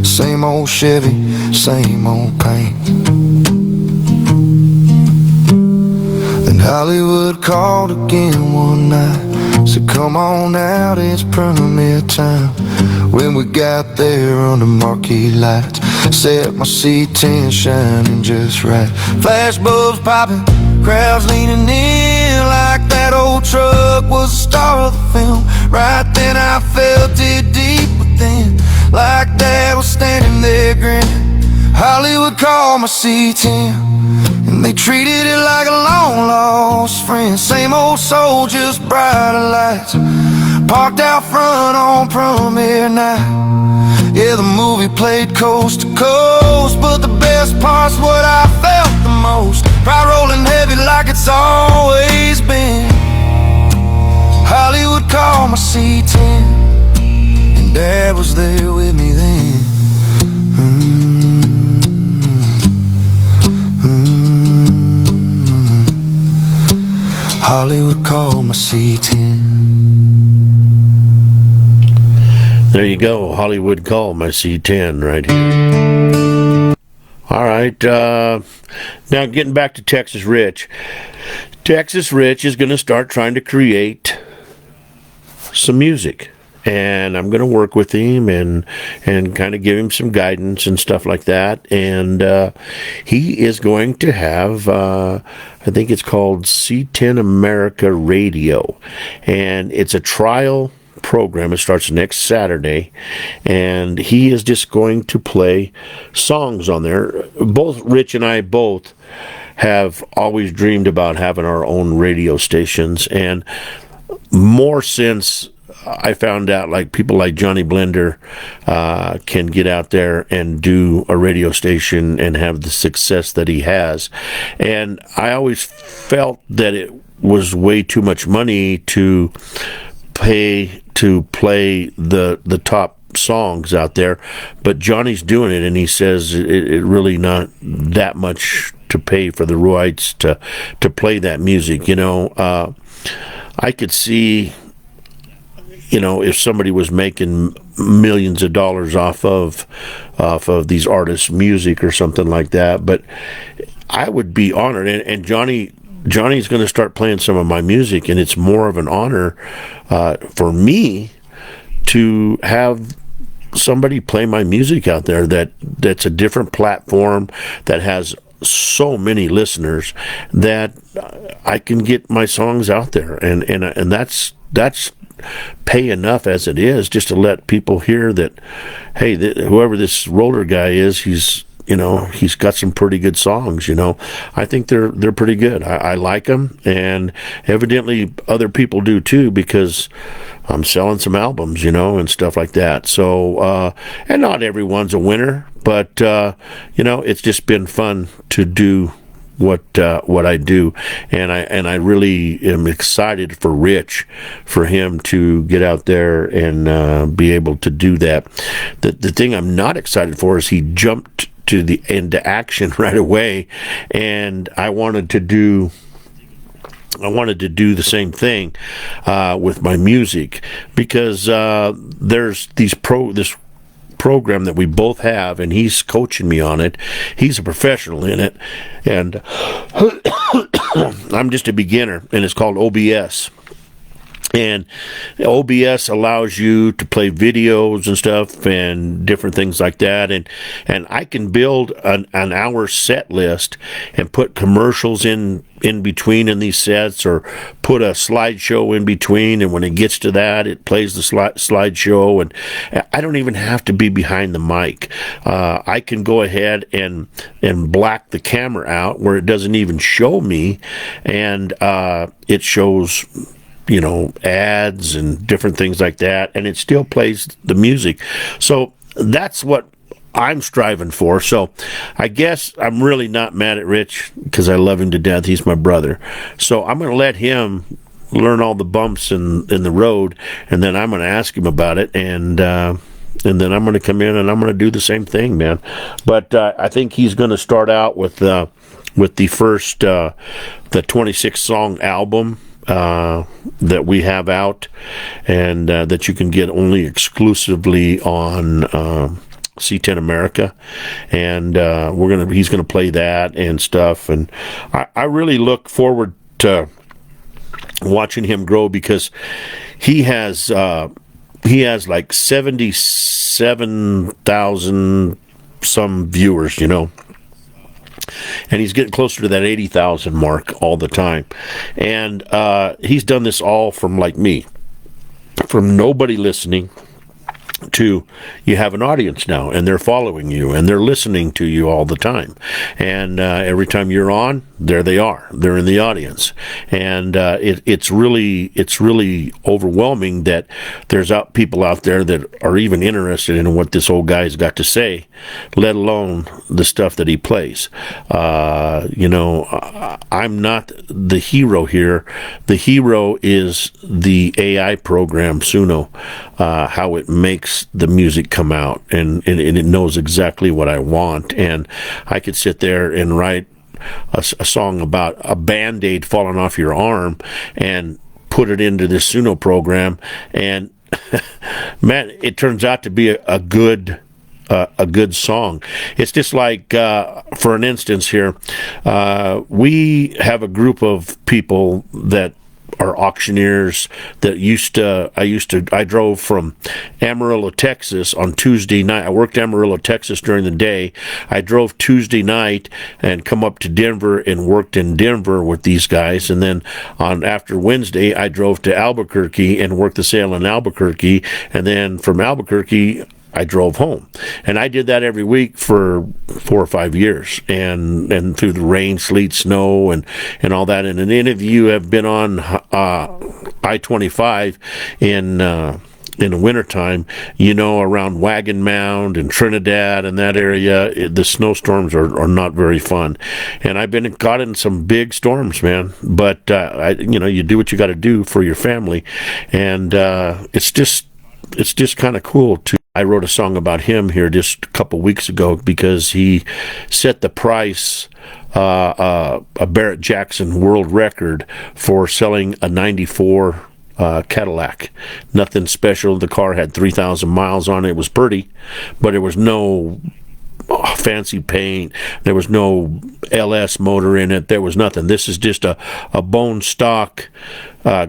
S1: Same old Chevy, same old paint. Then Hollywood called again one night, said come on out, it's premiere time. When we got there under marquee lights, set my C10 shining just right. Flash bulbs popping, crowds leaning in like that old truck was the star of the film. Right then I felt it deep within, like Dad was standing there grinning. Hollywood called my C10, and they treated it like a long lost friend. Same old soul, just brighter lights, parked out front on premiere night. Yeah, the movie played coast to coast, but the bell best part's what I felt the most. Pride rolling heavy like it's always been. Hollywood called my C10, and Dad was there with me then. Hollywood called my C10.
S2: There you go, Hollywood Call, my C10 right here. All right, now getting back to Texas Rich. Texas Rich is going to start trying to create some music. And I'm going to work with him and kind of give him some guidance and stuff like that. And he is going to have, I think it's called C10 America Radio. And it's a trial program. It starts next Saturday, and he is just going to play songs on there. Both Rich and I both have always dreamed about having our own radio stations, and more since I found out like people like Johnny Blender can get out there and do a radio station and have the success that he has. And I always felt that it was way too much money to pay to play the top songs out there, but Johnny's doing it, and he says it really not that much to pay for the rights to play that music. You know, I could see, you know, if somebody was making millions of dollars off of these artists' music or something like that, but I would be honored. And Johnny's going to start playing some of my music, and it's more of an honor for me to have somebody play my music out there that's a different platform that has so many listeners that I can get my songs out there, and that's pay enough as it is just to let people hear that, hey, whoever this roller guy is, he's got some pretty good songs. You know, I think they're pretty good. I like them, and evidently other people do too, because I'm selling some albums, you know, and stuff like that. So, and not everyone's a winner, but you know, it's just been fun to do what I do, and I really am excited for Rich, for him to get out there and be able to do that. The thing I'm not excited for is he jumped into action right away, and I wanted to do the same thing with my music, because there's this program that we both have, and he's coaching me on it. He's a professional in it, and I'm just a beginner, and it's called OBS. And OBS allows you to play videos and stuff and different things like that. And I can build an hour set list and put commercials in between in these sets, or put a slideshow in between. And when it gets to that, it plays the slideshow. And I don't even have to be behind the mic. I can go ahead and black the camera out where it doesn't even show me. And it shows, you know, ads and different things like that, and it still plays the music. So that's what I'm striving for. So I guess I'm really not mad at Rich, because I love him to death. He's my brother. So I'm going to let him learn all the bumps in the road, and then I'm going to ask him about it, and then I'm going to come in and I'm going to do the same thing, man. But I think he's going to start out with the first the 26 song album that we have out, and that you can get only exclusively on C10 America, and he's gonna play that and stuff, and I really look forward to watching him grow, because he has like 77,000 some viewers, you know. And he's getting closer to that 80,000 mark all the time. And he's done this all from, like me, from nobody listening to you have an audience now, and they're following you, and they're listening to you all the time. And every time you're on, there they are. They're in the audience, and it's really overwhelming that there's people out there that are even interested in what this old guy's got to say, let alone the stuff that he plays. I'm not the hero here. The hero is the AI program Suno, how it makes the music come out, and it knows exactly what I want, and I could sit there and write a song about a Band-Aid falling off your arm and put it into this Suno program, and man, it turns out to be a good song. It's just like, for an instance here, we have a group of people that are auctioneers that I drove from Amarillo, Texas on Tuesday night. I worked Amarillo, Texas during the day. I drove Tuesday night and come up to Denver and worked in Denver with these guys. And then after Wednesday, I drove to Albuquerque and worked the sale in Albuquerque. And then from Albuquerque, I drove home, and I did that every week for 4 or 5 years, and through the rain, sleet, snow, and all that. And any of you have been on I-25 in the wintertime, around Wagon Mound and Trinidad and that area, the snowstorms are not very fun. And I've been caught in some big storms, man. But you do what you got to do for your family, and it's just kind of cool to. I wrote a song about him here just a couple weeks ago because he set the price, a Barrett Jackson world record for selling a 94 Cadillac. Nothing special. The car had 3,000 miles on it. It was pretty, but there was no fancy paint. There was no LS motor in it. There was nothing. This is just a bone stock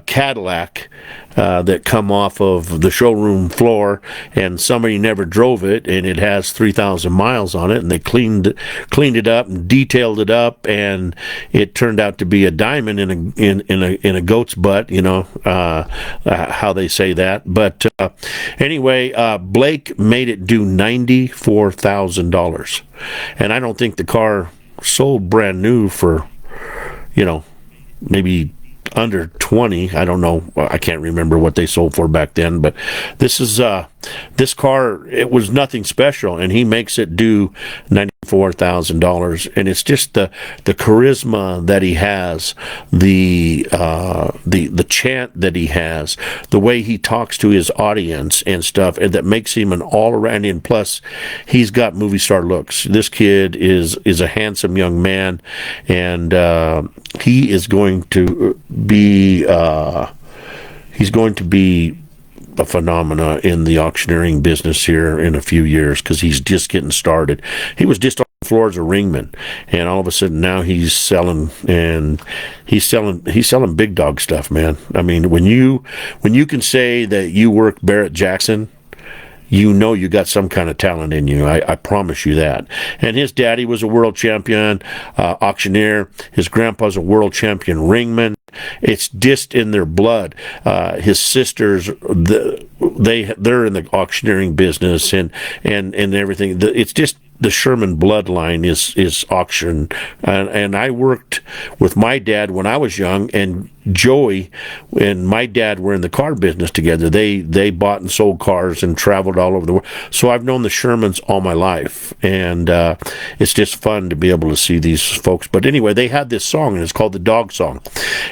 S2: Cadillac that come off of the showroom floor, and somebody never drove it, and it has 3,000 miles on it, and they cleaned it up and detailed it up, and it turned out to be a diamond in a goat's butt, how they say that. But anyway, Blake made it do $94,000, and I don't think the car sold brand new for maybe under 20. I don't know. I can't remember what they sold for back then, but this car, it was nothing special, and he makes it do $94,000, and it's just the charisma that he has, the chant that he has, the way he talks to his audience and stuff, and that makes him an all-around. And plus, he's got movie star looks. This kid is a handsome young man, and he is going to be a phenomena in the auctioneering business here in a few years, because he's just getting started. He was just on the floor as a ringman, and all of a sudden now he's selling big dog stuff, man. I mean, when you can say that you work Barrett Jackson, you got some kind of talent in you. I promise you that. And his daddy was a world champion auctioneer. His grandpa's a world champion ringman. It's just in their blood. His sisters, they're in the auctioneering business and everything. It's just the Sherman bloodline is auction, and I worked with my dad when I was young, and Joey and my dad were in the car business together. They bought and sold cars and traveled all over the world. So I've known the Shermans all my life, and it's just fun to be able to see these folks. But anyway, they had this song, and it's called the Dog Song.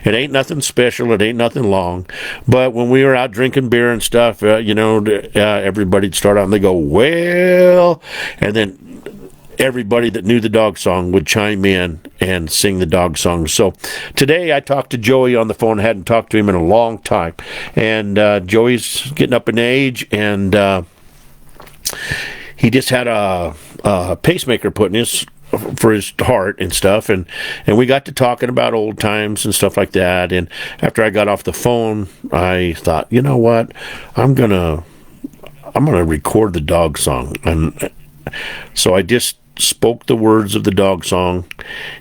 S2: It ain't nothing special. It ain't nothing long. But when we were out drinking beer and stuff, everybody'd start out and they go, well, and then everybody that knew the dog song would chime in and sing the dog song. So today I talked to Joey on the phone. I hadn't talked to him in a long time. And Joey's getting up in age, and he just had a pacemaker put in for his heart and stuff, and we got to talking about old times and stuff like that. And after I got off the phone, I thought, you know what, I'm gonna record the dog song. And so I just spoke the words of the dog song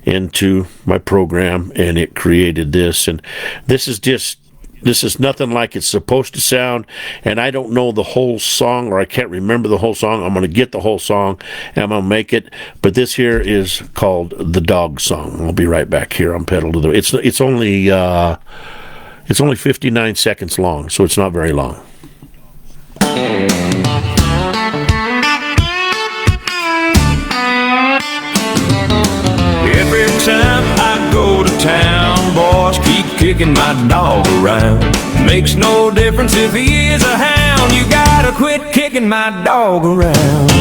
S2: into my program, and it created this. And this is just This is nothing like it's supposed to sound, and I don't know the whole song, or I can't remember the whole song. I'm going to get the whole song, and I'm going to make it. But this here is called The Dog Song. I'll be right back here on Pedal to the... It's only 59 seconds long, so it's not very long.
S6: Every time I go to town, boys keep kicking my dog around. Makes no difference if he is a hound, you gotta quit kicking my dog around.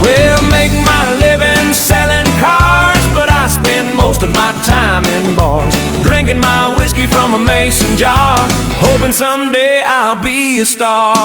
S6: Well, make my living selling cars, but I spend most of my time in bars, drinking my whiskey from a mason jar, hoping someday I'll be a star.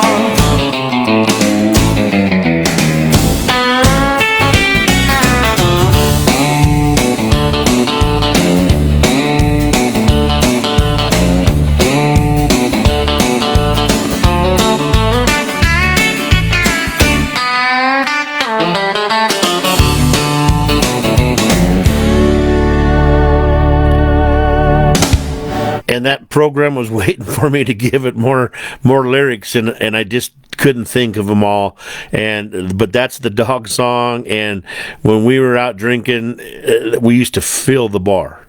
S2: And that program was waiting for me to give it more lyrics, and I just couldn't think of them all. But that's The Dog Song. And when we were out drinking, we used to fill the bar.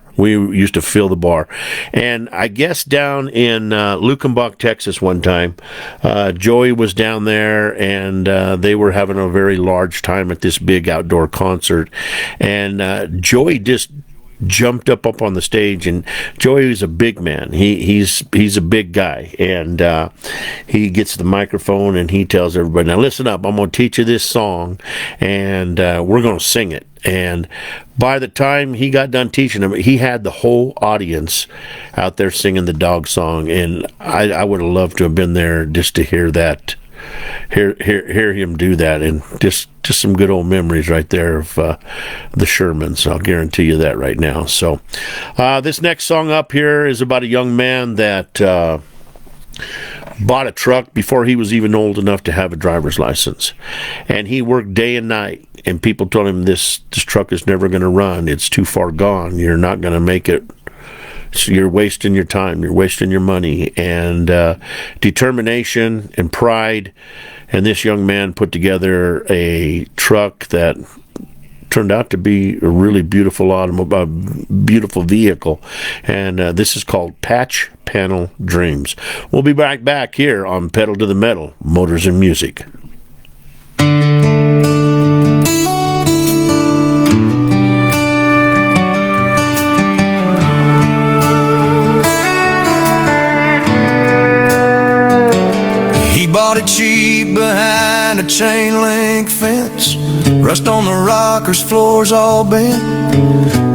S2: And I guess down in Luckenbach, Texas one time, Joey was down there, and they were having a very large time at this big outdoor concert. And Joey just jumped up on the stage, and Joey is a big man. He's a big guy, and he gets the microphone and he tells everybody, "Now listen up, I'm going to teach you this song, and we're going to sing it." And by the time he got done teaching them, he had the whole audience out there singing The Dog Song, and I would have loved to have been there just to hear that. Hear him do that, and just some good old memories right there of the Shermans. I'll guarantee you that right now. So this next song up here is about a young man that bought a truck before he was even old enough to have a driver's license, and he worked day and night, and people told him this truck is never going to run, it's too far gone, you're not going to make it. So you're wasting your time, you're wasting your money, and determination and pride. And this young man put together a truck that turned out to be a really beautiful beautiful vehicle. And this is called Patch Panel Dreams. We'll be back here on Pedal to the Metal, Motors and Music.
S1: Bought it cheap behind a chain link fence, rust on the rockers, floors all bent,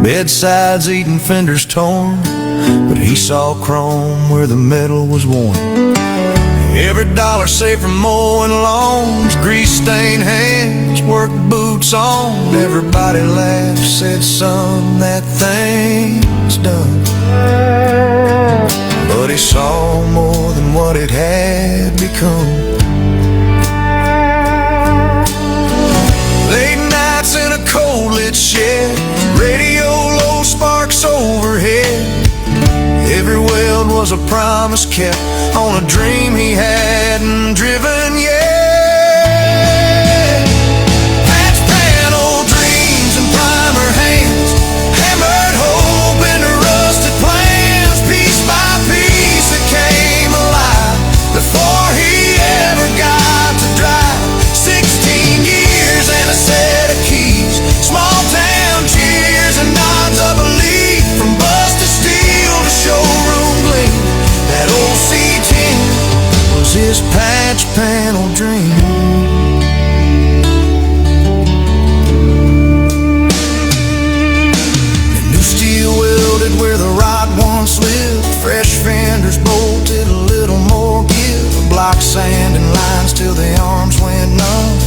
S1: bedsides eating, fenders torn, but he saw chrome where the metal was worn. Every dollar saved from mowing lawns, grease-stained hands, work boots on. Everybody laughed, said, "Son, that thing's done." But he saw more than what it had become. Late nights in a cold lit shed, radio low, sparks overhead. Every weld was a promise kept on a dream he hadn't driven yet. Patch panel dreams and primer hands, hammered hope into rusted plans, piece by piece that came alive before he ever got to drive. 16 years and a set of keys, small town cheers and nods of belief, from busted steel to showroom gleam. That old C10 was his patch panel dream. The new steel welded where the rod once lived, fresh fenders bolted, a little more give, block sand and lines till the arms went numb,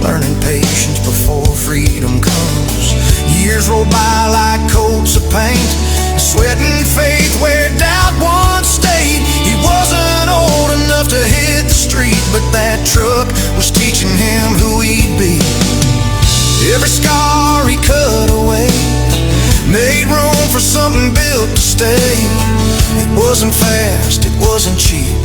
S1: learning patience before freedom comes. Years roll by like coats of paint, sweat and faith where doubt once stayed. He wasn't old enough to hit the street, but that truck was teaching him who he'd be. Every scar he cut away made something built to stay. It wasn't fast, it wasn't cheap,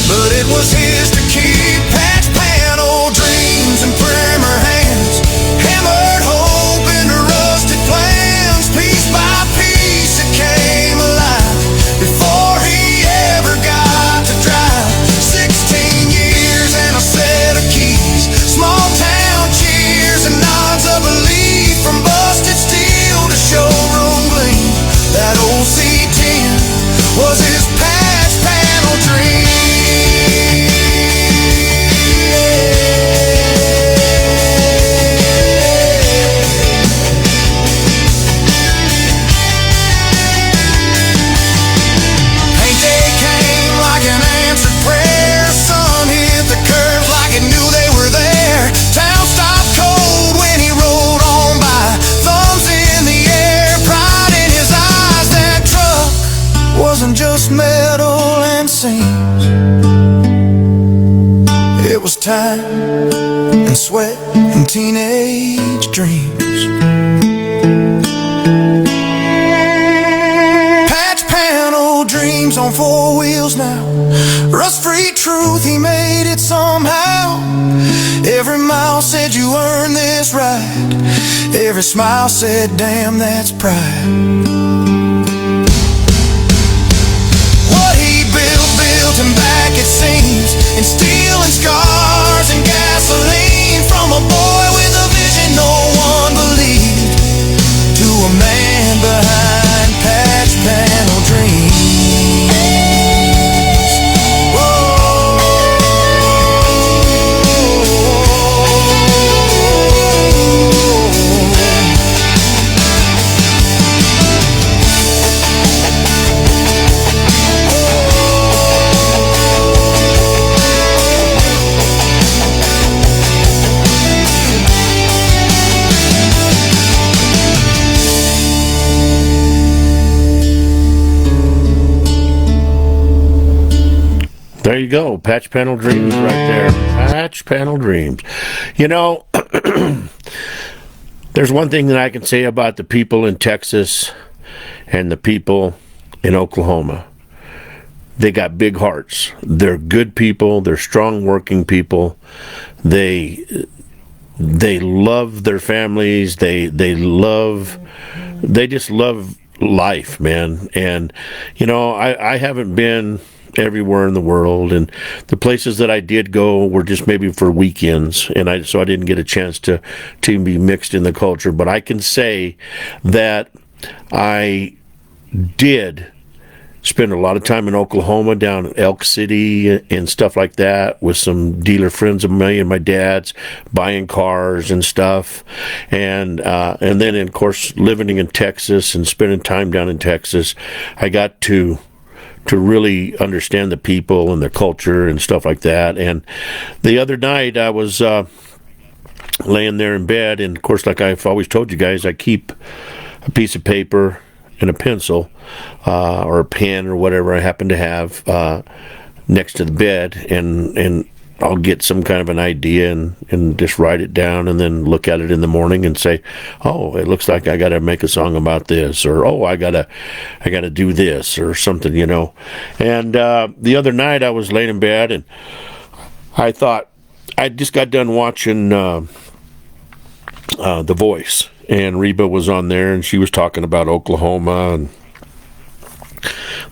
S1: but it was his to keep. Patch panel dreams and primer hands, hammered hope into rusted plans. Piece by piece it came alive before he ever got to drive. 16 years and a set of keys, small town cheers and nods of belief, from busted steel to showroom gleam. That old C10 was his patch panel dream. Paint day came like an answered prayer. Sun hit the curves like it knew they were there. Town stopped cold when he rolled on by, thumbs in the air, pride in his eyes. That truck wasn't just metal and seams, it was time and sweat and teenage dreams. Patch panel dreams on four wheels now, rust-free truth, he made it somehow. Every mile said you earned this right, every smile said damn that's pride. What he built him back it seems, in steel and scars and gasoline. From a boy with a vision no one believed, to a man behind patch panel dreams.
S2: There you go. Patch Panel Dreams right there. Patch Panel Dreams. You know, there's one thing that I can say about the people in Texas and the people in Oklahoma. They got big hearts. They're good people. They're strong working people. They love their families. They just love life, man. And, you know, I haven't been everywhere in the world, and the places that I did go were just maybe for weekends, and so I didn't get a chance to be mixed in the culture. But I can say that I did spend a lot of time in Oklahoma, down in Elk City and stuff like that, with some dealer friends of mine and my dad's, buying cars and stuff, and then of course living in Texas and spending time down in Texas, I got to really understand the people and their culture and stuff like that. And the other night I was laying there in bed, and of course, like I've always told you guys, I keep a piece of paper and a pencil or a pen or whatever I happen to have next to the bed, and I'll get some kind of an idea and just write it down, and then look at it in the morning and say, oh, it looks like I got to make a song about this, or oh, I gotta do this or something, you know. And the other night I was laying in bed, and I thought, I just got done watching The Voice, and Reba was on there, and she was talking about Oklahoma, and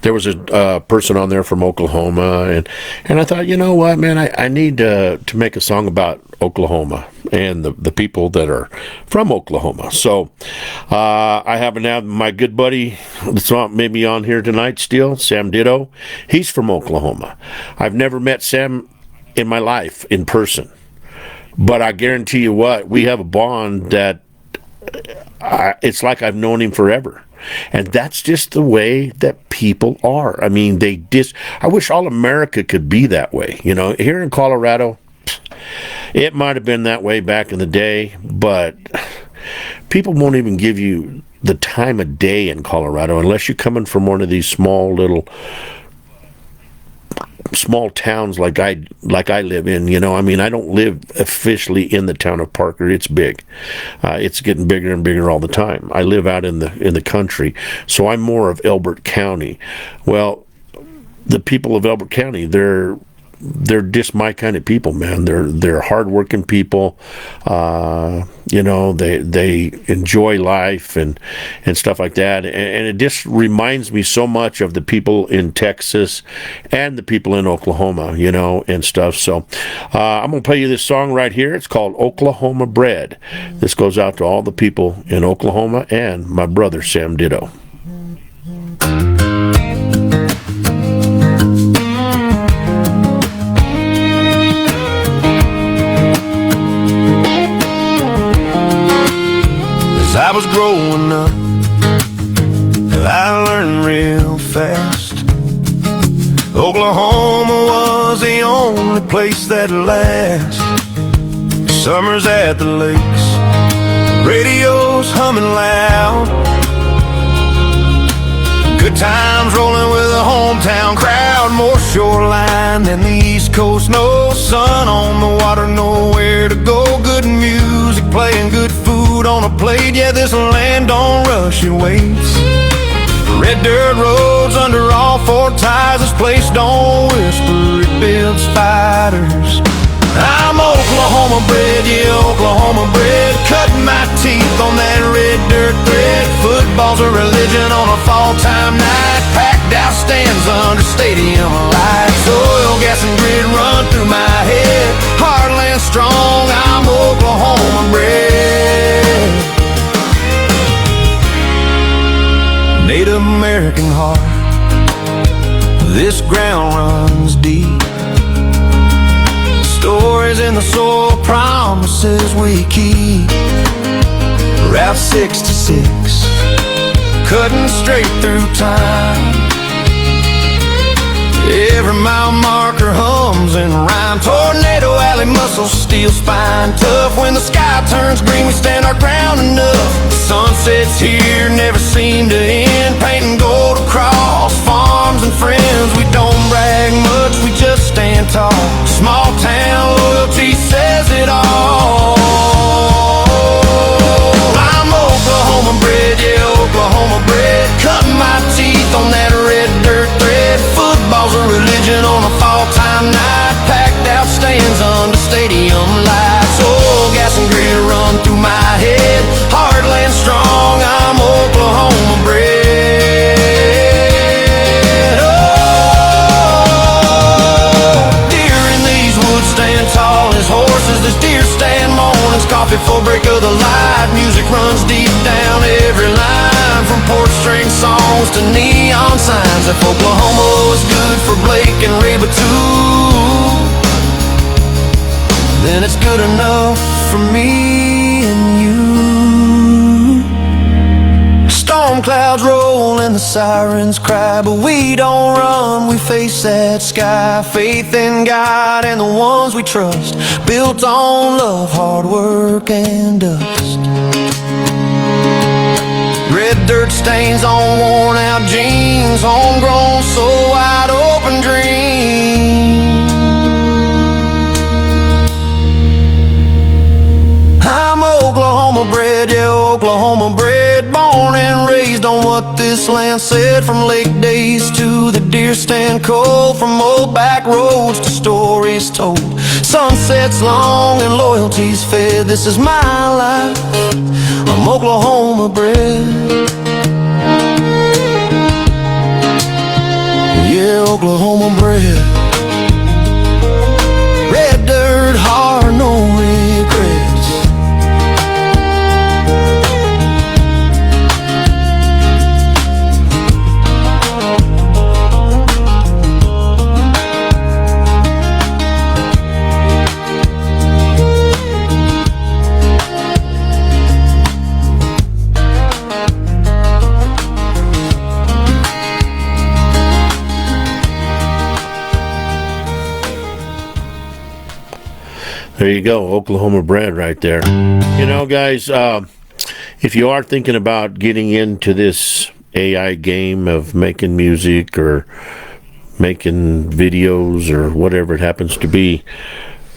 S2: there was a person on there from Oklahoma, and I thought, you know what, man, I need to make a song about Oklahoma and the people that are from Oklahoma. So I happen to have my good buddy that's maybe on here tonight still, Sam Ditto. He's from Oklahoma. I've never met Sam in my life in person, but I guarantee you what, we have a bond that it's like I've known him forever. And that's just the way that people are. I mean, I wish all America could be that way. You know, here in Colorado, it might have been that way back in the day, but people won't even give you the time of day in Colorado unless you're coming from one of these small little small towns like I live in. You know, I mean, I don't live officially in the town of Parker. It's big. It's getting bigger and bigger all the time. I live out in the country, so I'm more of Elbert County. Well, the people of Elbert County, they're just my kind of people, man. They're hardworking people. You know, they enjoy life and stuff like that. And it just reminds me so much of the people in Texas and the people in Oklahoma, you know, and stuff. So I'm gonna play you this song right here. It's called Oklahoma Bread. This goes out to all the people in Oklahoma and my brother Sam Ditto.
S6: I was growing up, I learned real fast. Oklahoma was the only place that lasts. Summers at the lakes, radio's humming loud. Good times rolling with a hometown crowd. More shoreline than the East Coast. No sun on the water, nowhere to go. Good music playing, good food on a plate. Yeah, this land don't rush, it waits. Red dirt roads under all four ties. This place don't whisper, it builds fighters. I'm Oklahoma bred, yeah, Oklahoma bred. Cutting my teeth on that red dirt thread. Football's a religion on a fall-time night. Packed out stands under stadium lights. Oil, gas, and grid run through my head. Heartland strong, I'm Oklahoma bred. Native American heart, this ground runs deep. Stories in the soil, promises we keep. Route 66, cutting straight through time. Every mile marker hums and rhyme. Tornado alley muscles, steel spine tough. When the sky turns green, we stand our ground enough. Sunsets here never seem to end. Painting gold across farms and friends. We don't brag much, we just stand tall. Small town loyalty says it all. I'm Oklahoma bred, yeah, Oklahoma bred. Cutting my teeth on that red dirt thread. Football's a religion on a fall-time night. Packed out stands under stadium lights. Oil, gas, and grid run through my head. Heartland strong, I'm Oklahoma bred. Oh, deer in these woods stand tall as horses. This deer stand mornings, coffee for break of the light. Music runs deep down every line, from porch string songs to neon signs. If Oklahoma was good for Blake and Reba too, then it's good enough for me and you. Storm clouds roll and the sirens cry, but we don't run, we face that sky. Faith in God and the ones we trust, built on love, hard work, and dust. Red dirt stains on worn out jeans, homegrown, so wide open dreams. I'm Oklahoma bred, yeah, Oklahoma bred. Born and raised on what this land said. From lake days to the deer stand cold. From old back roads to stories told. Sunsets long and loyalties fed. This is my life, I'm Oklahoma bred. Yeah, Oklahoma bred. Red dirt, hard, no regrets.
S2: There you go, Oklahoma bred right there. You know, guys, if you are thinking about getting into this AI game of making music or making videos or whatever it happens to be,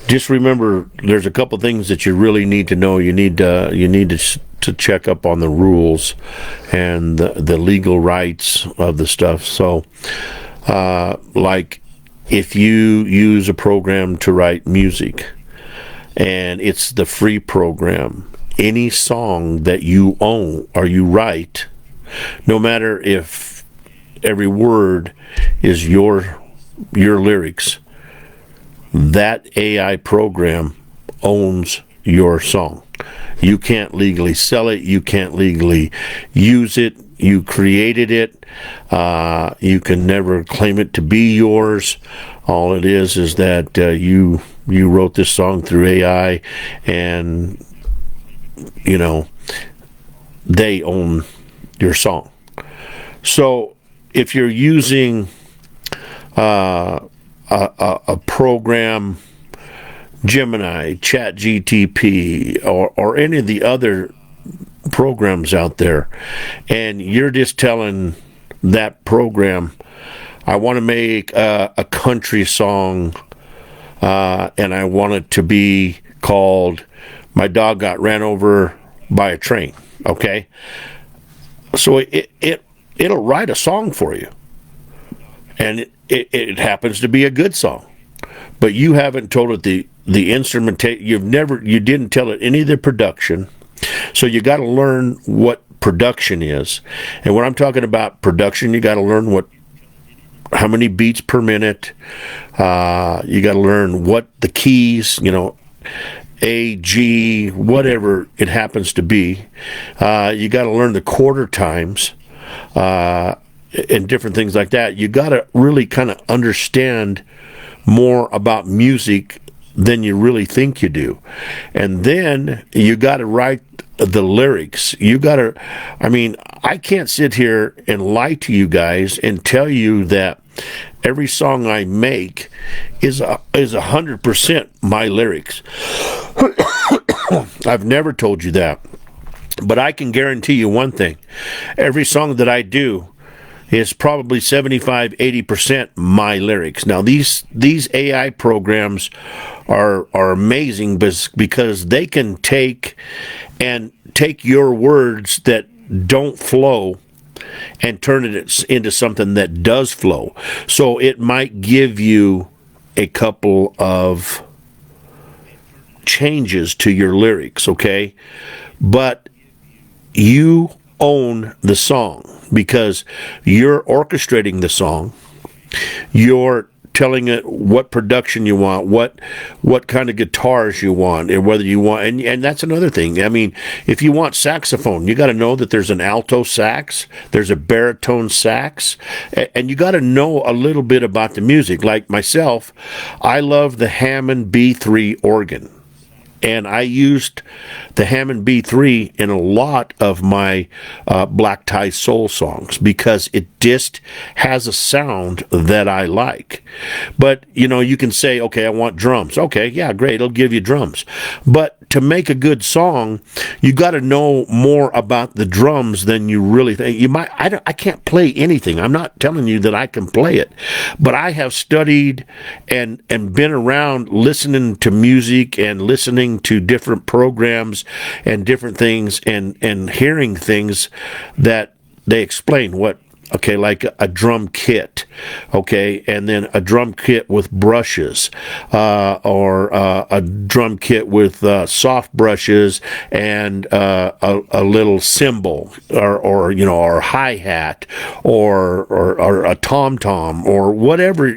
S2: just remember there's a couple things that you really need to know. You need to check up on the rules and the legal rights of the stuff. So, like if you use a program to write music and it's the free program, any song that you own or you write, no matter if every word is your lyrics, that AI program owns your song. You can't legally sell it. You can't legally use it. You created it. You can never claim it to be yours. All it is that you wrote this song through AI, and they own your song. So if you're using a program, Gemini, ChatGTP, or any of the other programs out there, and you're just telling that program, I want to make a country song, and I want it to be called "My Dog Got Ran Over by a Train." Okay, so it'll write a song for you, and it happens to be a good song, but you haven't told it the instrumentation. You didn't tell it any of the production. So you got to learn what production is. And when I'm talking about production, you got to learn how many beats per minute. You got to learn what the keys, A, G, whatever it happens to be. You got to learn the quarter times and different things like that. You got to really kind of understand more about music than you really think you do. And then you got to write the lyrics. I can't sit here and lie to you guys and tell you that every song I make is 100% my lyrics. I've never told you that. But I can guarantee you one thing. Every song that I do is probably 75-80% my lyrics. Now these AI programs are amazing because they can take your words that don't flow and turn it into something that does flow. So it might give you a couple of changes to your lyrics, okay? But you own the song because you're orchestrating the song. You're telling it what production you want, what kind of guitars you want, and whether you want, and that's another thing. I mean, if you want saxophone, you got to know that there's an alto sax, there's a baritone sax, and you got to know a little bit about the music. Like myself, I love the Hammond B3 organ. And I used the Hammond B3 in a lot of my black tie soul songs because it just has a sound that I like. But, you can say, okay, I want drums. Okay, yeah, great, it'll give you drums. But to make a good song, you got to know more about the drums than you really think. I can't play anything. I'm not telling you that I can play it. But I have studied and been around listening to music and listening to different programs and different things and hearing things that they explain like a drum kit, okay, and then a drum kit with brushes, or a drum kit with soft brushes and a little cymbal, or hi-hat, or a tom-tom, or whatever.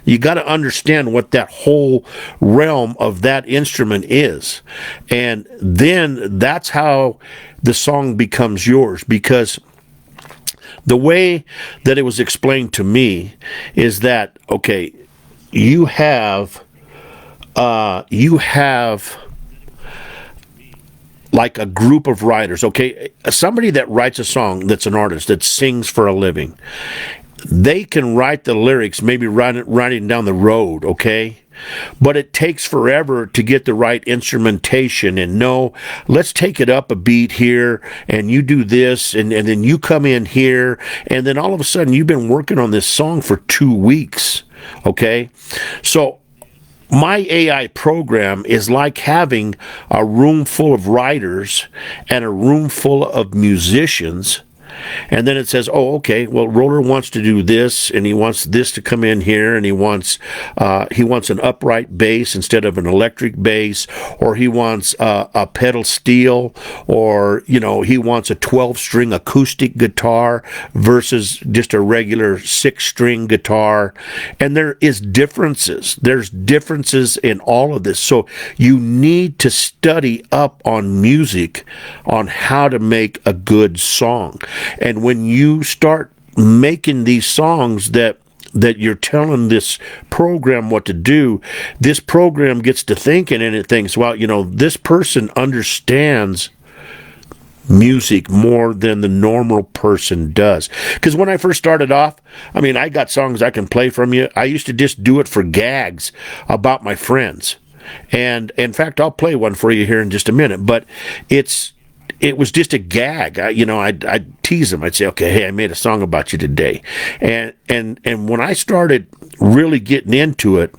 S2: You got to understand what that whole realm of that instrument is, and then that's how the song becomes yours, because the way that it was explained to me is that, okay, you have like a group of writers, okay? Somebody that writes a song, that's an artist, that sings for a living. they can write the lyrics, maybe writing down the road, okay? But it takes forever to get the right instrumentation. And no, let's take it up a beat here, and you do this, and then you come in here, and then all of a sudden you've been working on this song for 2 weeks, okay? So my AI program is like having a room full of writers and a room full of musicians. And then it says, oh, okay, well, Roller wants to do this, and he wants this to come in here, and he wants an upright bass instead of an electric bass, or he wants a pedal steel, or, he wants a 12-string acoustic guitar versus just a regular 6-string guitar. And there is differences. There's differences in all of this. So you need to study up on music, on how to make a good song. And when you start making these songs that you're telling this program what to do, this program gets to thinking, and it thinks, well, this person understands music more than the normal person does. Because when I first started off, I got songs I can play from you. I used to just do it for gags about my friends. And in fact, I'll play one for you here in just a minute, but it was just a gag. I'd tease them. I'd say, okay, hey, I made a song about you today. And when I started really getting into it,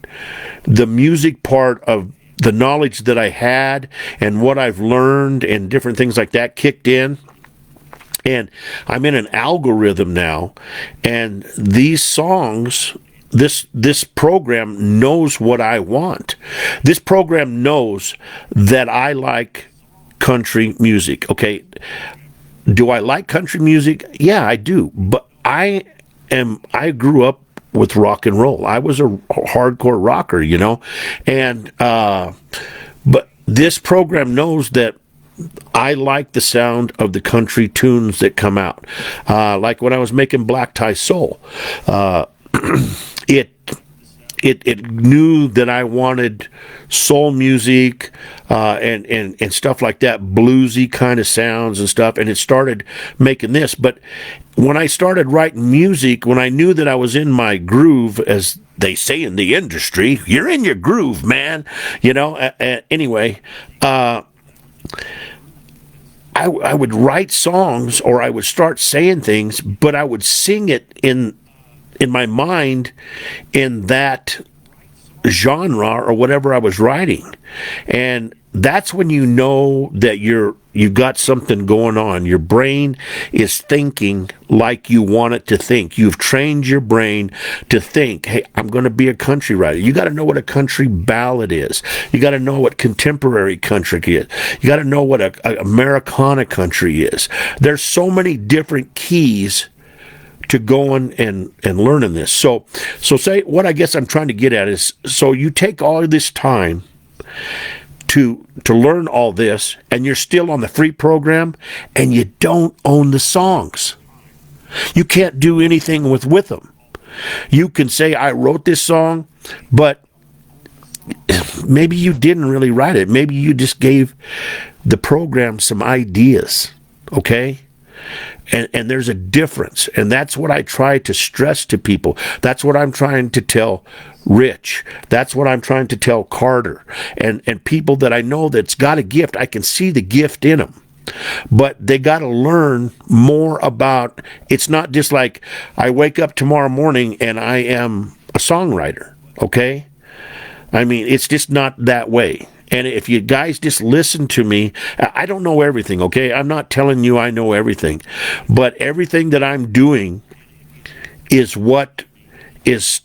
S2: the music part of the knowledge that I had and what I've learned and different things like that kicked in. And I'm in an algorithm now, and these songs, this program knows what I want. This program knows that I like country music. Okay, do I like country music? Yeah, I do. But I grew up with rock and roll. I was a hardcore rocker, and but this program knows that I like the sound of the country tunes that come out. Like when I was making Black Tie Soul, it knew that I wanted soul music and stuff like that, bluesy kind of sounds and stuff, and it started making this. But when I started writing music, when I knew that I was in my groove, as they say in the industry, you're in your groove, man. Anyway, I would write songs, or I would start saying things, but I would sing it in my mind in that genre or whatever I was writing. And that's when you know that you've got something going on. Your brain is thinking like you want it to think. You've trained your brain to think, hey, I'm going to be a country writer. You got to know what a country ballad is. You got to know what contemporary country is. You got to know what a Americana country is. There's so many different keys to going and learning this. So say what I guess I'm trying to get at is, so you take all of this time to learn all this, and you're still on the free program, and you don't own the songs. You can't do anything with them. You can say, I wrote this song, but maybe you didn't really write it. Maybe you just gave the program some ideas, okay? And there's a difference, and that's what I try to stress to people. That's what I'm trying to tell Rich. That's what I'm trying to tell Carter, and people that I know that's got a gift. I can see the gift in them, but they got to learn more about. It's not just like I wake up tomorrow morning and I am a songwriter. Okay, it's just not that way. And if you guys just listen to me, I don't know everything, okay? I'm not telling you I know everything. But everything that I'm doing is what is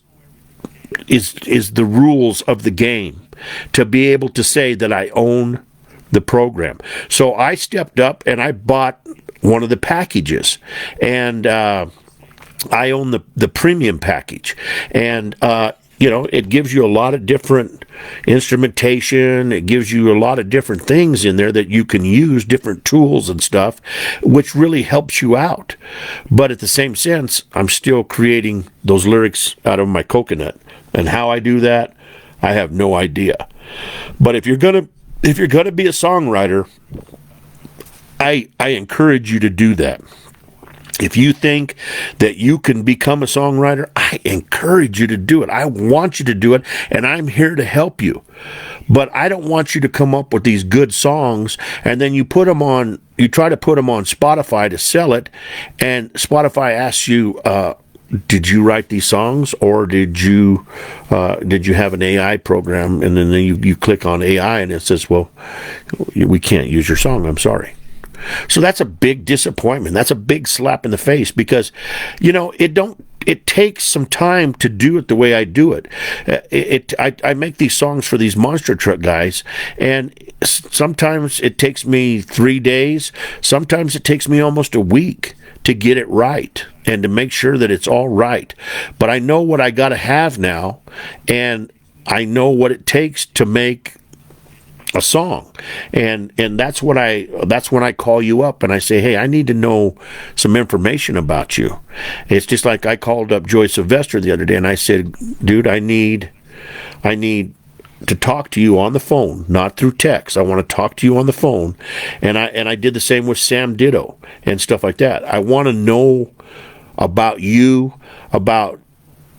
S2: the rules of the game, to be able to say that I own the program. So I stepped up and I bought one of the packages. And I own the premium package. And it gives you a lot of different instrumentation. It gives you a lot of different things in there that you can use, different tools and stuff, which really helps you out. But at the same sense, I'm still creating those lyrics out of my coconut. And how I do that, I have no idea. But if you're gonna be a songwriter, I encourage you to do that. If you think that you can become a songwriter, I encourage you to do it. I want you to do it, and I'm here to help you. But I don't want you to come up with these good songs, and then you try to put them on Spotify to sell it, and Spotify asks you, did you write these songs, or did you have an AI program? And then you click on AI, and it says, well, we can't use your song. I'm sorry. So that's a big disappointment. That's a big slap in the face, because, it takes some time to do it the way I do it. I make these songs for these monster truck guys, and sometimes it takes me 3 days. Sometimes it takes me almost a week to get it right and to make sure that it's all right. But I know what I got to have now, and I know what it takes to make a song, and that's when I call you up and I say, hey, I need to know some information about you. It's just like I called up Joy Sylvester the other day, and I said, dude, I need to talk to you on the phone, not through text. I want to talk to you on the phone. And I did the same with Sam Ditto and stuff like that. I want to know about you, about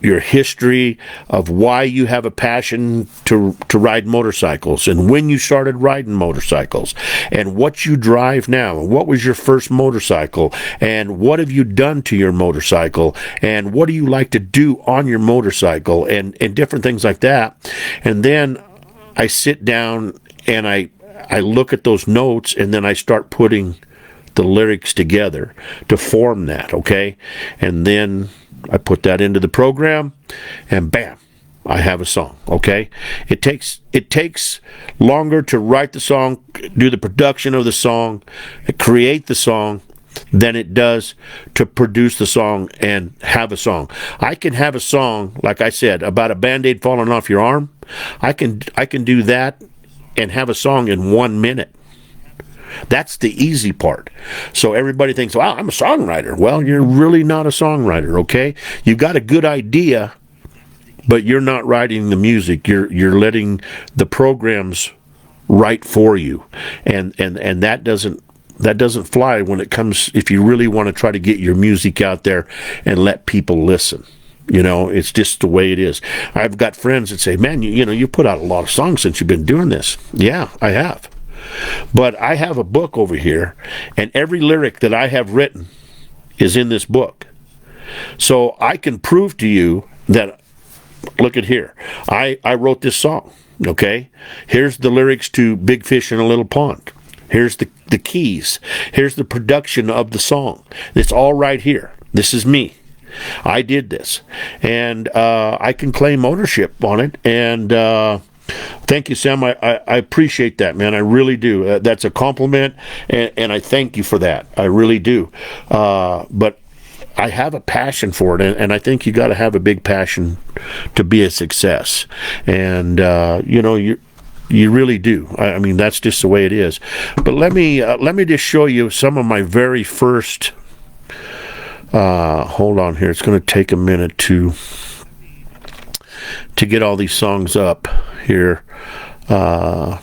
S2: your history, of why you have a passion to ride motorcycles, and when you started riding motorcycles, and what you drive now, and what was your first motorcycle, and what have you done to your motorcycle, and what do you like to do on your motorcycle, and different things like that. And then I sit down and I look at those notes, and then I start putting the lyrics together to form that, okay? And then I put that into the program, and bam, I have a song, okay? It takes longer to write the song, do the production of the song, create the song, than it does to produce the song and have a song. I can have a song, like I said, about a Band-Aid falling off your arm. I can do that and have a song in 1 minute. That's the easy part. So everybody thinks, wow, I'm a songwriter. Well, you're really not a songwriter, okay? You've got a good idea, but you're not writing the music. You're letting the programs write for you. And that doesn't fly when it comes, if you really want to try to get your music out there and let people listen. It's just the way it is. I've got friends that say, man, you put out a lot of songs since you've been doing this. Yeah, I have. But I have a book over here, and every lyric that I have written is in this book. So I can prove to you that, look at here, I wrote this song, okay? Here's the lyrics to Big Fish in a Little Pond. Here's the keys. Here's the production of the song. It's all right here. This is me. I did this. And I can claim ownership on it, and thank you, Sam. I appreciate that, man. I really do. That's a compliment, and I thank you for that. I really do. But I have a passion for it, and I think you got to have a big passion to be a success. And you really do. I mean, that's just the way it is. But let me just show you some of my very first. Hold on here. It's going to take a minute to get all these songs up here. I'll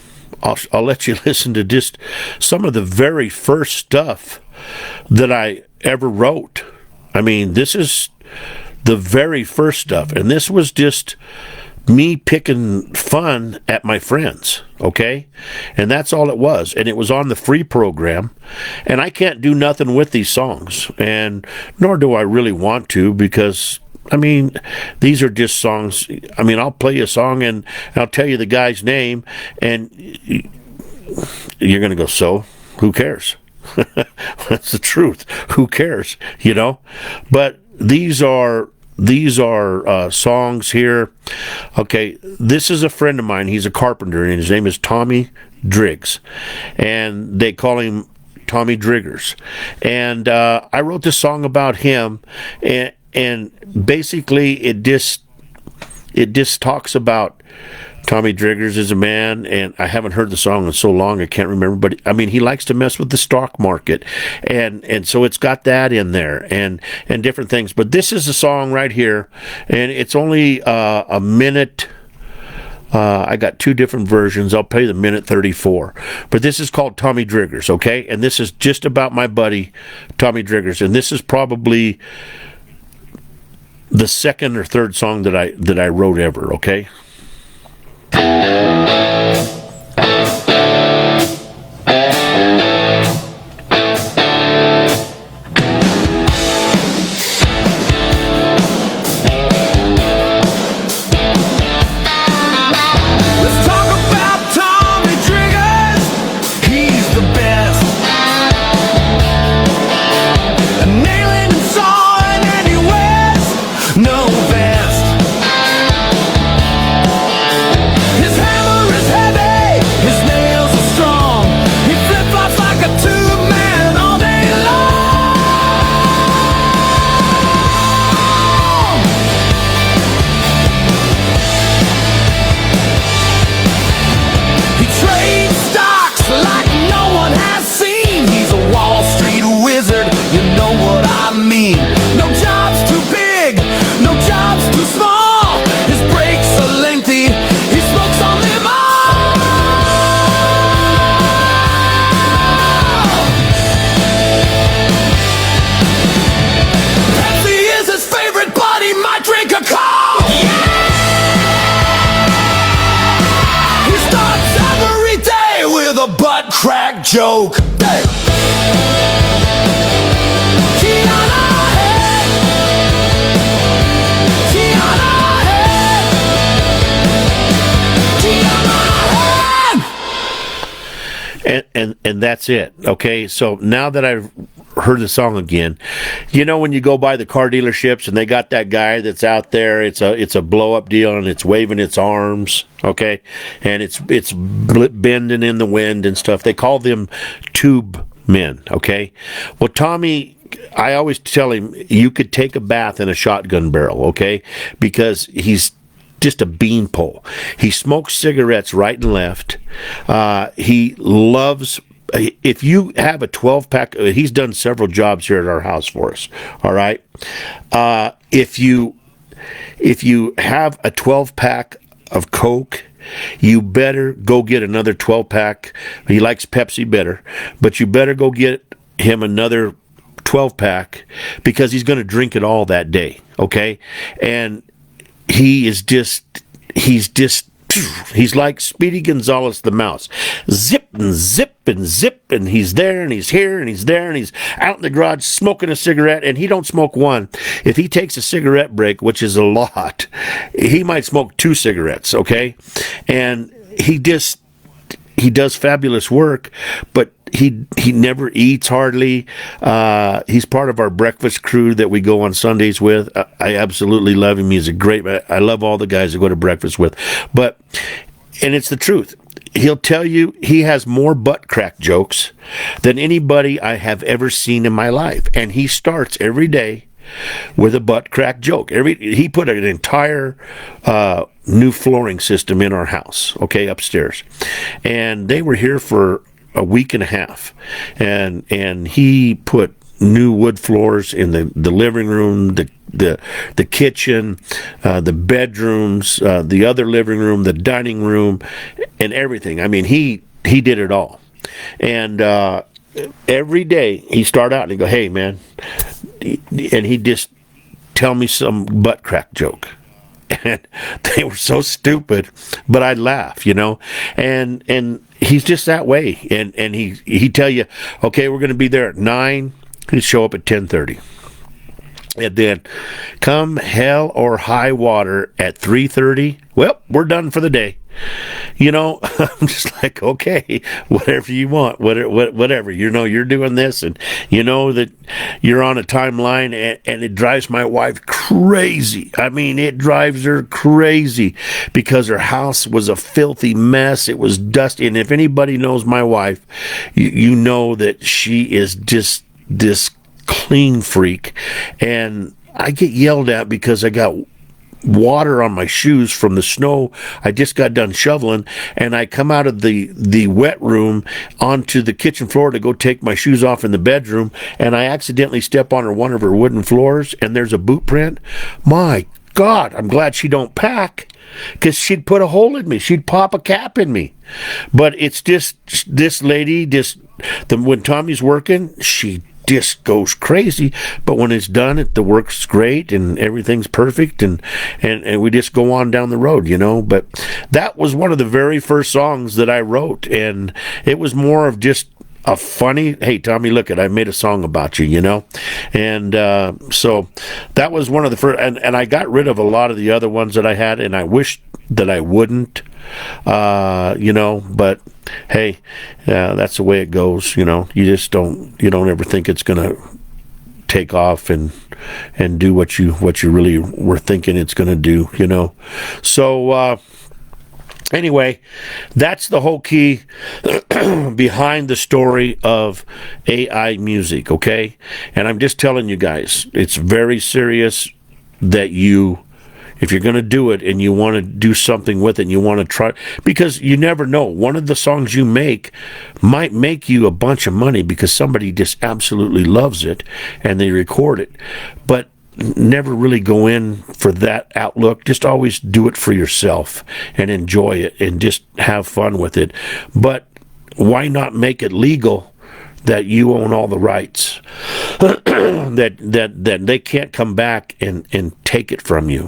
S2: let you listen to just some of the very first stuff that I ever wrote. I mean, this is the very first stuff, and this was just me picking fun at my friends, okay? And that's all it was. And it was on the free program, and I can't do nothing with these songs, and nor do I really want to, because I mean, these are just songs. I mean, I'll play a song and I'll tell you the guy's name, and you're going to go, so who cares? That's the truth. Who cares? But these are songs here. Okay, this is a friend of mine. He's a carpenter, and his name is Tommy Driggs, and they call him Tommy Driggers. And I wrote this song about him, and basically it just talks about Tommy Driggers as a man, and I haven't heard the song in so long I can't remember, but I mean, he likes to mess with the stock market, and so it's got that in there, and different things. But this is a song right here, and it's only a minute I got two different versions. I'll play the minute 34. But this is called Tommy Driggers, okay? And this is just about my buddy, Tommy Driggers. And this is probably the second or third song that I wrote ever, okay?
S6: Joke. Hey.
S2: And that's it. Okay, so now that I've heard the song again, you know, when you go by the car dealerships and they got that guy that's out there, it's a blow up deal and it's waving its arms, okay, and it's bending in the wind and stuff. They call them tube men, okay. Well, Tommy, I always tell him you could take a bath in a shotgun barrel, okay, because he's just a beanpole. He smokes cigarettes right and left. He loves, if you have a 12-pack, he's done several jobs here at our house for us, all right? If you have a 12-pack of Coke, you better go get another 12-pack. He likes Pepsi better, but you better go get him another 12-pack because he's going to drink it all that day, okay? And he's like Speedy Gonzales the mouse. Zip and zip and zip, and he's there and he's here and he's there and he's out in the garage smoking a cigarette, and he don't smoke one. If he takes a cigarette break, which is a lot, he might smoke 2 cigarettes, okay? And he does fabulous work, but he never eats hardly. He's part of our breakfast crew that we go on Sundays with. I absolutely love him. He's a great man. I love all the guys I go to breakfast with. And it's the truth. He'll tell you he has more butt crack jokes than anybody I have ever seen in my life. And he starts every day with a butt crack joke. He put an entire new flooring system in our house, okay, upstairs. And they were here for a week and a half. And he put new wood floors in the living room, the kitchen, the bedrooms, the other living room, the dining room, and everything. I mean, he did it all. And every day he'd start out and he'd go, "Hey, man," and he'd just tell me some butt crack joke. And they were so stupid, but I'd laugh, you know, and he's just that way. And he'd tell you, okay, we're going to be there at 9. He'd show up at 10:30. And then come hell or high water at 3:30, well, we're done for the day. You know, I'm just like, okay, whatever you want, whatever, you know, you're doing this, and you know that you're on a timeline, and it drives my wife crazy. I mean, it drives her crazy because her house was a filthy mess. It was dusty. And if anybody knows my wife, you know that she is just this clean freak. And I get yelled at because I got water on my shoes from the snow I just got done shoveling, and I come out of the wet room onto the kitchen floor to go take my shoes off in the bedroom, and I accidentally step on one of her wooden floors, and there's a boot print. My God, I'm glad she don't pack, because she'd put a hole in me. She'd pop a cap in me. But it's just this lady, when Tommy's working, she just goes crazy. But when it's done, the work's great and everything's perfect, and we just go on down the road, But that was one of the very first songs that I wrote, and it was more of just a funny, hey, Tommy, look I made a song about you, And so that was one of the first, and I got rid of a lot of the other ones that I had, and I wish that I wouldn't, but hey, that's the way it goes, you don't ever think it's going to take off and do what you really were thinking it's going to do, So, anyway, that's the whole key behind the story of AI music, okay? And I'm just telling you guys, it's very serious that if you're going to do it and you want to do something with it and you want to try, because you never know. One of the songs you make might make you a bunch of money because somebody just absolutely loves it and they record it. But never really go in for that outlook. Just always do it for yourself and enjoy it and just have fun with it. But why not make it legal that you own all the rights, that they can't come back and take it from you,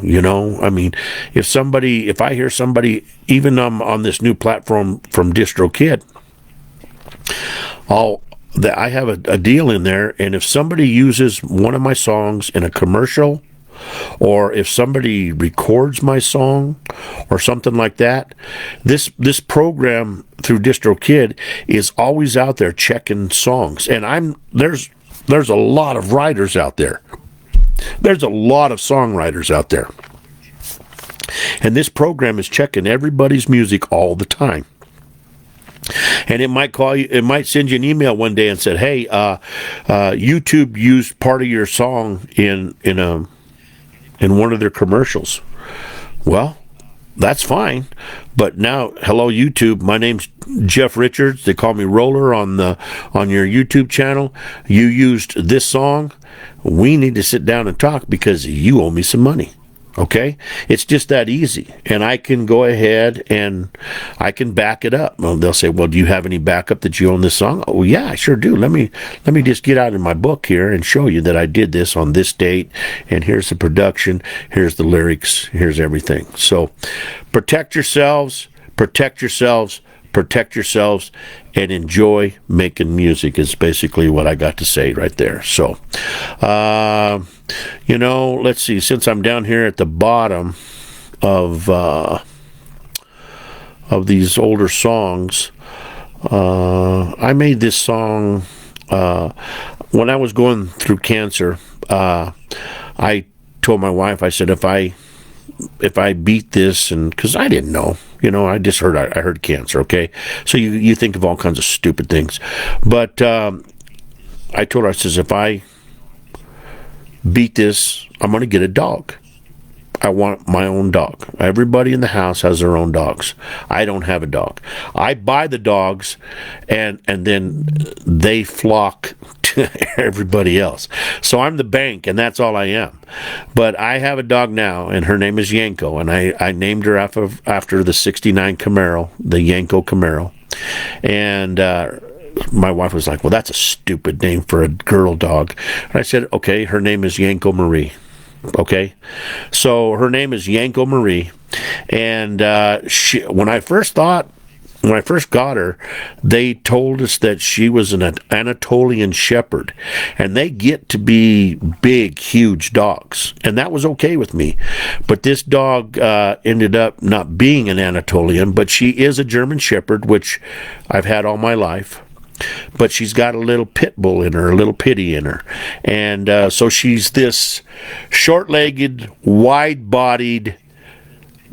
S2: I mean, if I hear somebody, even on this new platform from DistroKid, I have a deal in there, and if somebody uses one of my songs in a commercial, or if somebody records my song or something like that, this program through DistroKid is always out there checking songs. And there's a lot of writers out there. There's a lot of songwriters out there. And this program is checking everybody's music all the time. And it might call you, it might send you an email one day and said, hey, YouTube used part of your song in one of their commercials. Well, that's fine. But now, hello YouTube, my name's Jeff Richards. They call me Roller on your YouTube channel. You used this song. We need to sit down and talk because you owe me some money. Okay? It's just that easy. And I can go ahead and I can back it up. Well, they'll say, well, do you have any backup that you own this song? Oh, yeah, I sure do. Let me just get out in my book here and show you that I did this on this date. And here's the production. Here's the lyrics. Here's everything. So protect yourselves, and enjoy making music is basically what I got to say right there. So, let's see. Since I'm down here at the bottom of these older songs, I made this song when I was going through cancer. I told my wife, I said, if I beat this, and because I didn't know, I just heard I heard cancer. Okay, so you think of all kinds of stupid things, but I told her, I says, if I beat this, I'm going to get a dog. I want my own dog. Everybody in the house has their own dogs. I don't have a dog. I buy the dogs, and then they flock to everybody else. So I'm the bank, and that's all I am. But I have a dog now, and her name is Yanko, and I named her after the '69 Camaro, the Yanko Camaro. And my wife was like, well, that's a stupid name for a girl dog. And I said, okay, her name is Yanko Marie. Okay, so her name is Yanko Marie, and when I first got her, they told us that she was an Anatolian Shepherd, and they get to be big, huge dogs, and that was okay with me. But this dog ended up not being an Anatolian, but she is a German Shepherd, which I've had all my life. But she's got a little pit bull in her, a little pitty in her. And so she's this short-legged, wide-bodied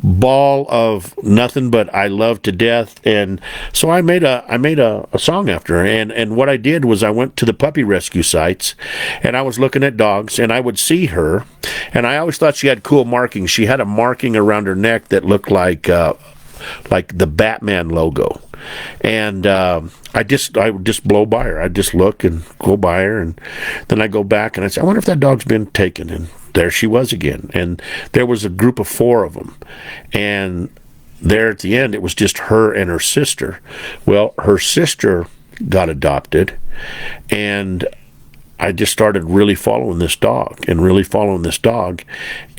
S2: ball of nothing but I love to death. And so I made a song after her. And what I did was I went to the puppy rescue sites, and I was looking at dogs, and I would see her, and I always thought she had cool markings. She had a marking around her neck that looked like like the Batman logo. And I would just blow by her. I'd just look and go by her, and then I go back and I say, I wonder if that dog's been taken. And there she was again. And there was a group of 4 of them. And there at the end, it was just her and her sister. Well, her sister got adopted, and I just started really following this dog,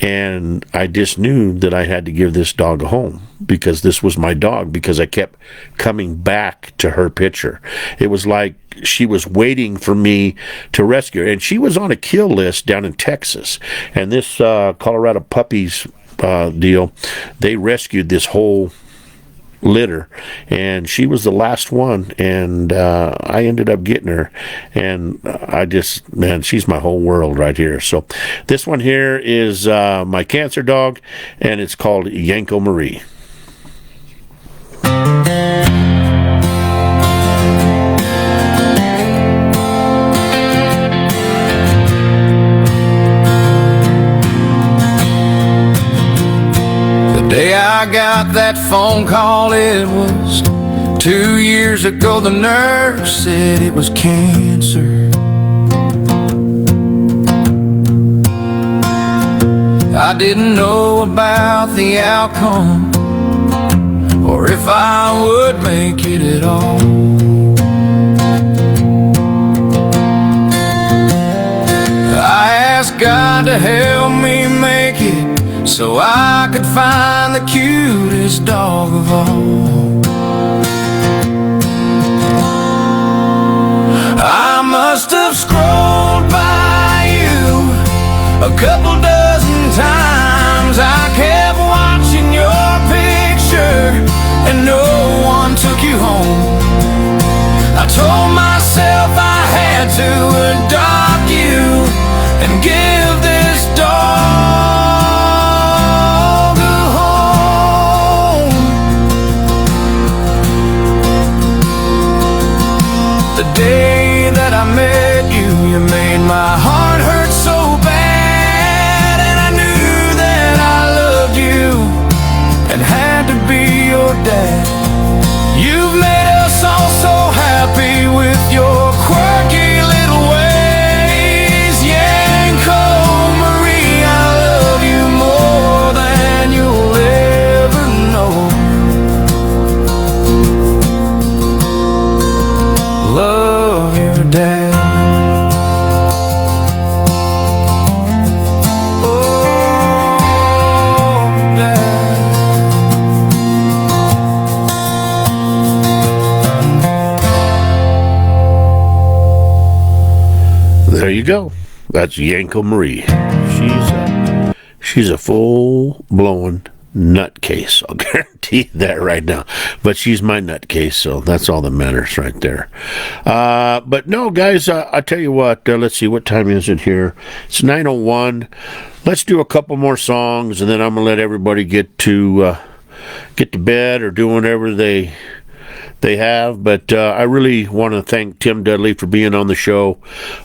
S2: and I just knew that I had to give this dog a home, because this was my dog, because I kept coming back to her picture. It was like she was waiting for me to rescue her, and she was on a kill list down in Texas, and this Colorado Puppies deal, they rescued this whole litter, and she was the last one, and I ended up getting her, and she's my whole world right here. So this one here is my cancer dog, and it's called Yanko Marie.
S1: Day I got that phone call, it was 2 years ago. The nurse said it was cancer. I didn't know about the outcome, or if I would make it at all. I asked God to help me make it, so I could find the cutest dog of all. I must have scrolled by you a couple dozen times. I kept watching your picture, and no one took you home. I told myself I had to adopt you and give this dog the day that I met you. You made my heart hurt so bad, and I knew that I loved you and had to be your dad. You've made us all so happy with your quirky little ways. Yanko Marie, I love you more than you'll ever know. Love your dad. Oh, Dad.
S2: There you go. That's Yanko Marie. She's a full-blown nutcase. I'll guarantee that right now. But she's my nutcase, so that's all that matters right there. But no, guys, I tell you what. Let's see, what time is it here? It's 9:01. Let's do a couple more songs, and then I'm gonna let everybody get to bed or do whatever they have. But I really want to thank Tim Dudley for being on the show.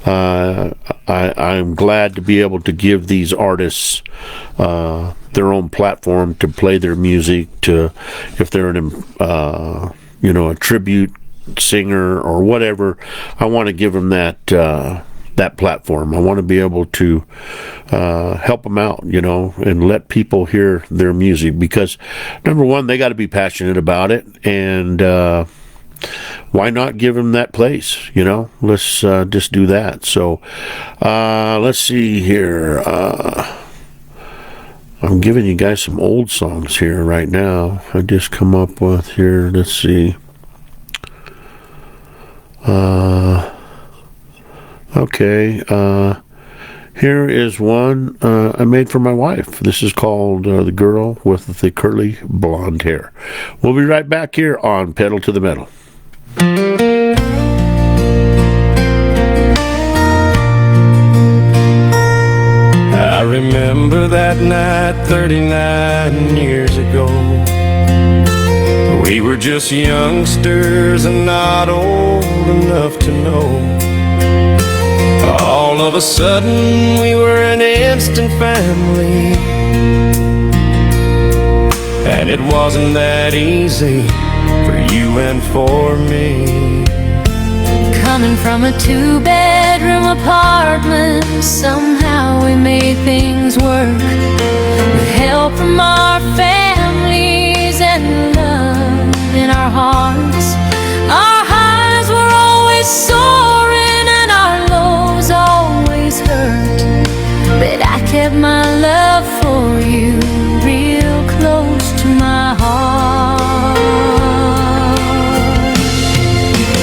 S2: I'm glad to be able to give these artists their own platform to play their music, to if they're a tribute singer or whatever. I want to give them that platform. I want to be able to help them out, and let people hear their music, because number one, they got to be passionate about it, and why not give them that place? Let's just do that. So let's see here. I'm giving you guys some old songs here right now. I just come up with here. Let's see. Okay. Here is one I made for my wife. This is called The Girl with the Curly Blonde Hair. We'll be right back here on Pedal to the Metal.
S6: I remember that night 39 years ago. We were just youngsters and not old enough to know. All of a sudden we were an instant family. and it wasn't that easy for you and for me.
S7: Coming from a 2-bedroom apartment, somehow we made things work. With help from our families and love in our hearts. Our highs were always soaring and our lows always hurt. But I kept my love for you real close to my heart.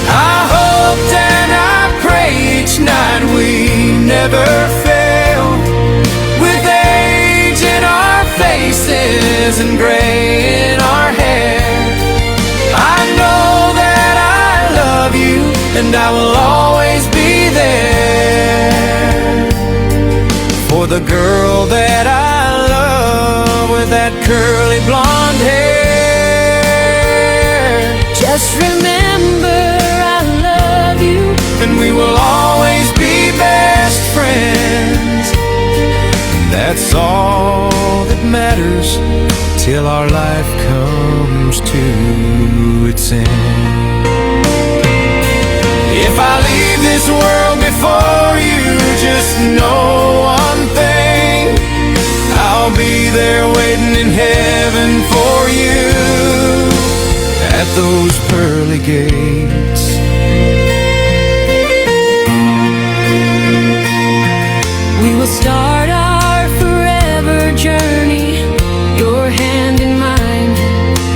S6: I hoped and I prayed each night we never fail. With age in our faces and gray in our hair, I know that I love you and I will always be there for the girl that I love with that curly blonde hair.
S7: Just remember I love you,
S6: and we will always be best friends. That's all that matters till our life comes to its end. If I leave this world before you, just know one thing: I'll be there waiting in heaven for you at those pearly gates.
S7: we will start our forever journey, your hand in mine,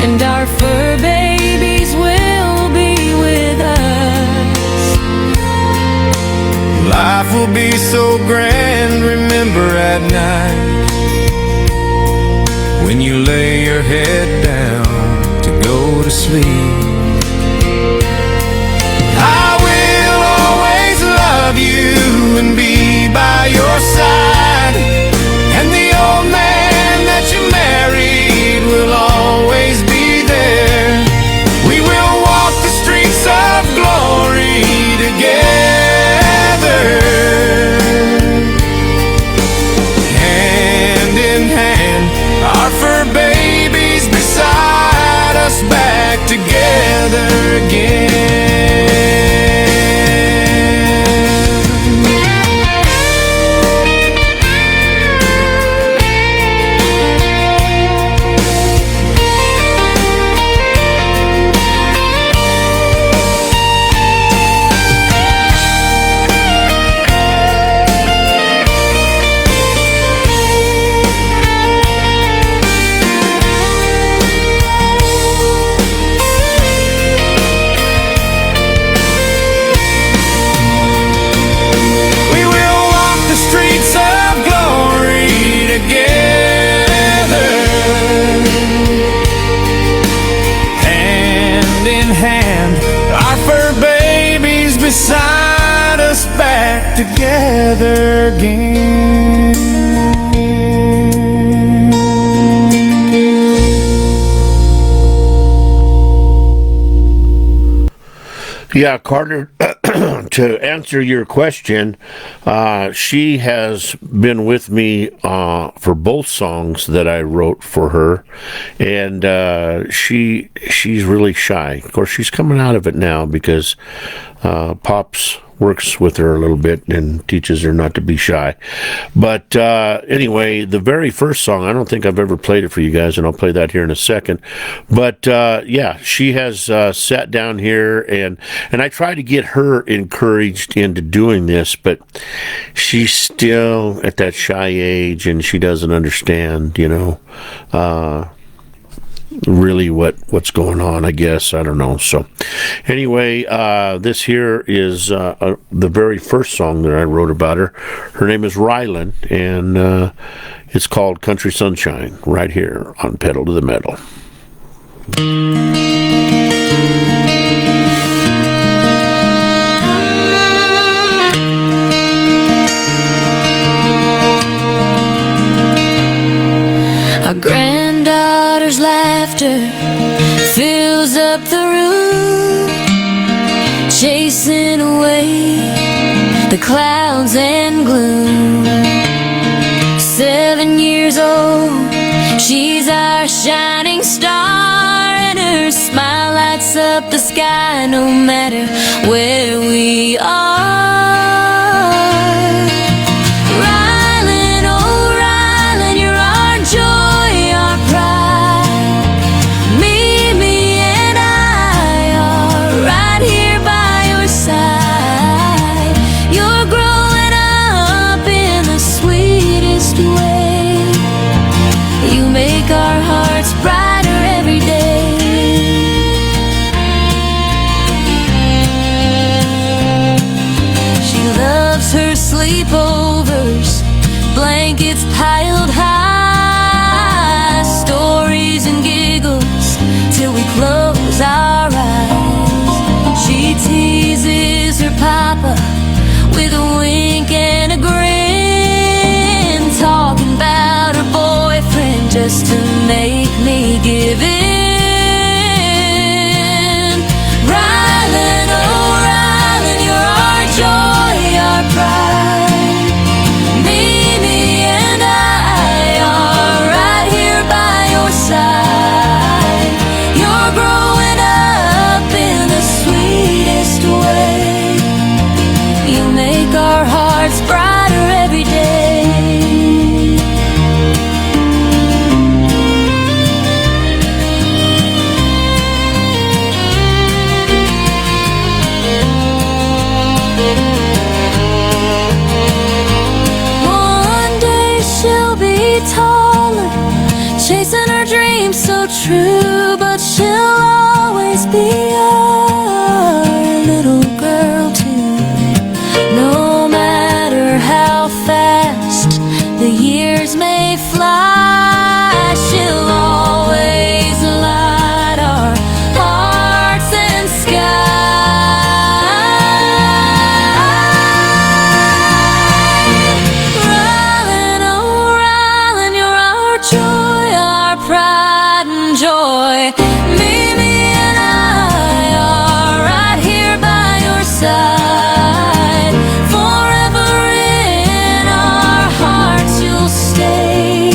S7: and our fur babies will be with us.
S6: Life will be so grand, remember at night, when you lay your head down to go to sleep. I will always love you and be by your side, and the old man that you married will always be there. We will walk the streets of glory together, hand in hand, our fur babies beside us, back together again. Beside us, back together again.
S2: Yeah, Carter, to answer your question, she has been with me for both songs that I wrote for her, and she's really shy. Of course, she's coming out of it now because Pops works with her a little bit and teaches her not to be shy. But anyway, the very first song, I don't think I've ever played it for you guys, and I'll play that here in a second. But yeah, she has sat down here, and I try to get her encouraged into doing this, but she's still at that shy age, and she doesn't understand, really what's going on, I guess. I don't know. So anyway, this here is the very first song that I wrote about her. Her name is Rylan, and it's called Country Sunshine, right here on Pedal to the Metal.
S7: our granddaughter's laughter fills up the room, chasing away the clouds and gloom. 7 years old, She's our shining star, and her smile lights up the sky no matter where we are. Rylan, oh Rylan, you're our joy, our pride. Mimi and I are right here by your side. You're growing up in the sweetest way. You make our hearts brighter every day. She loves her sleepovers, blankets piled high, stories and giggles till we close our eyes. She teases her papa with a wink and a grin, talking about her boyfriend just to make me give in. Rylan, oh Rylan, you're our joy, our pride. Mimi and I are right here by your side. You're growing up in the sweetest way. You make our hearts brighter every day. One day she'll be taller, chasing her dreams so true, but she'll always be our little girl too. No matter how fast the years may fly, she'll always light our hearts and sky. Rylan, oh Rylan, you're our joy, our pride and joy. Mimi and I are right here by your side. Forever in our hearts you'll stay.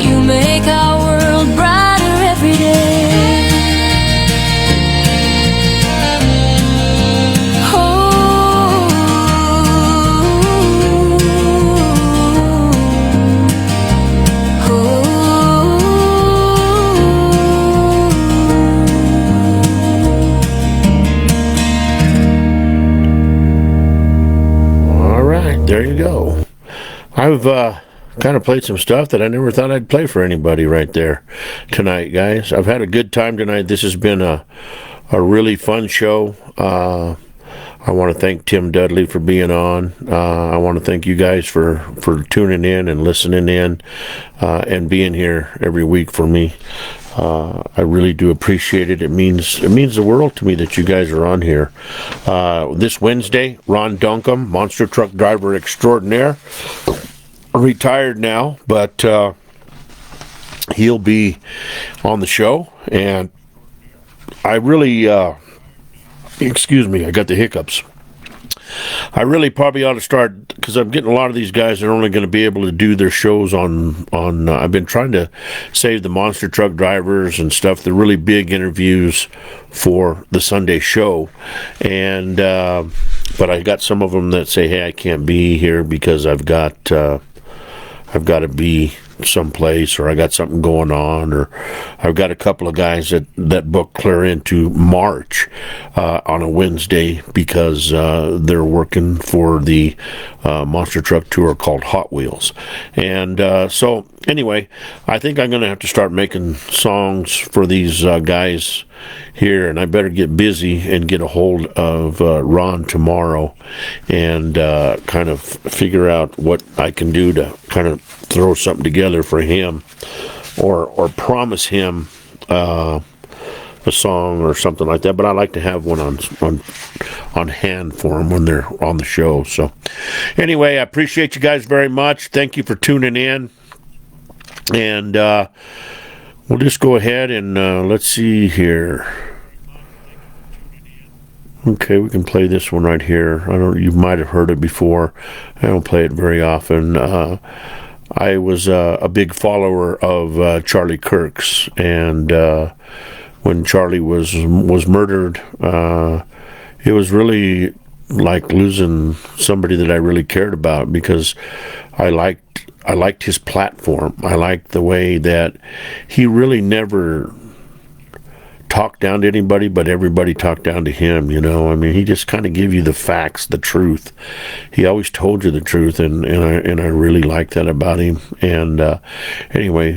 S7: You make our world brighter every day.
S2: All right, there you go. I've kind of played some stuff that I never thought I'd play for anybody right there tonight, guys. I've had a good time tonight. This has been a really fun show. I want to thank Tim Dudley for being on. I want to thank you guys for tuning in and listening in and being here every week for me. I really do appreciate it. It means the world to me that you guys are on here. This Wednesday, Ron Duncombe, monster truck driver extraordinaire, retired now, but he'll be on the show. And I really, excuse me, I got the hiccups. I really probably ought to start, because I'm getting a lot of these guys that are only going to be able to do their shows on I've been trying to save the monster truck drivers and stuff, the really big interviews for the Sunday show. And but I got some of them that say, hey, I can't be here because I've got to be someplace, or I got something going on, or I've got a couple of guys that book clear into March on a Wednesday because they're working for the monster truck tour called Hot Wheels. And so anyway, I think I'm going to have to start making songs for these guys here, and I better get busy and get a hold of Ron tomorrow and kind of figure out what I can do to kind of throw something together for him, or promise him a song or something like that. But I like to have one on hand for him when they're on the show. So anyway, I appreciate you guys very much. Thank you for tuning in, and we'll just go ahead and let's see here. Okay, we can play this one right here. You might have heard it before. I don't play it very often. I was a big follower of Charlie Kirk's, and when Charlie was murdered, it was really like losing somebody that I really cared about, because I liked his platform. I liked the way that he really never talked down to anybody, but everybody talked down to him, you know. I mean, he just kind of gave you the facts, the truth. He always told you the truth, and I really liked that about him. And anyway,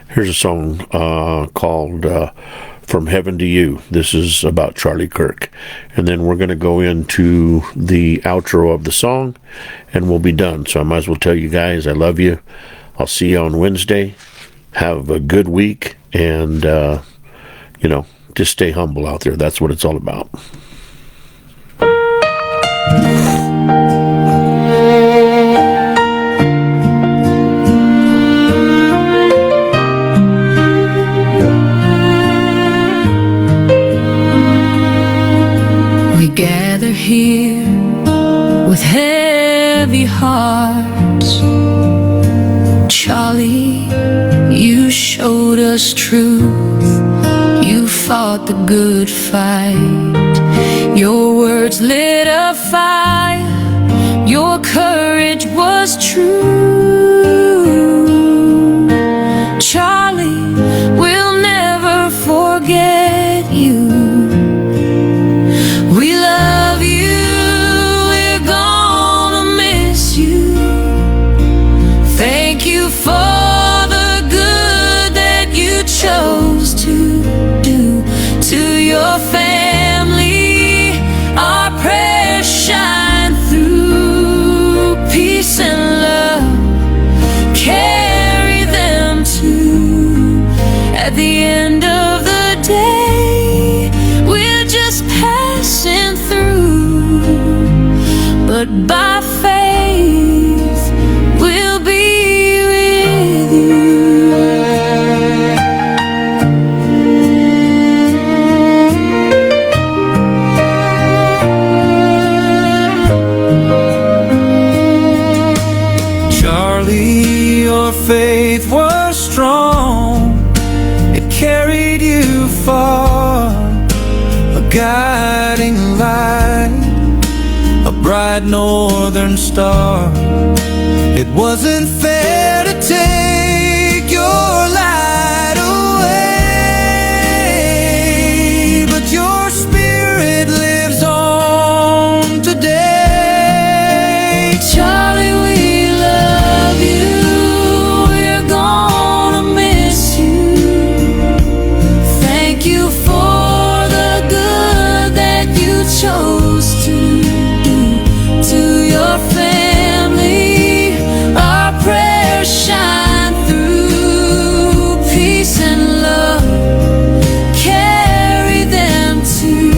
S2: here's a song called From Heaven to You. This is about Charlie Kirk. And then we're going to go into the outro of the song, and we'll be done. So I might as well tell you guys I love you. I'll see you on Wednesday. Have a good week, and just stay humble out there. That's what it's all about.
S7: We gather here with heavy hearts. Charlie, you showed us truth. You fought the good fight. Your words lit a fire. Your courage was true. Charlie, we'll never forget you. We love you. We're gonna miss you. Thank you for the good that you chose to do. To your family, our prayers shine through. Peace and love, carry them too. At the end of the day, we're just passing through, but by faith, we'll be with you.
S6: Charlie, your faith was strong. It carried you far. A guiding light, a bright northern star. It wasn't fair to take your light away, but your spirit lives on today.
S7: Charlie, we love you. We're gonna miss you. Thank you for the good that you chose to do. To your family, our prayers shine through. Peace and love, carry them too.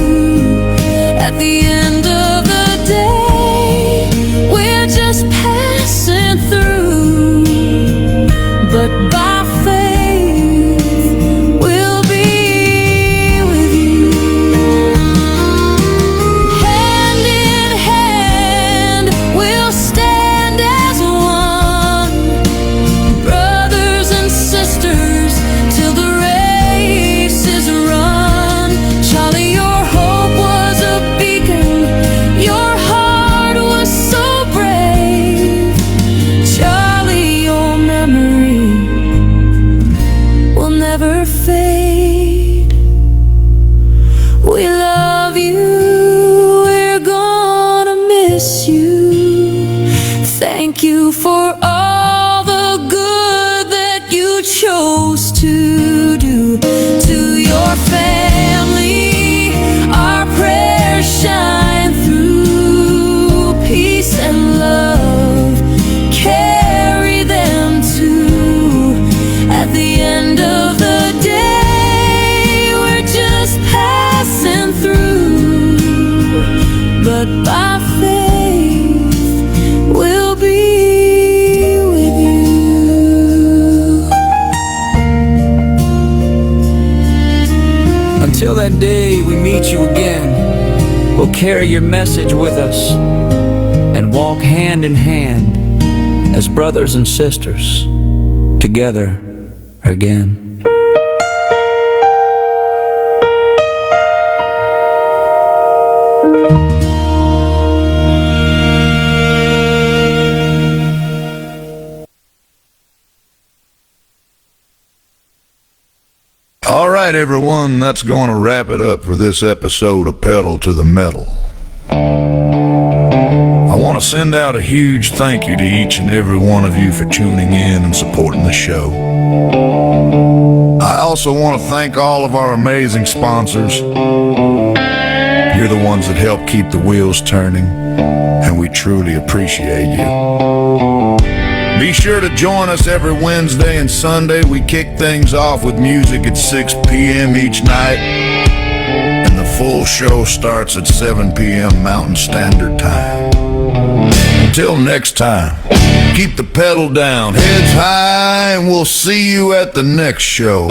S7: At the end of the day, we're just passing through, but by faith, we'll be with you. Hand in hand, we'll stand as one, brothers and sisters, till the race is run. Charlie, your hope was a beacon. Your heart was so brave. Charlie, your memory will never fade. We love you. We're gonna miss you. Thank you for all the good that you chose to do. To your family, our prayers shine through. Peace and love, carry them too. At the end of the day, we're just passing through, but by faith, we'll be with you.
S6: Until that day we meet you again, we'll carry your message with us and walk hand in hand as brothers and sisters, together again.
S8: All right, everyone, that's going to wrap it up for this episode of Pedal to the Metal. I want to send out a huge thank you to each and every one of you for tuning in and supporting the show. I also want to thank all of our amazing sponsors. You're the ones that help keep the wheels turning, and we truly appreciate you. Be sure to join us every Wednesday and Sunday. We kick things off with music at 6 p.m. each night, and the full show starts at 7 p.m. Mountain Standard Time. Until next time, keep the pedal down, heads high, and we'll see you at the next show.